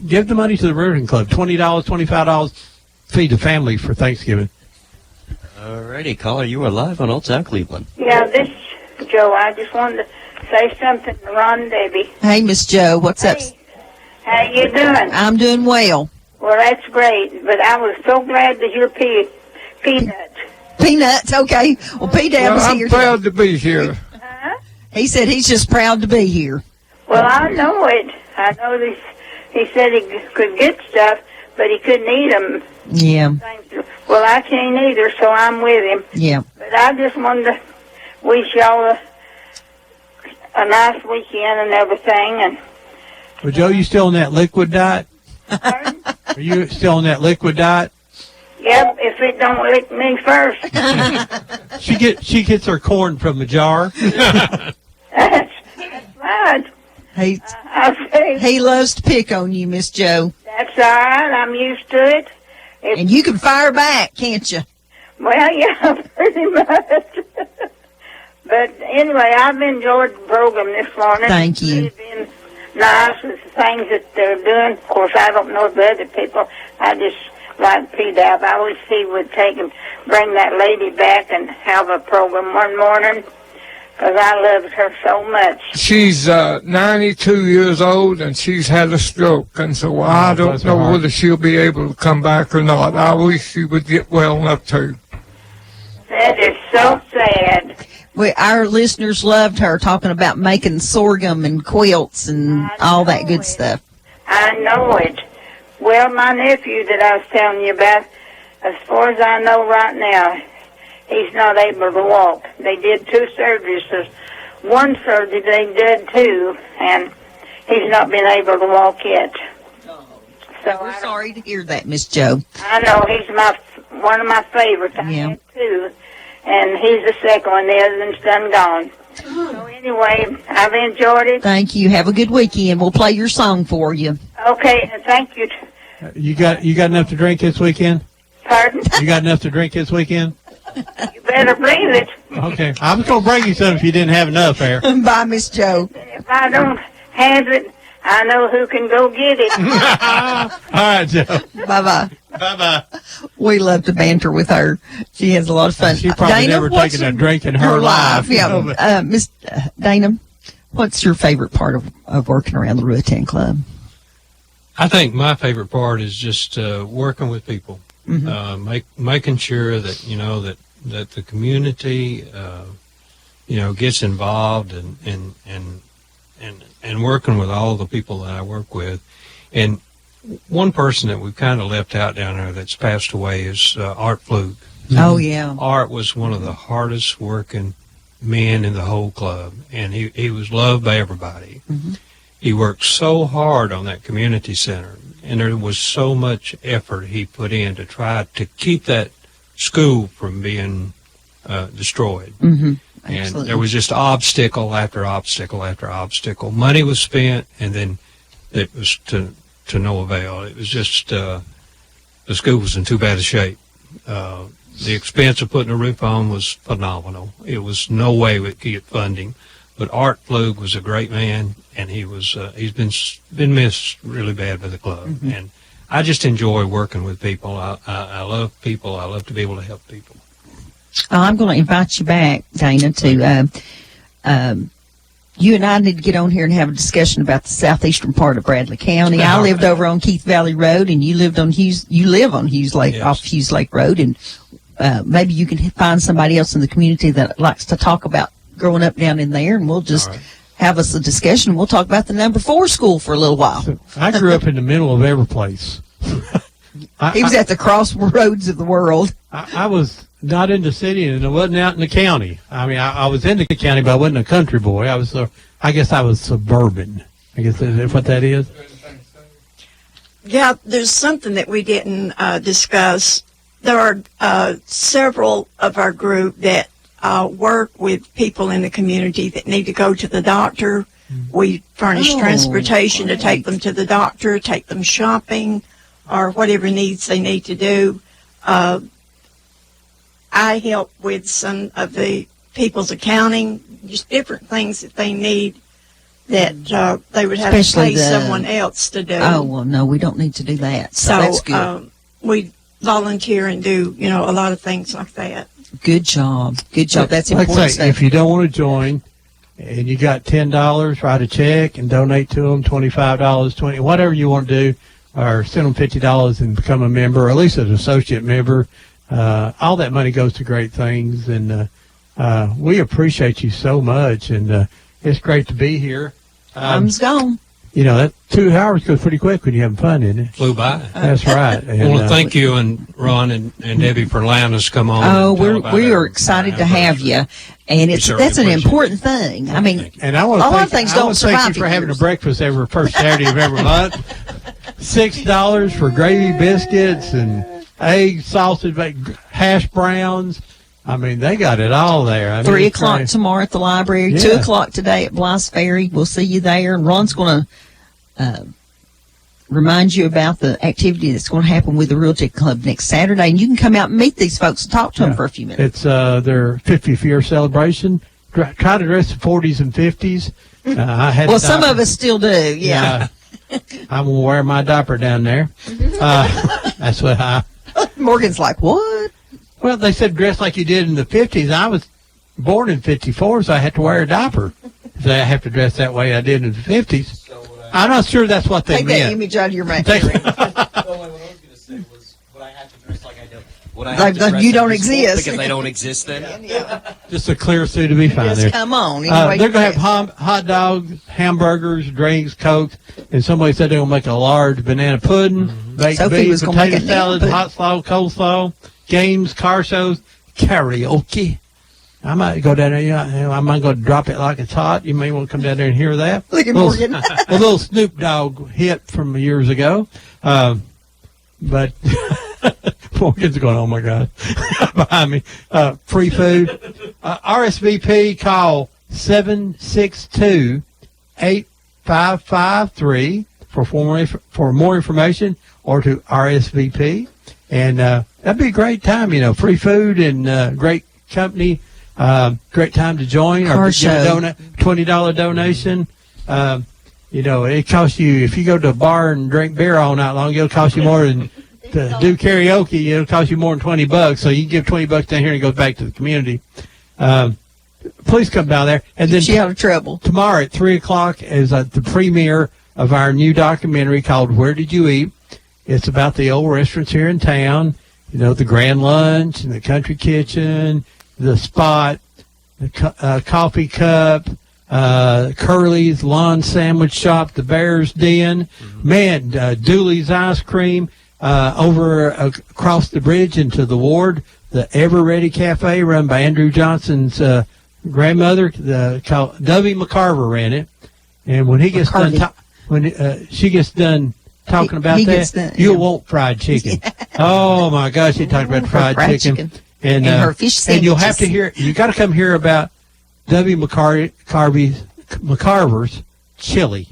give the money to the Ruritan Club. $20, $25, feed the family for Thanksgiving. Alrighty, caller, you are live on Old Town Cleveland. Yeah, this is Joe. I just wanted to say something to Ron and Debbie. Hey, Miss Joe, what's up? How you doing? I'm doing well. Well, that's great, but I was so glad to hear Peanuts. Peanuts, okay. Well, P-Dab is here. I'm proud to be here. He said he's just proud to be here. Well, I know it. I know this. He said he could get stuff, but he couldn't eat them. Yeah. Well, I can't either, so I'm with him. Yeah. But I just wanted to wish y'all a nice weekend and everything. And Well, Joe, you still on that liquid diet? Are you still on that liquid diet? yep, if it don't lick me first. She gets her corn from a jar. That's right. He loves to pick on you, Miss Joe. That's all right. I'm used to it. And you can fire back, can't you? Well, yeah, pretty much. But anyway, I've enjoyed the program this morning. Thank you. It's been nice with the things that they're doing. Of course, I don't know the other people. I just like P-Dab. I wish he would bring that lady back and have a program one morning, because I loved her so much. She's 92 years old, and she's had a stroke, and so I don't know whether she'll be able to come back or not. I wish she would get well enough to. That is so sad. Our listeners loved her talking about making sorghum and quilts and all that good stuff. I know it. Well, my nephew that I was telling you about, as far as I know right now, he's not able to walk. They did 2 surgeries. There's one surgery they did 2, and he's not been able to walk yet. So we're sorry to hear that, Miss Joe. I know he's one of my favorites. I had 2, and he's the second one. The other one's done gone. So anyway, I've enjoyed it. Thank you. Have a good weekend. We'll play your song for you. Okay, and thank you. You got enough to drink this weekend? Pardon? You got enough to drink this weekend? You better bring it. Okay. I was going to bring you some if you didn't have enough there. Bye, Miss Joe. If I don't have it, I know who can go get it. All right, Joe. Bye-bye. Bye-bye. We love to banter with her. She has a lot of fun. She probably Dana, never taken a drink in her life. Yeah. Miss Dana, what's your favorite part of working around the Ruritan Club? I think my favorite part is just working with people, making sure that that the community gets involved and working with all the people that I work with. And one person that we've kind of left out down there that's passed away is Art Flug. Oh yeah, Art was one of the hardest working men in the whole club, and he was loved by everybody. He worked so hard on that community center, and there was so much effort he put in to try to keep that school from being destroyed. And there was just obstacle after obstacle after obstacle. Money was spent, and then it was to no avail. It was just the school was in too bad a shape. The expense of putting a roof on was phenomenal. It was no way we could get funding. But Art Flug was a great man, and he's been missed really bad by the club. And I just enjoy working with people. I love people. I love to be able to help people. I'm going to invite you back, Dana, to you and I need to get on here and have a discussion about the southeastern part of Bradley County. I lived over on Keith Valley Road, and you live on Hughes Lake, off Hughes Lake Road, and maybe you can find somebody else in the community that likes to talk about growing up down in there, and we'll just have us a discussion. We'll talk about the number 4 school for a little while. I grew up in the middle of every place. He was at the crossroads of the world. I was not in the city, and I wasn't out in the county. I mean, I was in the county, but I wasn't a country boy. I guess I was suburban. I guess that's what that is. Yeah, there's something that we didn't discuss. There are several of our group that work with people in the community that need to go to the doctor. We furnish transportation to take them to the doctor, take them shopping, or whatever needs they need to do. I help with some of the people's accounting, just different things that they need that they would have Especially to pay someone else to do. Oh, well, no, we don't need to do that. So that's good. We volunteer and do, a lot of things like that. Good job. Good job. That's like important I say, stuff. if you don't want to join and you got $10, write a check and donate to them, $25, $20, whatever you want to do, or send them $50 and become a member, or at least an associate member. All that money goes to great things, and we appreciate you so much, and it's great to be here. Time's gone. That 2 hours goes pretty quick when you're having fun, isn't it? Flew by. That's right. I want to thank you and Ron and Debbie for allowing us to come on. Oh, we are excited to have you, and that's an important thing. I mean, and I want a to lot of things don't thank survive you for having a years. breakfast every first Saturday of every month. $6 for gravy biscuits and eggs, sausage, hash browns. I mean, they got it all there. I mean, 3 it's o'clock great. tomorrow at the library, Yeah. 2 o'clock today at Blythe Ferry. We'll see you there. And Ron's going to remind you about the activity that's going to happen with the Ruritan Club next Saturday. And you can come out and meet these folks and talk to them for a few minutes. It's their 50th year celebration. Try to dress the 40s and 50s. I had Well, some of us still do, yeah. I'm going to wear my diaper down there. That's what Morgan's like, what? Well, they said dress like you did in the 50s. I was born in 54, so I had to wear a diaper. So I have to dress that way I did in the 50s. I'm not sure that's what they Take meant. that image out of your mind. You don't exist. Because they don't exist then? Just a clear suit to be fine Just there. come on. Anyway, They're going to have hot dogs, hamburgers, drinks, Cokes, and somebody said they're going to make a large banana pudding, baked Sophie beans, was gonna make potato a salad, pudding. hot slaw, coleslaw, games, car shows, karaoke. I might go down there. I might go drop it like it's hot. You may want to come down there and hear that. Look at Little- Morgan. a little Snoop Dogg hit from years ago. But Morgan's going, oh my God, behind me. Free food. RSVP, call 762-8553 for more information, or to RSVP. And that'd be a great time, free food and great company. Great time to join. Car Or give a show. $20 donation. It costs you, if you go to a bar and drink beer all night long, it'll cost you more than to do karaoke. It'll cost you more than $20. So you can give $20 down here and it goes back to the community. Please come down there. And then She out of trouble. tomorrow at 3 o'clock is the premiere of our new documentary called Where Did You Eat? It's about the old restaurants here in town. The Grand Lunch and the Country Kitchen, the Spot, the Coffee Cup, Curly's Lawn Sandwich Shop, the Bear's Den, man, Dooley's Ice Cream, over across the bridge into the Ward, the Ever Ready Cafe run by Andrew Johnson's grandmother, called Dovey McCarver ran it, and when he gets done, she gets done talking about he that, gets done, you'll want fried chicken. Oh my gosh, he talked about fried chicken. And her fish and you'll have sandwiches. to hear. You got to come hear about W. McCarver's chili.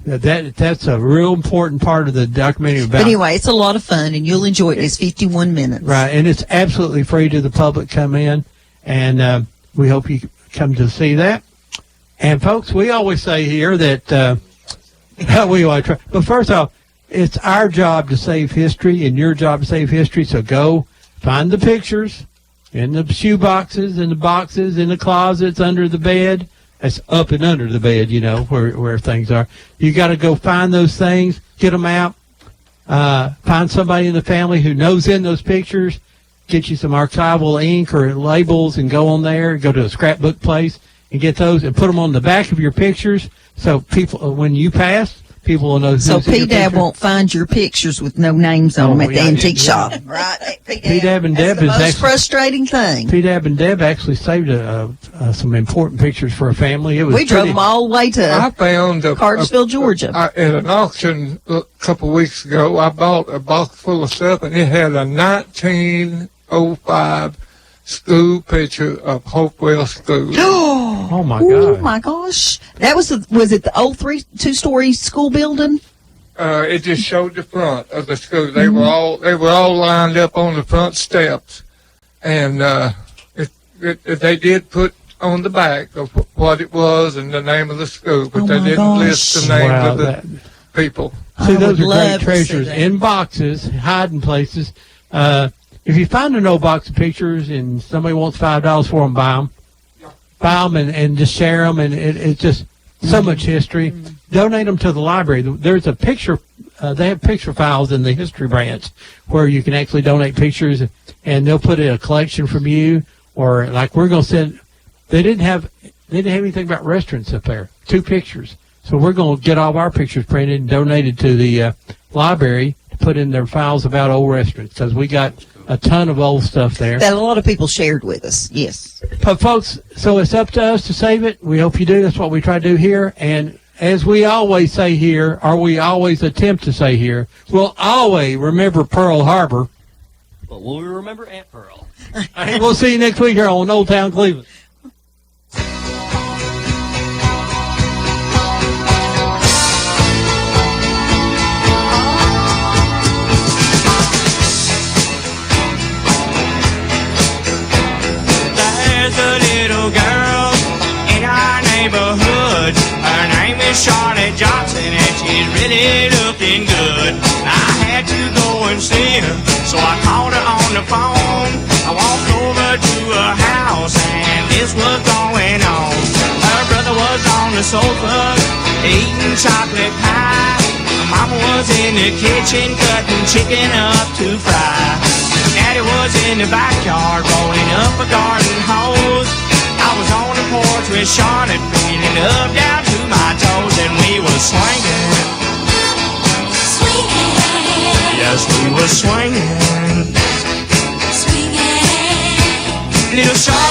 That's a real important part of the documentary about. But anyway, it's a lot of fun, and you'll enjoy it. It's 51 minutes. Right, and it's absolutely free to the public. Come in, and we hope you come to see that. And folks, we always say here that we always try. But first off, it's our job to save history, and your job to save history. So go find the pictures in the shoe boxes, in the boxes, in the closets, under the bed. That's up and under the bed, where things are. You got to go find those things, get them out. Find somebody in the family who knows in those pictures. Get you some archival ink or labels and go on there. Go to a scrapbook place and get those and put them on the back of your pictures. So people, when you pass, people will know. So who's in your P-Dab picture. won't find your pictures with no names on them at the antique shop. Right? P-Dab and Deb That's the is most actually frustrating thing. P-Dab and Deb actually saved some important pictures for a family. It was We drove pretty- them all the way I to found Cartersville, Georgia. at an auction a couple of weeks ago. I bought a box full of stuff, and it had a 1905 school picture of Hopewell School. Oh my Oh God! my gosh! That was it the old two-story school building? It just showed the front of the school. They were all lined up on the front steps, and they did put on the back of what it was and the name of the school, but they didn't list the names of the people. See, those are great treasures in boxes, hiding places. If you find an old box of pictures and somebody wants $5 for them, buy them and just share them, and it's just so much history. Donate them to the library. There's a picture. They have picture files in the history branch where you can actually donate pictures, and they'll put in a collection from you. Or like we're going to send. They didn't have anything about restaurants up there. 2 pictures. So we're going to get all of our pictures printed and donated to the library to put in their files about old restaurants, because we got a ton of old stuff there that a lot of people shared with us. Yes. But folks, so it's up to us to save it. We hope you do. That's what we try to do here. And as we always say here, or we always attempt to say here, we'll always remember Pearl Harbor. But will we remember Aunt Pearl? And we'll see you next week here on Old Town Cleveland. There's a little girl in our neighborhood. Her name is Charlotte Johnson, and she's really looking good. I had to go and see her, so I called her on the phone. I walked over to her house, and this was going on. Her brother was on the sofa eating chocolate pie. Mama was in the kitchen cutting chicken up to fry. Daddy was in the backyard rolling up a garden hose. I was on the porch with Charlotte, feeling up down to my toes, and we were swinging. Swinging. Yes, we were swinging. Swinging. Little Charlotte